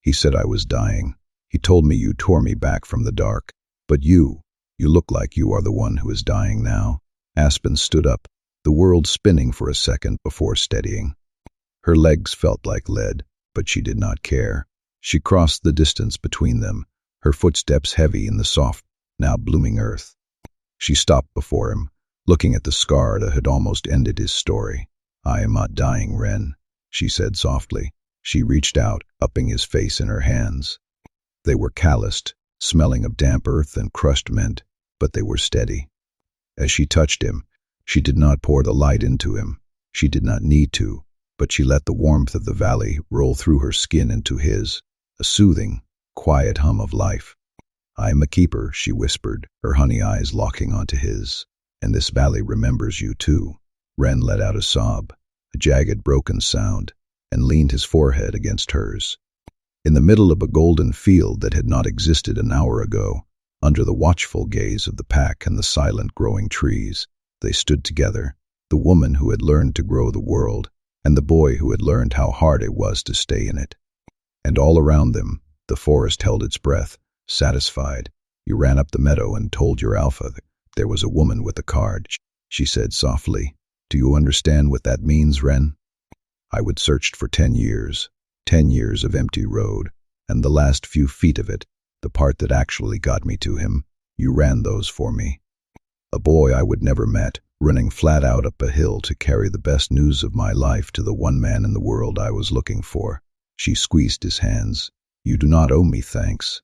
[SPEAKER 1] "He said I was dying. He told me you tore me back from the dark. But you look like you are the one who is dying now." Aspen stood up, the world spinning for a second before steadying. Her legs felt like lead, but she did not care. She crossed the distance between them, her footsteps heavy in the soft, now blooming earth. She stopped before him, looking at the scar that had almost ended his story. I am not dying, Ren, she said softly. She reached out, upping his face in her hands. They were calloused, smelling of damp earth and crushed mint, but they were steady. As she touched him, she did not pour the light into him. She did not need to, but she let the warmth of the valley roll through her skin into his, a soothing, quiet hum of life. I am a keeper, she whispered, her honey eyes locking onto his. And this valley remembers you too. Ren let out a sob, a jagged, broken sound, and leaned his forehead against hers. In the middle of a golden field that had not existed an hour ago, under the watchful gaze of the pack and the silent growing trees, they stood together, the woman who had learned to grow the world, and the boy who had learned how hard it was to stay in it. And all around them, the forest held its breath, satisfied. You ran up the meadow and told your alpha that there was a woman with a card, she said softly. Do you understand what that means, Ren? I would searched for 10 years, 10 years of empty road, and the last few feet of it, the part that actually got me to him, you ran those for me. A boy I would never met, running flat out up a hill to carry the best news of my life to the one man in the world I was looking for. She squeezed his hands. You do not owe me thanks.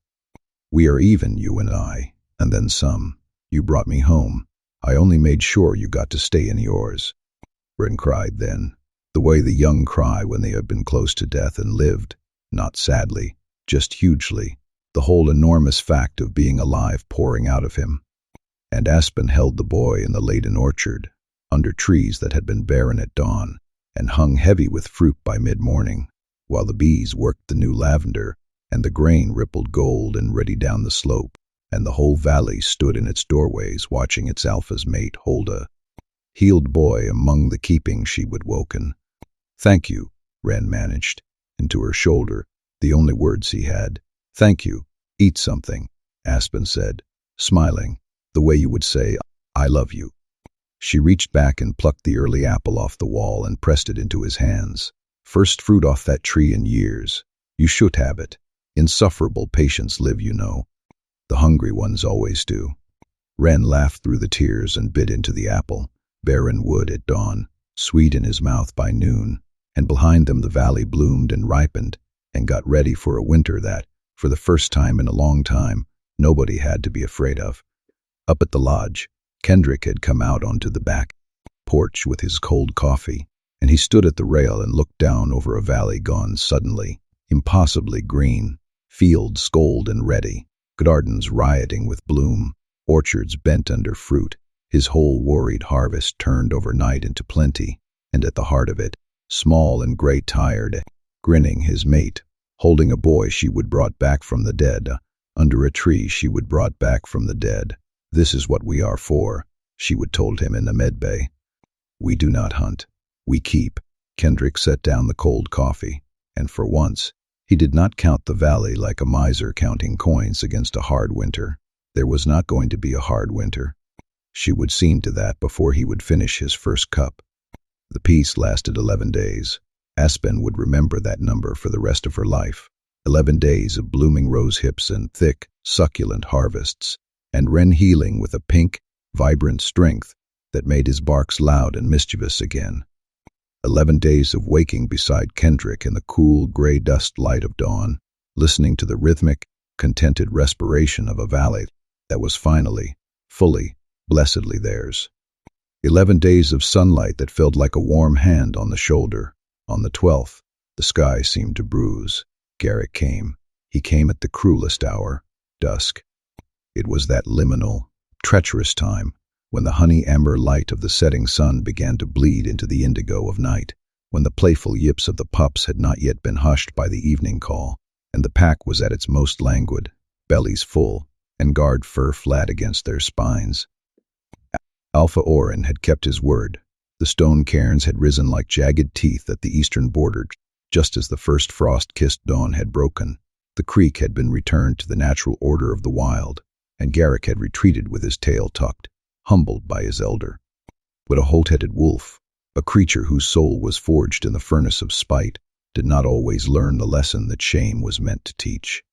[SPEAKER 1] We are even, you and I, and then some. You brought me home. I only made sure you got to stay in yours. Ren cried then, the way the young cry when they have been close to death and lived, not sadly, just hugely, the whole enormous fact of being alive pouring out of him. And Aspen held the boy in the laden orchard, under trees that had been barren at dawn, and hung heavy with fruit by mid-morning, while the bees worked the new lavender, and the grain rippled gold and ready down the slope, and the whole valley stood in its doorways watching its alpha's mate hold a healed boy among the keeping she would woken. Thank you, Ren managed, into her shoulder, the only words he had. Thank you. Eat something, Aspen said, smiling, the way you would say, I love you. She reached back and plucked the early apple off the wall and pressed it into his hands. First fruit off that tree in years. You should have it. Insufferable patients live, you know. The hungry ones always do. Ren laughed through the tears and bit into the apple, barren wood at dawn, sweet in his mouth by noon, and behind them the valley bloomed and ripened and got ready for a winter that, for the first time in a long time, nobody had to be afraid of. Up at the lodge, Kendrick had come out onto the back porch with his cold coffee, and he stood at the rail and looked down over a valley gone suddenly, impossibly green, fields gold and ready, gardens rioting with bloom, orchards bent under fruit, his whole worried harvest turned overnight into plenty, and at the heart of it, small and gray-tired, grinning his mate, holding a boy she would brought back from the dead, under a tree she would brought back from the dead. This is what we are for, she would told him in the medbay. We do not hunt. We keep. Kendrick set down the cold coffee, and for once, he did not count the valley like a miser counting coins against a hard winter. There was not going to be a hard winter. She would see to that before he would finish his first cup. The peace lasted 11 days. Aspen would remember that number for the rest of her life. 11 days of blooming rose hips and thick, succulent harvests, and Ren healing with a pink, vibrant strength that made his barks loud and mischievous again. 11 days of waking beside Kendrick in the cool, gray dust light of dawn, listening to the rhythmic, contented respiration of a valley that was finally, fully, blessedly theirs. 11 days of sunlight that felt like a warm hand on the shoulder. On the 12th, the sky seemed to bruise. Garrick came. He came at the cruelest hour, dusk. It was that liminal, treacherous time when the honey-amber light of the setting sun began to bleed into the indigo of night, when the playful yips of the pups had not yet been hushed by the evening call, and the pack was at its most languid, bellies full, and guard fur flat against their spines. Alpha Orin had kept his word. The stone cairns had risen like jagged teeth at the eastern border, just as the first frost-kissed dawn had broken. The creek had been returned to the natural order of the wild, and Garrick had retreated with his tail tucked, humbled by his elder. But a holt-headed wolf, a creature whose soul was forged in the furnace of spite, did not always learn the lesson that shame was meant to teach.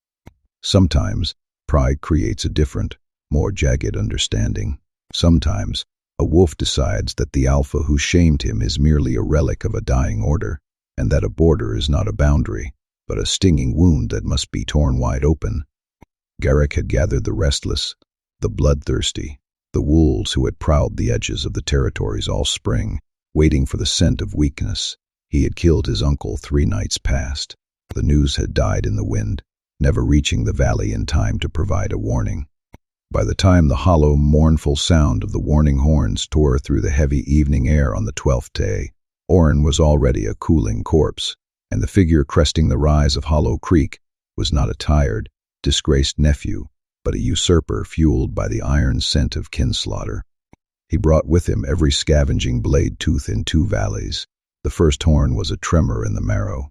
[SPEAKER 1] Sometimes, pride creates a different, more jagged understanding. Sometimes, A wolf decides that the alpha who shamed him is merely a relic of a dying order, and that a border is not a boundary, but a stinging wound that must be torn wide open. Garrick had gathered the restless, the bloodthirsty, the wolves who had prowled the edges of the territories all spring, waiting for the scent of weakness. He had killed his uncle 3 nights past. The news had died in the wind, never reaching the valley in time to provide a warning. By the time the hollow, mournful sound of the warning horns tore through the heavy evening air on the 12th day, Orrin was already a cooling corpse, and the figure cresting the rise of Hollow Creek was not a tired, disgraced nephew, but a usurper fueled by the iron scent of kinslaughter. He brought with him every scavenging blade tooth in 2 valleys. The first horn was a tremor in the marrow.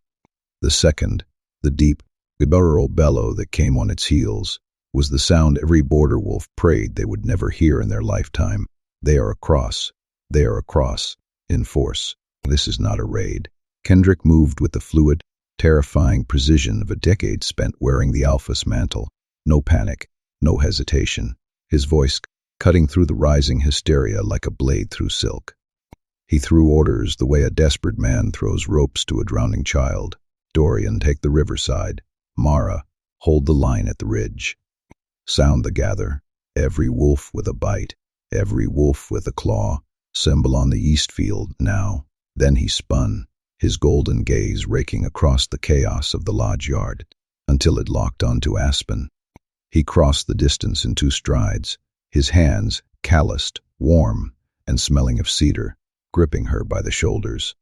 [SPEAKER 1] The second, the deep, guttural bellow that came on its heels, was the sound every border wolf prayed they would never hear in their lifetime. They are across. They are across. In force. This is not a raid. Kendrick moved with the fluid, terrifying precision of a decade spent wearing the alpha's mantle. No panic, no hesitation. His voice cutting through the rising hysteria like a blade through silk. He threw orders the way a desperate man throws ropes to a drowning child. Dorian, take the riverside. Mara, hold the line at the ridge. Sound the gather. Every wolf with a bite, every wolf with a claw. Assemble on the east field now. Then he spun, his golden gaze raking across the chaos of the lodge yard, until it locked onto Aspen. He crossed the distance in 2 strides, his hands calloused, warm, and smelling of cedar, gripping her by the shoulders.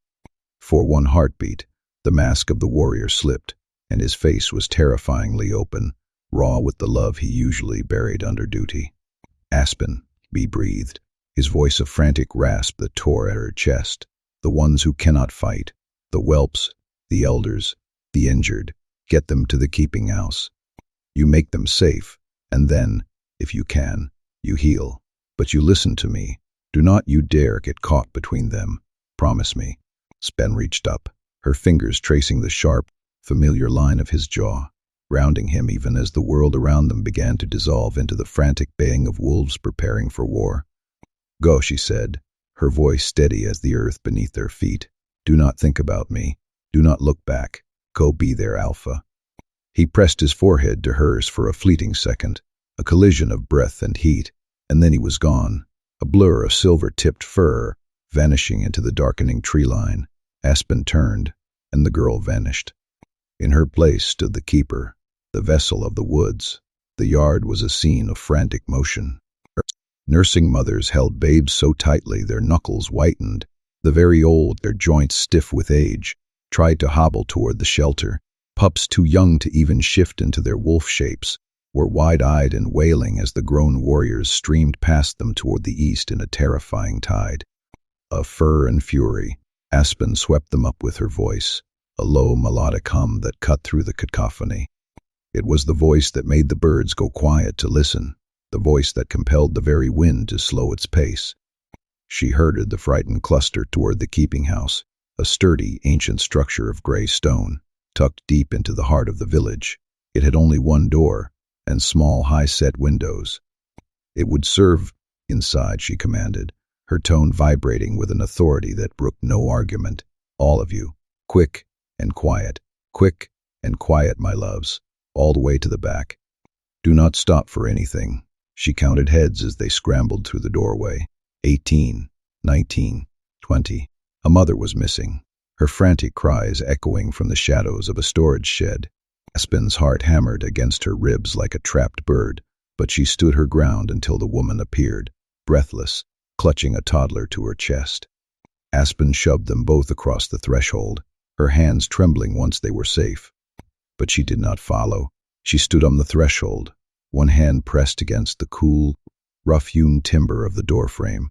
[SPEAKER 1] For 1 heartbeat, the mask of the warrior slipped, and his face was terrifyingly open, raw with the love he usually buried under duty. Aspen, he breathed, his voice a frantic rasp that tore at her chest. The ones who cannot fight, the whelps, the elders, the injured, get them to the keeping house. You make them safe, and then, if you can, you heal. But you listen to me. Do not you dare get caught between them. Promise me. Spen reached up, her fingers tracing the sharp, familiar line of his jaw, rounding him even as the world around them began to dissolve into the frantic baying of wolves preparing for war. Go, she said, her voice steady as the earth beneath their feet. Do not think about me. Do not look back. Go be their alpha. He pressed his forehead to hers for a fleeting second, a collision of breath and heat, and then he was gone, a blur of silver-tipped fur, vanishing into the darkening tree line. Aspen turned, and the girl vanished. In her place stood the keeper, the vessel of the woods. The yard was a scene of frantic motion. Nursing mothers held babes so tightly their knuckles whitened. The very old, their joints stiff with age, tried to hobble toward the shelter. Pups too young to even shift into their wolf shapes were wide-eyed and wailing as the grown warriors streamed past them toward the east in a terrifying tide. Of fur and fury, Aspen swept them up with her voice, a low melodic hum that cut through the cacophony. It was the voice that made the birds go quiet to listen, the voice that compelled the very wind to slow its pace. She herded the frightened cluster toward the keeping house, a sturdy, ancient structure of gray stone, tucked deep into the heart of the village. It had only 1 door, and small, high-set windows. It would serve inside, she commanded, her tone vibrating with an authority that brooked no argument. All of you, quick and quiet, my loves, all the way to the back. Do not stop for anything. She counted heads as they scrambled through the doorway. 18, 19, 20. A mother was missing, her frantic cries echoing from the shadows of a storage shed. Aspen's heart hammered against her ribs like a trapped bird, but she stood her ground until the woman appeared, breathless, clutching a toddler to her chest. Aspen shoved them both across the threshold, her hands trembling once they were safe. But she did not follow. She stood on the threshold, one hand pressed against the cool, rough-hewn timber of the doorframe.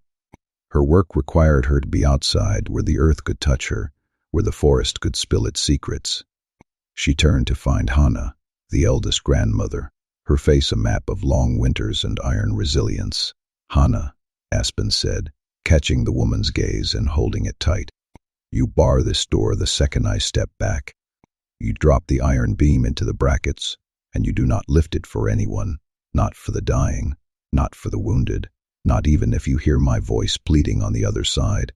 [SPEAKER 1] Her work required her to be outside, where the earth could touch her, where the forest could spill its secrets. She turned to find Hannah, the eldest grandmother, her face a map of long winters and iron resilience. Hannah, Aspen said, catching the woman's gaze and holding it tight. You bar this door the second I step back. You drop the iron beam into the brackets, and you do not lift it for anyone, not for the dying, not for the wounded, not even if you hear my voice pleading on the other side.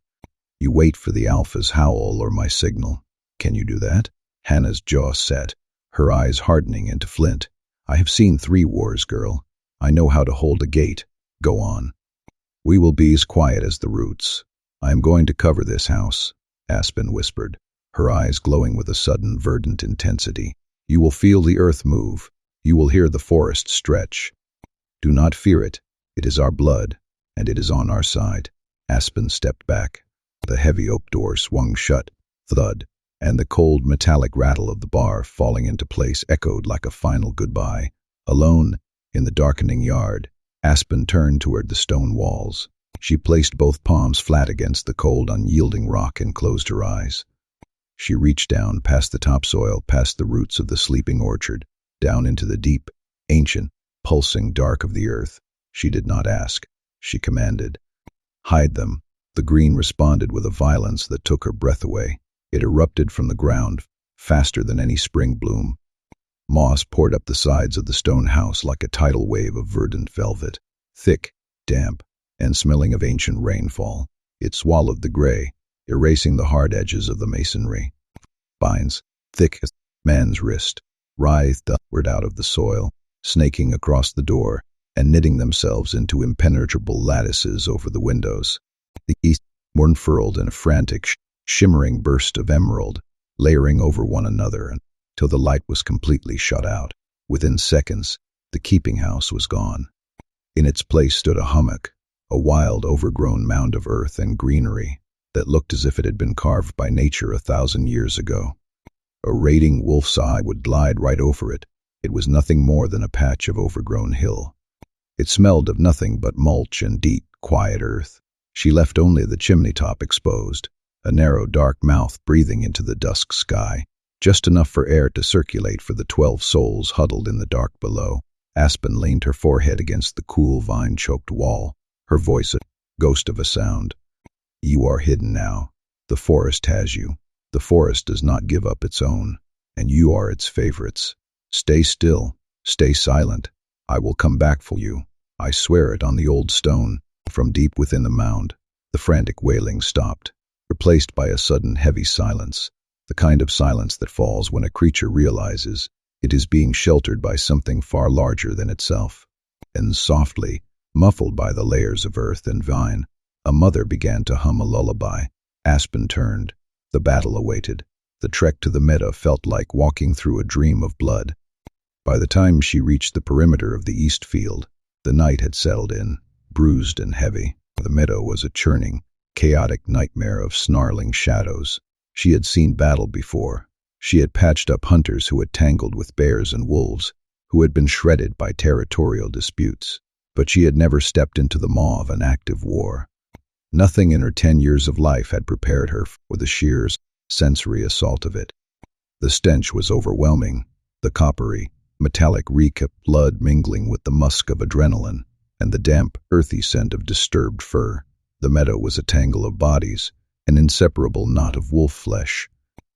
[SPEAKER 1] You wait for the alpha's howl or my signal. Can you do that? Hannah's jaw set, her eyes hardening into flint. I have seen 3 wars, girl. I know how to hold a gate. Go on. We will be as quiet as the roots. I am going to cover this house, Aspen whispered, her eyes glowing with a sudden verdant intensity. You will feel the earth move. You will hear the forest stretch. Do not fear it. It is our blood, and it is on our side. Aspen stepped back. The heavy oak door swung shut, thud, and the cold metallic rattle of the bar falling into place echoed like a final goodbye. Alone, in the darkening yard, Aspen turned toward the stone walls. She placed both palms flat against the cold, unyielding rock and closed her eyes. She reached down past the topsoil, past the roots of the sleeping orchard, down into the deep, ancient, pulsing dark of the earth. She did not ask. She commanded. Hide them. The green responded with a violence that took her breath away. It erupted from the ground, faster than any spring bloom. Moss poured up the sides of the stone house like a tidal wave of verdant velvet, thick, damp, and smelling of ancient rainfall. It swallowed the gray, erasing the hard edges of the masonry. Vines, thick as a man's wrist, writhed upward out of the soil, snaking across the door and knitting themselves into impenetrable lattices over the windows. The east were furled in a frantic, shimmering burst of emerald, layering over one another until the light was completely shut out. Within seconds, the keeping house was gone. In its place stood a hummock, a wild, overgrown mound of earth and greenery that looked as if it had been carved by nature 1,000 years ago. A raiding wolf's eye would glide right over it. It was nothing more than a patch of overgrown hill. It smelled of nothing but mulch and deep, quiet earth. She left only the chimney top exposed, a narrow, dark mouth breathing into the dusk sky, just enough for air to circulate for the 12 souls huddled in the dark below. Aspen leaned her forehead against the cool, vine-choked wall, her voice a ghost of a sound. You are hidden now. The forest has you. The forest does not give up its own, and you are its favorites. Stay still. Stay silent. I will come back for you. I swear it on the old stone. From deep within the mound, the frantic wailing stopped, replaced by a sudden heavy silence, the kind of silence that falls when a creature realizes it is being sheltered by something far larger than itself. And softly, muffled by the layers of earth and vine, a mother began to hum a lullaby. Aspen turned. The battle awaited. The trek to the meadow felt like walking through a dream of blood. By the time she reached the perimeter of the east field, the night had settled in, bruised and heavy. The meadow was a churning, chaotic nightmare of snarling shadows. She had seen battle before. She had patched up hunters who had tangled with bears and wolves, who had been shredded by territorial disputes. But she had never stepped into the maw of an active war. Nothing in her 10 years of life had prepared her for the sheer sensory assault of it. The stench was overwhelming, the coppery, metallic reek of blood mingling with the musk of adrenaline, and the damp, earthy scent of disturbed fur. The meadow was a tangle of bodies, an inseparable knot of wolf flesh.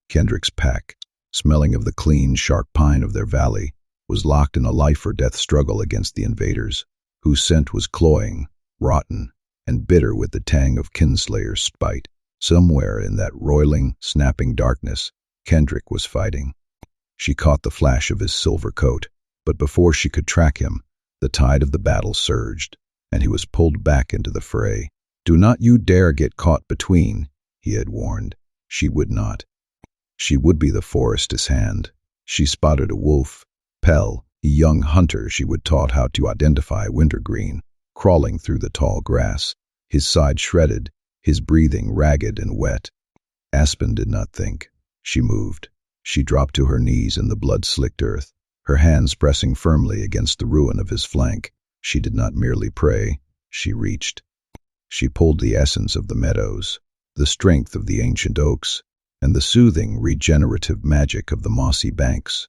[SPEAKER 1] Kendrick's pack, smelling of the clean, sharp pine of their valley, was locked in a life-or-death struggle against the invaders, whose scent was cloying, rotten, and bitter with the tang of kinslayer's spite. Somewhere in that roiling, snapping darkness, Kendrick was fighting. She caught the flash of his silver coat, but before she could track him, the tide of the battle surged, and he was pulled back into the fray. Do not you dare get caught between, he had warned. She would not. She would be the forest's hand. She spotted a wolf, Pell, a young hunter she would taught how to identify wintergreen, crawling through the tall grass, his side shredded, his breathing ragged and wet. Aspen did not think. She moved. She dropped to her knees in the blood-slicked earth, her hands pressing firmly against the ruin of his flank. She did not merely pray. She reached. She pulled the essence of the meadows, the strength of the ancient oaks, and the soothing, regenerative magic of the mossy banks.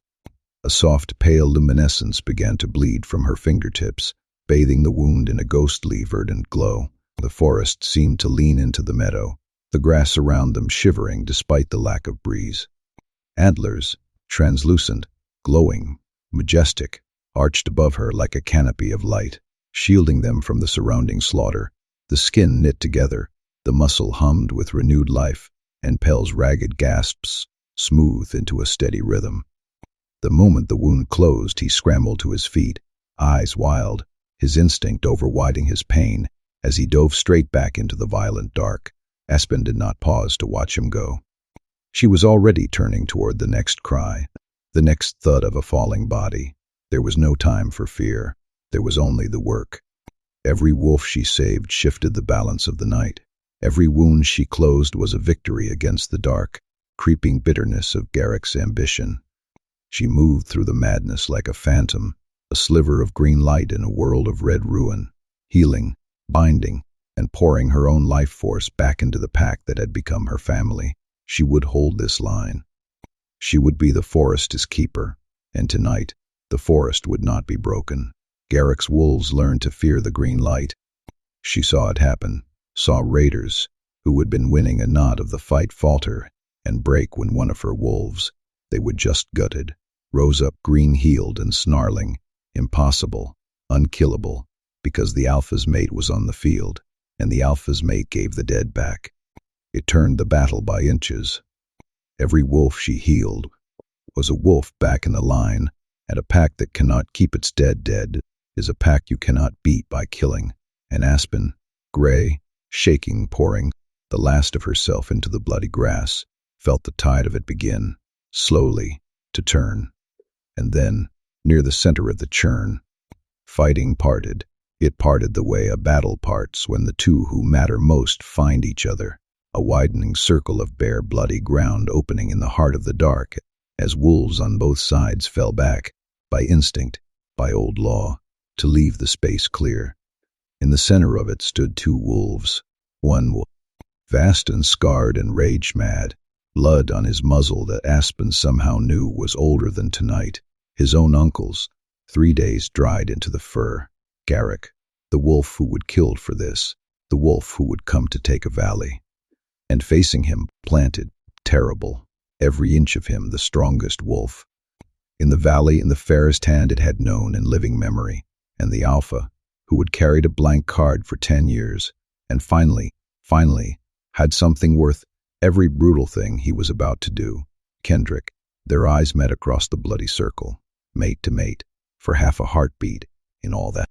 [SPEAKER 1] A soft, pale luminescence began to bleed from her fingertips, bathing the wound in a ghostly, verdant glow. The forest seemed to lean into the meadow, the grass around them shivering despite the lack of breeze. Antlers, translucent, glowing, majestic, arched above her like a canopy of light. shielding them from the surrounding slaughter. The skin knit together, the muscle hummed with renewed life, and Pell's ragged gasps smoothed into a steady rhythm. The moment the wound closed, he scrambled to his feet, eyes wild, his instinct overriding his pain. As he dove straight back into the violent dark, Aspen did not pause to watch him go. She was already turning toward the next cry, the next thud of a falling body. There was no time for fear. There was only the work. Every wolf she saved shifted the balance of the night. Every wound she closed was a victory against the dark, creeping bitterness of Garrick's ambition. She moved through the madness like a phantom, a sliver of green light in a world of red ruin, healing, binding, and pouring her own life force back into the pack that had become her family. She would hold this line. She would be the forest's keeper, and tonight, the forest would not be broken. Garrick's wolves learned to fear the green light. She saw it happen, saw raiders, who had been winning a knot of the fight, falter and break when one of her wolves, they were just gutted, rose up green-heeled and snarling, impossible, unkillable, because the alpha's mate was on the field, and the alpha's mate gave the dead back. It turned the battle by inches. Every wolf she healed was a wolf back in the line, and a pack that cannot keep its dead is a pack you cannot beat by killing. And Aspen, gray, shaking, pouring the last of herself into the bloody grass, felt the tide of it begin, slowly, to turn. And then, near the center of the churn, fighting parted. It parted the way a battle parts when the two who matter most find each other, a widening circle of bare, bloody ground opening in the heart of the dark, as wolves on both sides fell back, by instinct, by old law, to leave the space clear. In the center of it stood two wolves, one wolf, vast and scarred and rage-mad, blood on his muzzle that Aspen somehow knew was older than tonight, his own uncle's, 3 days dried into the fur. Garrick, the wolf who would killed for this, the wolf who would come to take a valley. And facing him, planted, terrible, every inch of him the strongest wolf. In the valley, in the fairest hand it had known in living memory, and the alpha, who had carried a blank card for 10 years, and finally, had something worth every brutal thing he was about to do. Kendrick, their eyes met across the bloody circle, mate to mate, for half a heartbeat in all that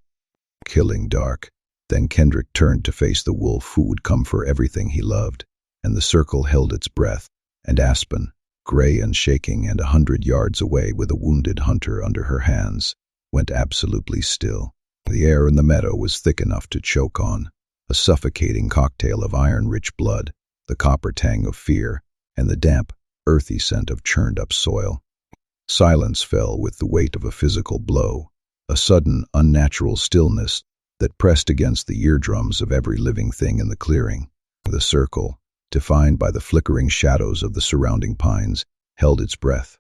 [SPEAKER 1] killing dark. Then Kendrick turned to face the wolf who would come for everything he loved, and the circle held its breath, and Aspen, gray and shaking and 100 yards away with a wounded hunter under her hands, went absolutely still. The air in the meadow was thick enough to choke on, a suffocating cocktail of iron-rich blood, the copper tang of fear, and the damp, earthy scent of churned-up soil. Silence fell with the weight of a physical blow, a sudden, unnatural stillness that pressed against the eardrums of every living thing in the clearing. The circle, defined by the flickering shadows of the surrounding pines, held its breath.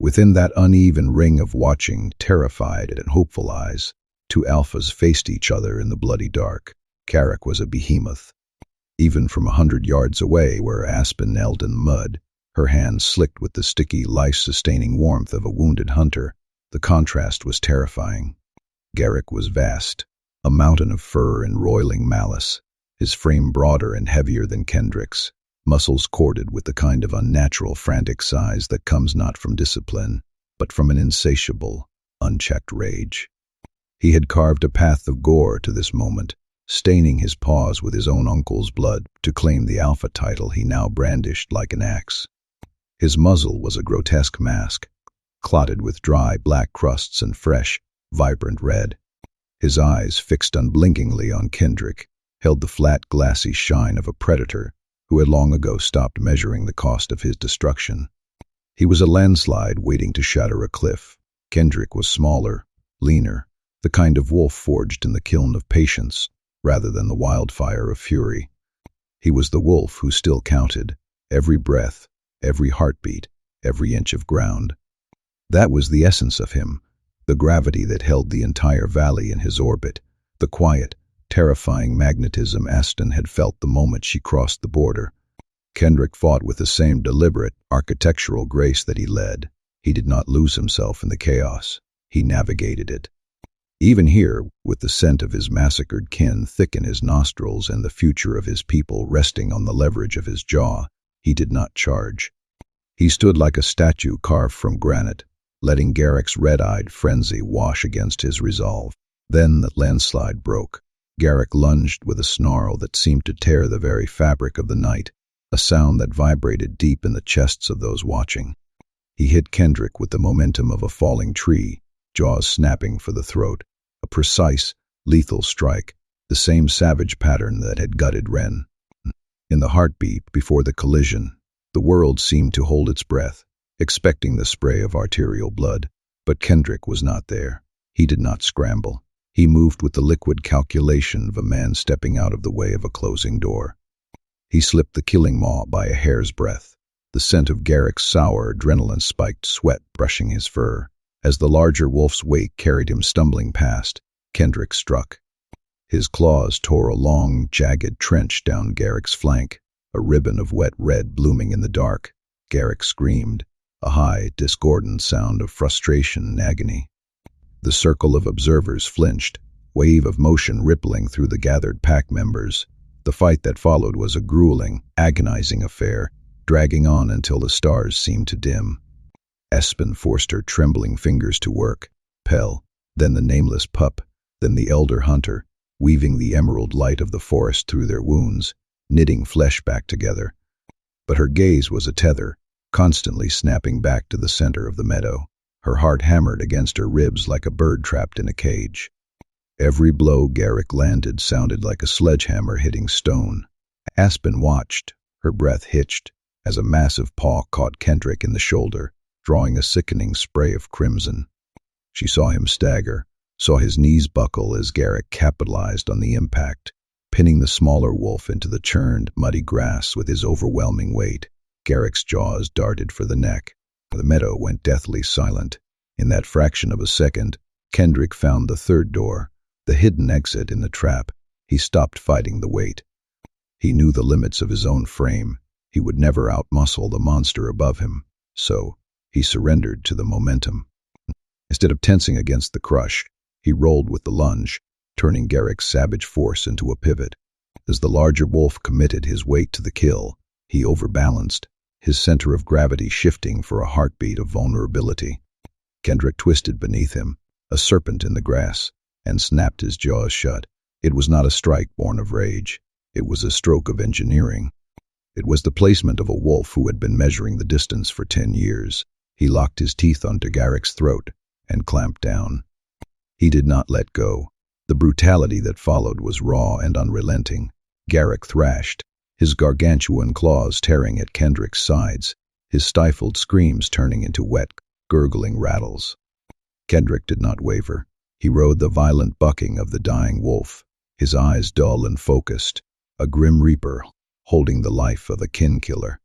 [SPEAKER 1] Within that uneven ring of watching, terrified and hopeful eyes, two alphas faced each other in the bloody dark. Garrick was a behemoth. Even from 100 yards away, where Aspen knelt in the mud, her hands slicked with the sticky, life-sustaining warmth of a wounded hunter, the contrast was terrifying. Garrick was vast, a mountain of fur and roiling malice, his frame broader and heavier than Kendrick's, muscles corded with the kind of unnatural, frantic size that comes not from discipline, but from an insatiable, unchecked rage. He had carved a path of gore to this moment, staining his paws with his own uncle's blood to claim the alpha title he now brandished like an axe. His muzzle was a grotesque mask, clotted with dry black crusts and fresh, vibrant red. His eyes, fixed unblinkingly on Kendrick, held the flat, glassy shine of a predator who had long ago stopped measuring the cost of his destruction. He was a landslide waiting to shatter a cliff. Kendrick was smaller, leaner, the kind of wolf forged in the kiln of patience, rather than the wildfire of fury. He was the wolf who still counted, every breath, every heartbeat, every inch of ground. That was the essence of him, the gravity that held the entire valley in his orbit, the quiet, terrifying magnetism Aston had felt the moment she crossed the border. Kendrick fought with the same deliberate, architectural grace that he led. He did not lose himself in the chaos. He navigated it. Even here, with the scent of his massacred kin thick in his nostrils and the future of his people resting on the leverage of his jaw, he did not charge. He stood like a statue carved from granite, letting Garrick's red-eyed frenzy wash against his resolve. Then the landslide broke. Garrick lunged with a snarl that seemed to tear the very fabric of the night, a sound that vibrated deep in the chests of those watching. He hit Kendrick with the momentum of a falling tree, jaws snapping for the throat, a precise, lethal strike, the same savage pattern that had gutted Ren. In the heartbeat before the collision, the world seemed to hold its breath, expecting the spray of arterial blood, but Kendrick was not there. He did not scramble. He moved with the liquid calculation of a man stepping out of the way of a closing door. He slipped the killing maw by a hair's breadth, the scent of Garrick's sour, adrenaline-spiked sweat brushing his fur. As the larger wolf's weight carried him stumbling past, Kendrick struck. His claws tore a long, jagged trench down Garrick's flank, a ribbon of wet red blooming in the dark. Garrick screamed, a high, discordant sound of frustration and agony. The circle of observers flinched, wave of motion rippling through the gathered pack members. The fight that followed was a grueling, agonizing affair, dragging on until the stars seemed to dim. Espen forced her trembling fingers to work. Pell, then the nameless pup, then the elder hunter, weaving the emerald light of the forest through their wounds, knitting flesh back together. But her gaze was a tether, constantly snapping back to the center of the meadow. Her heart hammered against her ribs like a bird trapped in a cage. Every blow Garrick landed sounded like a sledgehammer hitting stone. Aspen watched, her breath hitched, as a massive paw caught Kendrick in the shoulder, drawing a sickening spray of crimson. She saw him stagger, saw his knees buckle as Garrick capitalized on the impact, pinning the smaller wolf into the churned, muddy grass with his overwhelming weight. Garrick's jaws darted for the neck. The meadow went deathly silent. In that fraction of a second, Kendrick found the third door, the hidden exit in the trap. He stopped fighting the weight. He knew the limits of his own frame. He would never outmuscle the monster above him. So, he surrendered to the momentum. Instead of tensing against the crush, he rolled with the lunge, turning Garrick's savage force into a pivot. As the larger wolf committed his weight to the kill, he overbalanced, his center of gravity shifting for a heartbeat of vulnerability. Kendrick twisted beneath him, a serpent in the grass, and snapped his jaws shut. It was not a strike born of rage. It was a stroke of engineering. It was the placement of a wolf who had been measuring the distance for 10 years. He locked his teeth onto Garrick's throat and clamped down. He did not let go. The brutality that followed was raw and unrelenting. Garrick thrashed, his gargantuan claws tearing at Kendrick's sides, his stifled screams turning into wet, gurgling rattles. Kendrick did not waver. He rode the violent bucking of the dying wolf, his eyes dull and focused, a grim reaper holding the life of a kin-killer.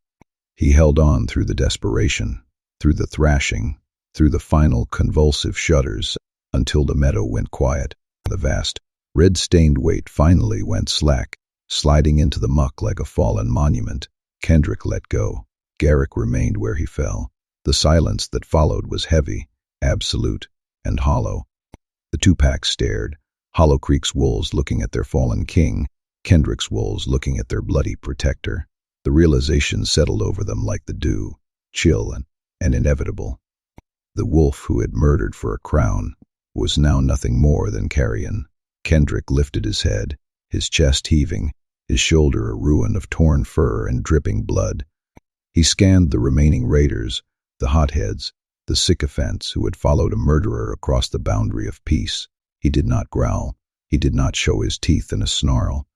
[SPEAKER 1] He held on through the desperation, through the thrashing, through the final convulsive shudders, until the meadow went quiet. The vast, red-stained weight finally went slack, sliding into the muck like a fallen monument. Kendrick let go. Garrick remained where he fell. The silence that followed was heavy, absolute, and hollow. The two packs stared, Hollow Creek's wolves looking at their fallen king, Kendrick's wolves looking at their bloody protector. The realization settled over them like the dew, chill and inevitable. The wolf who had murdered for a crown was now nothing more than carrion. Kendrick lifted his head, his chest heaving, his shoulder a ruin of torn fur and dripping blood. He scanned the remaining raiders, the hotheads, the sycophants who had followed a murderer across the boundary of peace. He did not growl. He did not show his teeth in a snarl.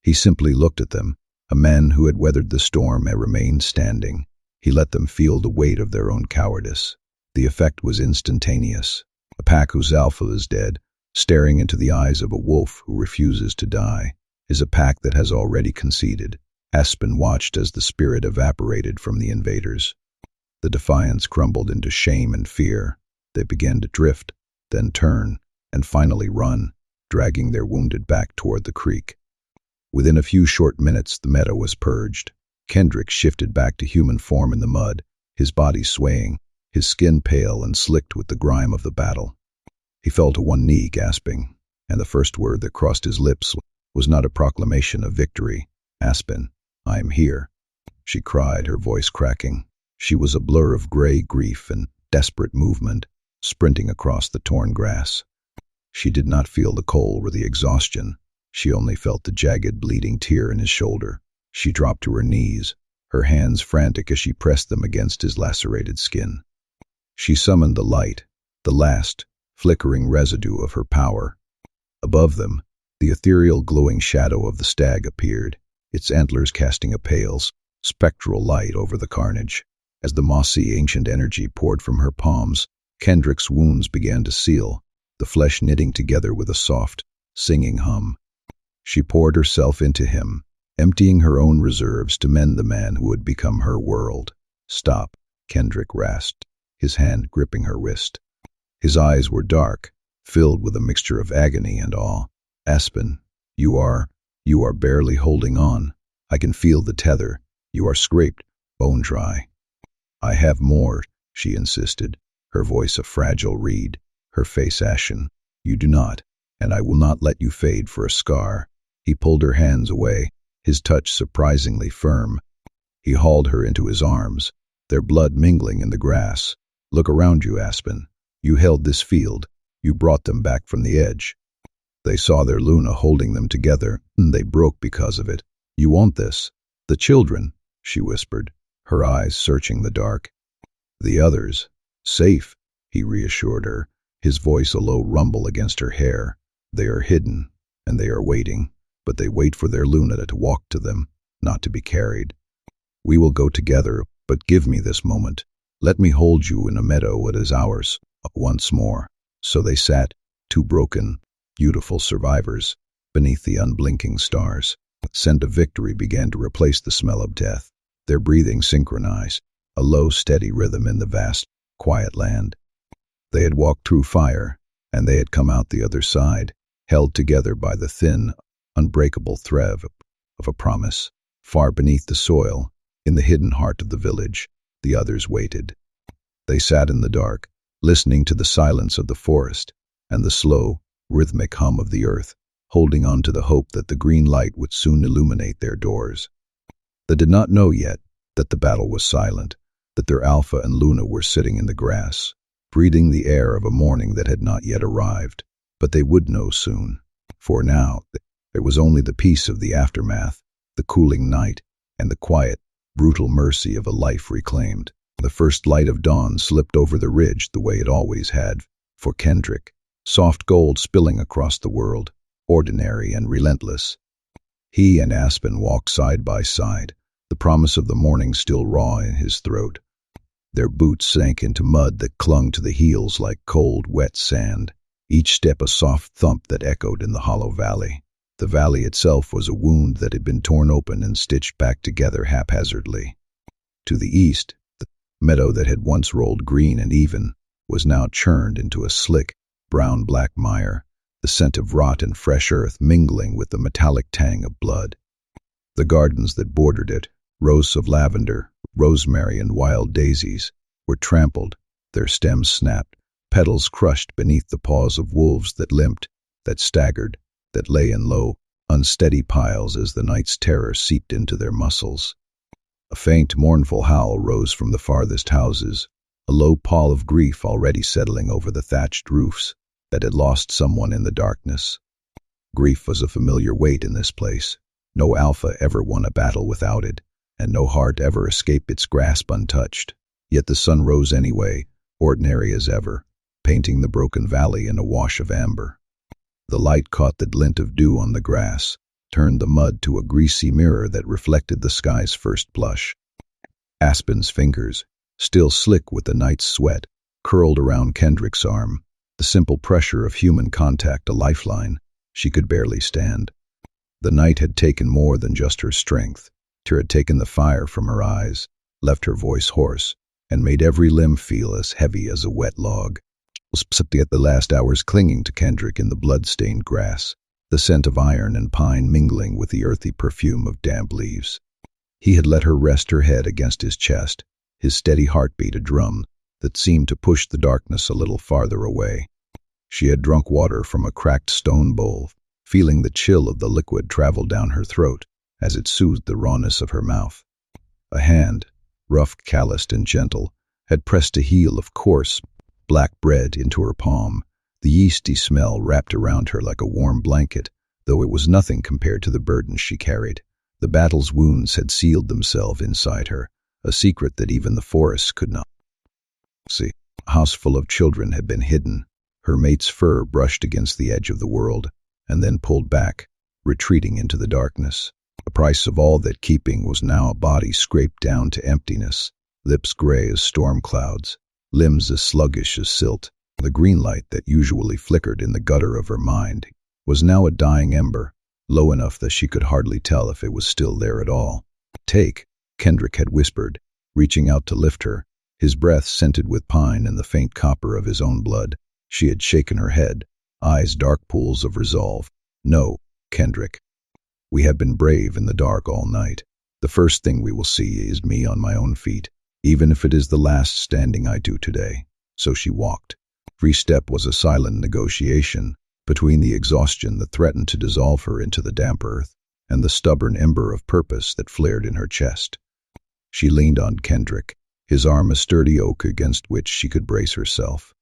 [SPEAKER 1] He simply looked at them, a men who had weathered the storm and remained standing. He let them feel the weight of their own cowardice. The effect was instantaneous. A pack whose alpha is dead, staring into the eyes of a wolf who refuses to die, is a pack that has already conceded. Aspen watched as the spirit evaporated from the invaders. The defiance crumbled into shame and fear. They began to drift, then turn, and finally run, dragging their wounded back toward the creek. Within a few short minutes, the meadow was purged. Kendrick shifted back to human form in the mud, his body swaying, his skin pale and slicked with the grime of the battle. He fell to one knee, gasping, and the first word that crossed his lips was not a proclamation of victory. "Aspen, I am here," she cried, her voice cracking. She was a blur of gray grief and desperate movement, sprinting across the torn grass. She did not feel the cold or the exhaustion. She only felt the jagged, bleeding tear in his shoulder. She dropped to her knees, her hands frantic as she pressed them against his lacerated skin. She summoned the light, the last, flickering residue of her power. Above them, the ethereal glowing shadow of the stag appeared, its antlers casting a pale, spectral light over the carnage. As the mossy, ancient energy poured from her palms, Kendrick's wounds began to seal, the flesh knitting together with a soft, singing hum. She poured herself into him, emptying her own reserves to mend the man who had become her world. "Stop," Kendrick rasped, his hand gripping her wrist. His eyes were dark, filled with a mixture of agony and awe. "Aspen, you are barely holding on. I can feel the tether. You are scraped, bone dry." "I have more," she insisted, her voice a fragile reed, her face ashen. "You do not, and I will not let you fade for a scar." He pulled her hands away, his touch surprisingly firm. He hauled her into his arms, their blood mingling in the grass. "Look around you, Aspen. You held this field. You brought them back from the edge. They saw their Luna holding them together, and they broke because of it. You want this. The children," she whispered, her eyes searching the dark. "The others. Safe," he reassured her, his voice a low rumble against her hair. "They are hidden, and they are waiting, but they wait for their Luna to walk to them, not to be carried. We will go together, but give me this moment. Let me hold you in a meadow that is ours, once more." So they sat, two broken, beautiful survivors, beneath the unblinking stars. The scent of victory began to replace the smell of death. Their breathing synchronized, a low, steady rhythm in the vast, quiet land. They had walked through fire, and they had come out the other side, held together by the thin, unbreakable thread of a promise. Far beneath the soil, in the hidden heart of the village, the others waited. They sat in the dark, listening to the silence of the forest and the slow, rhythmic hum of the earth, holding on to the hope that the green light would soon illuminate their doors. They did not know yet that the battle was silent, that their Alpha and Luna were sitting in the grass, breathing the air of a morning that had not yet arrived. But they would know soon, for now there was only the peace of the aftermath, the cooling night, and the quiet, brutal mercy of a life reclaimed. The first light of dawn slipped over the ridge the way it always had for Kendrick, soft gold spilling across the world, ordinary and relentless. He and Aspen walked side by side, the promise of the morning still raw in his throat. Their boots sank into mud that clung to the heels like cold, wet sand, each step a soft thump that echoed in the hollow valley. The valley itself was a wound that had been torn open and stitched back together haphazardly. To the east, the meadow that had once rolled green and even was now churned into a slick, brown-black mire, the scent of rot and fresh earth mingling with the metallic tang of blood. The gardens that bordered it, rows of lavender, rosemary, and wild daisies, were trampled, their stems snapped, petals crushed beneath the paws of wolves that limped, that staggered, that lay in low, unsteady piles as the night's terror seeped into their muscles. A faint, mournful howl rose from the farthest houses, a low pall of grief already settling over the thatched roofs that had lost someone in the darkness. Grief was a familiar weight in this place. No Alpha ever won a battle without it, and no heart ever escaped its grasp untouched. Yet the sun rose anyway, ordinary as ever, painting the broken valley in a wash of amber. The light caught the glint of dew on the grass, turned the mud to a greasy mirror that reflected the sky's first blush. Aspen's fingers, still slick with the night's sweat, curled around Kendrick's arm, the simple pressure of human contact a lifeline. She could barely stand. The night had taken more than just her strength. It had taken the fire from her eyes, left her voice hoarse, and made every limb feel as heavy as a wet log. At the last hours clinging to Kendrick in the blood-stained grass, the scent of iron and pine mingling with the earthy perfume of damp leaves. He had let her rest her head against his chest, his steady heartbeat a drum that seemed to push the darkness a little farther away. She had drunk water from a cracked stone bowl, feeling the chill of the liquid travel down her throat as it soothed the rawness of her mouth. A hand, rough, calloused, and gentle, had pressed a heel of coarse, black bread into her palm. The yeasty smell wrapped around her like a warm blanket, though it was nothing compared to the burden she carried. The battle's wounds had sealed themselves inside her, a secret that even the forest could not see. A house full of children had been hidden, her mate's fur brushed against the edge of the world, and then pulled back, retreating into the darkness. The price of all that keeping was now a body scraped down to emptiness, lips gray as storm clouds, limbs as sluggish as silt. The green light that usually flickered in the gutter of her mind was now a dying ember, low enough that she could hardly tell if it was still there at all. "Take," Kendrick had whispered, reaching out to lift her, his breath scented with pine and the faint copper of his own blood. She had shaken her head, eyes dark pools of resolve. "No, Kendrick. We have been brave in the dark all night. The first thing we will see is me on my own feet, even if it is the last standing I do today." So she walked. Every step was a silent negotiation between the exhaustion that threatened to dissolve her into the damp earth and the stubborn ember of purpose that flared in her chest. She leaned on Kendrick, his arm a sturdy oak against which she could brace herself.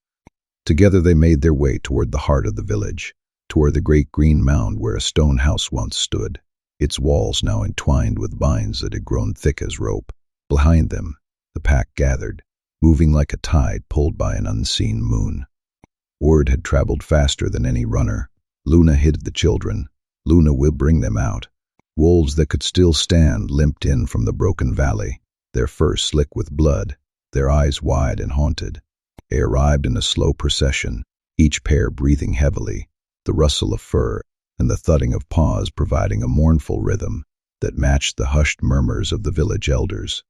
[SPEAKER 1] Together they made their way toward the heart of the village, toward the great green mound where a stone house once stood, its walls now entwined with vines that had grown thick as rope. Behind them, the pack gathered, moving like a tide pulled by an unseen moon. Word had traveled faster than any runner. "Luna hid the children. Luna will bring them out." Wolves that could still stand limped in from the broken valley, their fur slick with blood, their eyes wide and haunted. They arrived in a slow procession, each pair breathing heavily, the rustle of fur and the thudding of paws providing a mournful rhythm that matched the hushed murmurs of the village elders.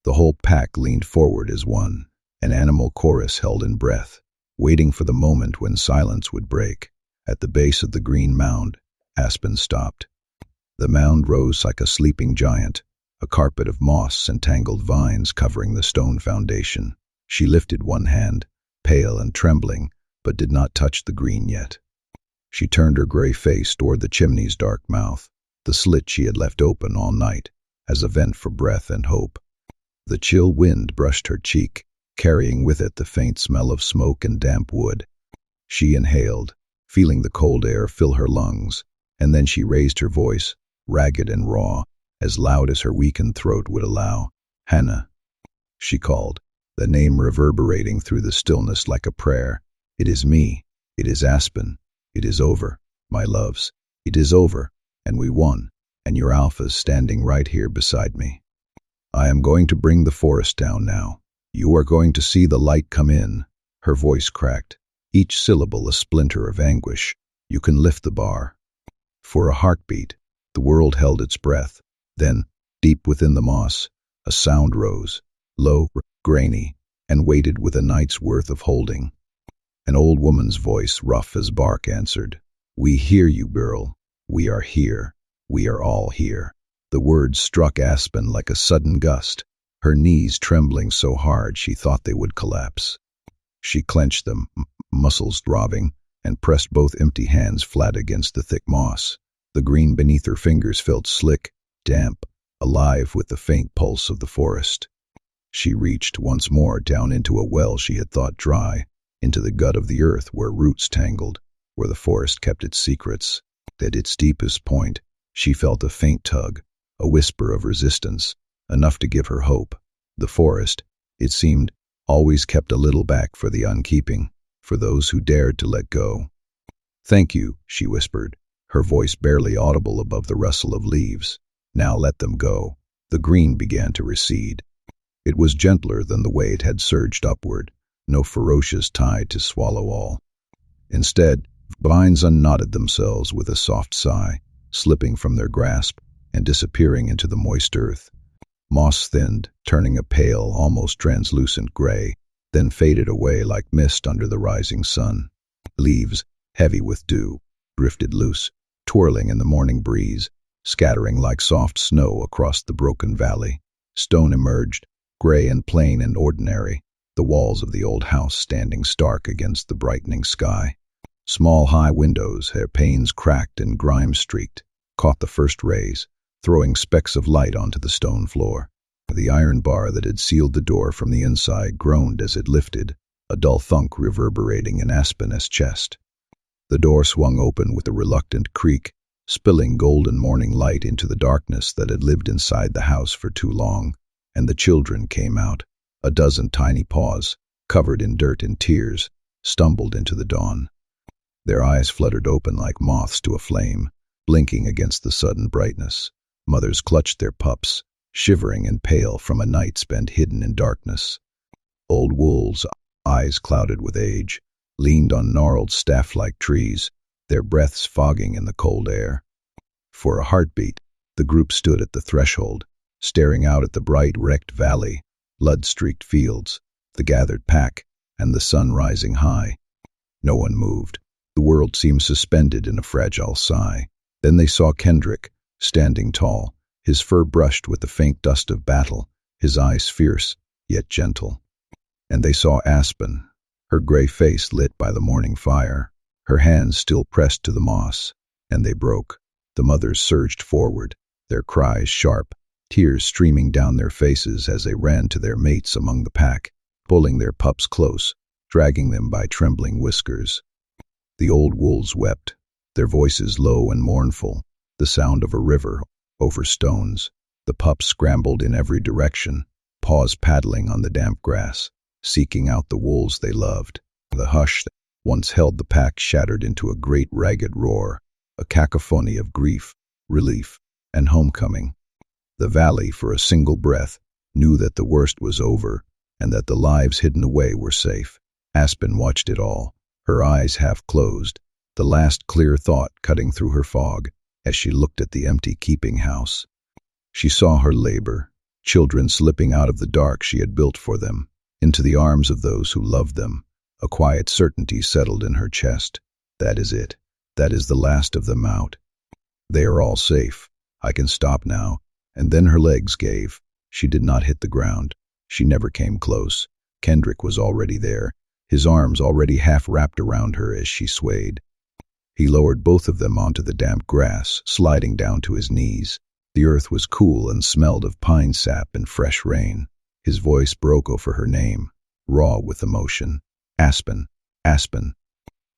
[SPEAKER 1] The whole pack leaned forward as one, an animal chorus held in breath, waiting for the moment when silence would break. At the base of the green mound, Aspen stopped. The mound rose like a sleeping giant, a carpet of moss and tangled vines covering the stone foundation. She lifted one hand, pale and trembling, but did not touch the green yet. She turned her gray face toward the chimney's dark mouth, the slit she had left open all night, as a vent for breath and hope. The chill wind brushed her cheek, carrying with it the faint smell of smoke and damp wood. She inhaled, feeling the cold air fill her lungs, and then she raised her voice, ragged and raw, as loud as her weakened throat would allow. "Hannah," she called, the name reverberating through the stillness like a prayer. "It is me. It is Aspen. It is over, my loves. It is over, and we won, and your Alpha's standing right here beside me. I am going to bring the forest down now. You are going to see the light come in." Her voice cracked, each syllable a splinter of anguish. "You can lift the bar." For a heartbeat, the world held its breath. Then, deep within the moss, a sound rose, low, grainy, and weighted with a night's worth of holding. An old woman's voice, rough as bark, answered, "We hear you, girl. We are here. We are all here." The words struck Aspen like a sudden gust, her knees trembling so hard she thought they would collapse. She clenched them, muscles throbbing, and pressed both empty hands flat against the thick moss. The green beneath her fingers felt slick, damp, alive with the faint pulse of the forest. She reached once more down into a well she had thought dry, into the gut of the earth where roots tangled, where the forest kept its secrets. At its deepest point, she felt a faint tug, a whisper of resistance, enough to give her hope. The forest, it seemed, always kept a little back for the unkeeping, for those who dared to let go. "Thank you," she whispered, her voice barely audible above the rustle of leaves. "Now let them go." The green began to recede. It was gentler than the way it had surged upward, no ferocious tide to swallow all. Instead, vines unknotted themselves with a soft sigh, slipping from their grasp and disappearing into the moist earth. Moss thinned, turning a pale, almost translucent gray, then faded away like mist under the rising sun. Leaves, heavy with dew, drifted loose, twirling in the morning breeze, scattering like soft snow across the broken valley. Stone emerged, gray and plain and ordinary, the walls of the old house standing stark against the brightening sky. Small high windows, their panes cracked and grime-streaked, caught the first rays, throwing specks of light onto the stone floor. The iron bar that had sealed the door from the inside groaned as it lifted, a dull thunk reverberating in Aspen's chest. The door swung open with a reluctant creak, spilling golden morning light into the darkness that had lived inside the house for too long, and the children came out. A dozen tiny paws, covered in dirt and tears, stumbled into the dawn. Their eyes fluttered open like moths to a flame, blinking against the sudden brightness. Mothers clutched their pups, shivering and pale from a night spent hidden in darkness. Old wolves, eyes clouded with age, leaned on gnarled staff-like trees, their breaths fogging in the cold air. For a heartbeat, the group stood at the threshold, staring out at the bright, wrecked valley, blood-streaked fields, the gathered pack, and the sun rising high. No one moved. The world seemed suspended in a fragile sigh. Then they saw Kendrick, standing tall, his fur brushed with the faint dust of battle, his eyes fierce, yet gentle. And they saw Aspen, her gray face lit by the morning fire, her hands still pressed to the moss, and they broke. The mothers surged forward, their cries sharp, tears streaming down their faces as they ran to their mates among the pack, pulling their pups close, dragging them by trembling whiskers. The old wolves wept, their voices low and mournful, the sound of a river over stones. The pups scrambled in every direction, paws paddling on the damp grass, seeking out the wolves they loved. The hush that once held the pack shattered into a great ragged roar, a cacophony of grief, relief, and homecoming. The valley, for a single breath, knew that the worst was over and that the lives hidden away were safe. Aspen watched it all, her eyes half closed, the last clear thought cutting through her fog as she looked at the empty keeping house. She saw her labor, children slipping out of the dark she had built for them, into the arms of those who loved them. A quiet certainty settled in her chest. That is it. That is the last of them out. They are all safe. I can stop now. And then her legs gave. She did not hit the ground. She never came close. Kendrick was already there, his arms already half wrapped around her as she swayed. He lowered both of them onto the damp grass, sliding down to his knees. The earth was cool and smelled of pine sap and fresh rain. His voice broke over her name, raw with emotion. Aspen, Aspen.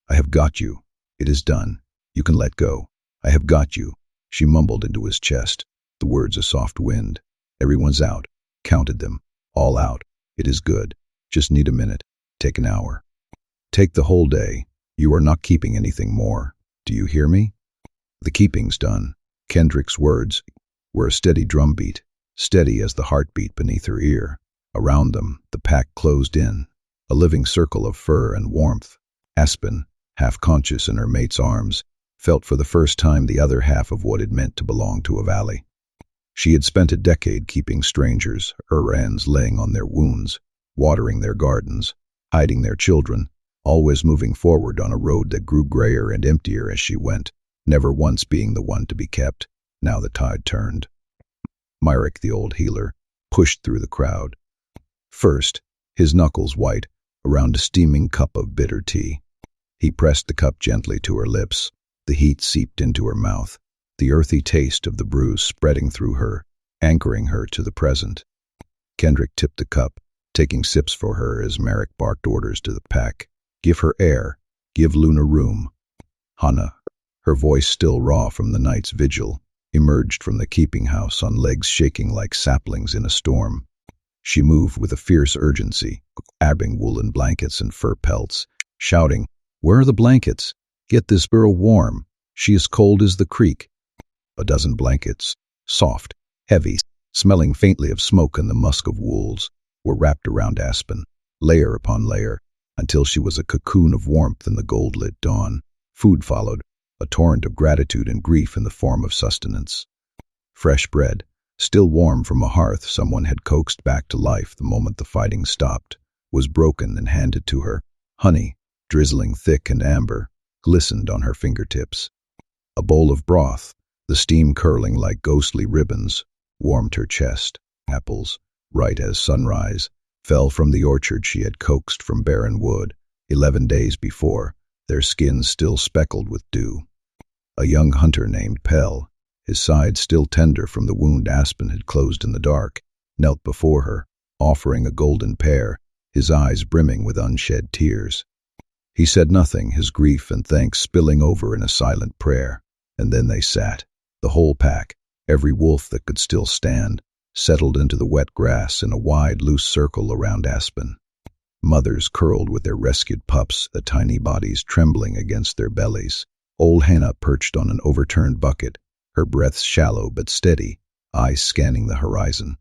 [SPEAKER 1] I have got you. It is done. You can let go. I have got you. She mumbled into his chest, the words a soft wind. Everyone's out. Counted them. All out. It is good. Just need a minute. Take an hour. Take the whole day. You are not keeping anything more. Do you hear me? The keeping's done. Kendrick's words were a steady drumbeat, steady as the heartbeat beneath her ear. Around them, the pack closed in, a living circle of fur and warmth. Aspen, half conscious in her mate's arms, felt for the first time the other half of what it meant to belong to a valley. She had spent a decade keeping strangers, her hands laying on their wounds, watering their gardens, hiding their children, always moving forward on a road that grew grayer and emptier as she went, never once being the one to be kept. Now the tide turned. Myrick, the old healer, pushed through the crowd. First, his knuckles white, around a steaming cup of bitter tea. He pressed the cup gently to her lips. The heat seeped into her mouth, the earthy taste of the brew spreading through her, anchoring her to the present. Kendrick tipped the cup, taking sips for her as Merrick barked orders to the pack. Give her air. Give Luna room. Hannah, her voice still raw from the night's vigil, emerged from the keeping house on legs shaking like saplings in a storm. She moved with a fierce urgency, grabbing woolen blankets and fur pelts, shouting, "Where are the blankets? Get this girl warm. She is cold as the creek." A dozen blankets, soft, heavy, smelling faintly of smoke and the musk of wolves, were wrapped around Aspen, layer upon layer, until she was a cocoon of warmth in the gold-lit dawn. Food followed, a torrent of gratitude and grief in the form of sustenance. Fresh bread, still warm from a hearth someone had coaxed back to life the moment the fighting stopped, was broken and handed to her. Honey, drizzling thick and amber, glistened on her fingertips. A bowl of broth, the steam curling like ghostly ribbons, warmed her chest. Apples, right as sunrise, fell from the orchard she had coaxed from barren wood 11 days before, their skins still speckled with dew. A young hunter named Pell, his side still tender from the wound Aspen had closed in the dark, knelt before her, offering a golden pear, his eyes brimming with unshed tears. He said nothing, his grief and thanks spilling over in a silent prayer, and then they sat, the whole pack, every wolf that could still stand, settled into the wet grass in a wide, loose circle around Aspen. Mothers curled with their rescued pups, the tiny bodies trembling against their bellies. Old Hannah perched on an overturned bucket, her breath shallow but steady, eyes scanning the horizon.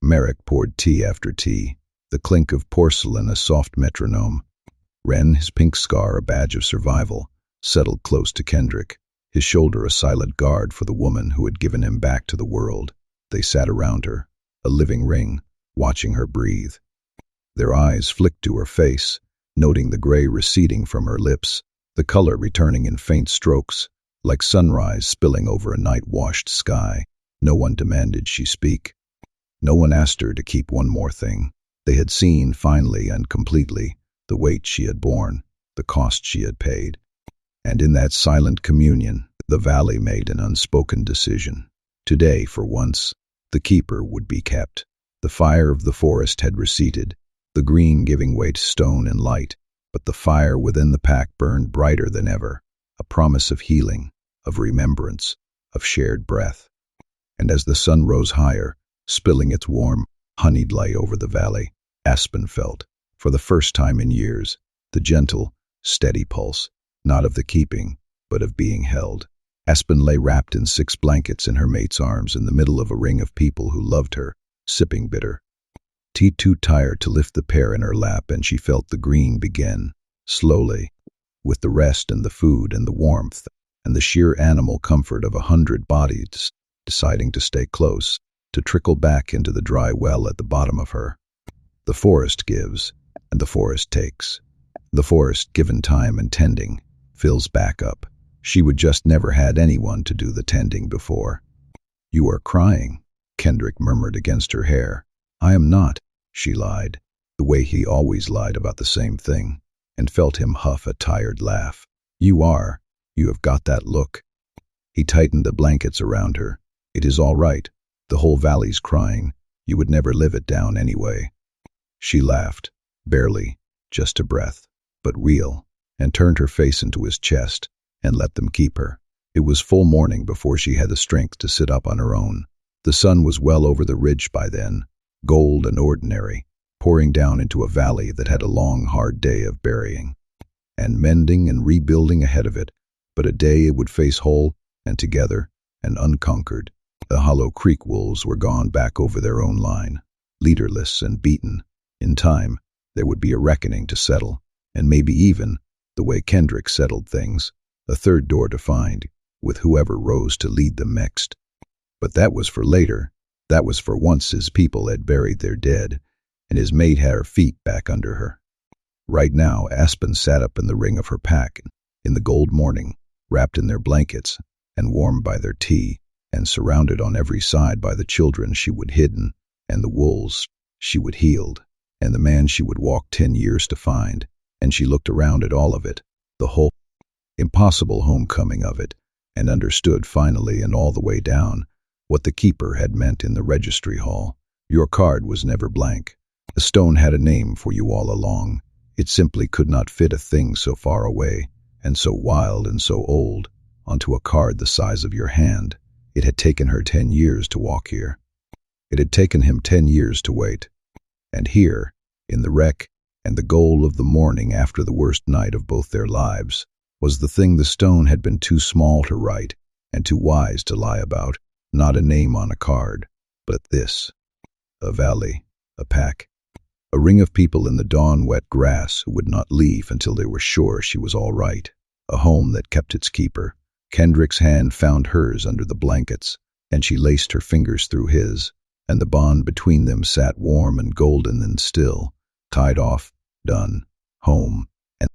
[SPEAKER 1] Merrick poured tea after tea, the clink of porcelain a soft metronome. Wren, his pink scar a badge of survival, settled close to Kendrick, his shoulder a silent guard for the woman who had given him back to the world. They sat around her, a living ring, watching her breathe. Their eyes flicked to her face, noting the gray receding from her lips, the color returning in faint strokes, like sunrise spilling over a night-washed sky. No one demanded she speak. No one asked her to keep one more thing. They had seen, finally and completely, the weight she had borne, the cost she had paid. And in that silent communion, the valley made an unspoken decision. Today, for once, the keeper would be kept. The fire of the forest had receded, the green giving way to stone and light, but the fire within the pack burned brighter than ever, a promise of healing, of remembrance, of shared breath. And as the sun rose higher, spilling its warm, honeyed light over the valley, Aspen felt, for the first time in years, the gentle, steady pulse, not of the keeping, but of being held. Aspen lay wrapped in 6 blankets in her mate's arms in the middle of a ring of people who loved her, sipping bitter tea, too tired to lift the pear in her lap, and she felt the green begin, slowly, with the rest and the food and the warmth and the sheer animal comfort of 100 bodies deciding to stay close, to trickle back into the dry well at the bottom of her. The forest gives, and the forest takes. The forest, given time and tending, fills back up. She would just never had anyone to do the tending before. "You are crying," Kendrick murmured against her hair. "I am not," she lied, the way he always lied about the same thing, and felt him huff a tired laugh. "You are. You have got that look." He tightened the blankets around her. "It is all right. The whole valley's crying. You would never live it down anyway." She laughed, barely, just a breath, but real, and turned her face into his chest, and let them keep her. It was full morning before she had the strength to sit up on her own. The sun was well over the ridge by then, gold and ordinary, pouring down into a valley that had a long, hard day of burying, and mending and rebuilding ahead of it, but a day it would face whole and together and unconquered. The Hollow Creek wolves were gone back over their own line, leaderless and beaten. In time, there would be a reckoning to settle, and maybe even, the way Kendrick settled things, a third door to find, with whoever rose to lead them next. But that was for later. That was for once his people had buried their dead, and his mate had her feet back under her. Right now, Aspen sat up in the ring of her pack, in the gold morning, wrapped in their blankets, and warmed by their tea, and surrounded on every side by the children she would hidden, and the wolves she would healed, and the man she would walk 10 years to find, and she looked around at all of it, the whole impossible homecoming of it, and understood finally and all the way down what the keeper had meant in the Registry Hall. Your card was never blank. The stone had a name for you all along. It simply could not fit a thing so far away, and so wild and so old, onto a card the size of your hand. It had taken her 10 years to walk here. It had taken him 10 years to wait. And here, in the wreck and the goal of the morning after the worst night of both their lives, was the thing the stone had been too small to write and too wise to lie about. Not a name on a card, but this. A valley, a pack, a ring of people in the dawn-wet grass who would not leave until they were sure she was all right. A home that kept its keeper. Kendrick's hand found hers under the blankets, and she laced her fingers through his, and the bond between them sat warm and golden and still, tied off, done, home. And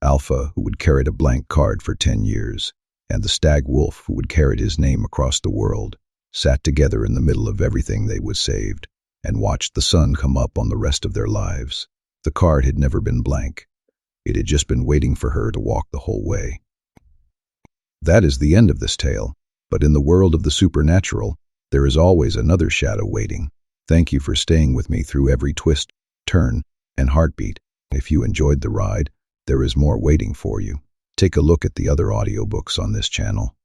[SPEAKER 1] Alpha, who would carried a blank card for 10 years, and the stag wolf who would carried his name across the world, sat together in the middle of everything they was saved, and watched the sun come up on the rest of their lives. The card had never been blank. It had just been waiting for her to walk the whole way. That is the end of this tale, but in the world of the supernatural, there is always another shadow waiting. Thank you for staying with me through every twist, turn, and heartbeat. If you enjoyed the ride, there is more waiting for you. Take a look at the other audiobooks on this channel.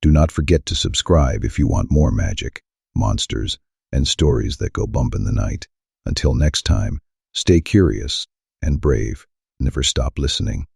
[SPEAKER 1] Do not forget to subscribe if you want more magic, monsters, and stories that go bump in the night. Until next time, stay curious and brave. Never stop listening.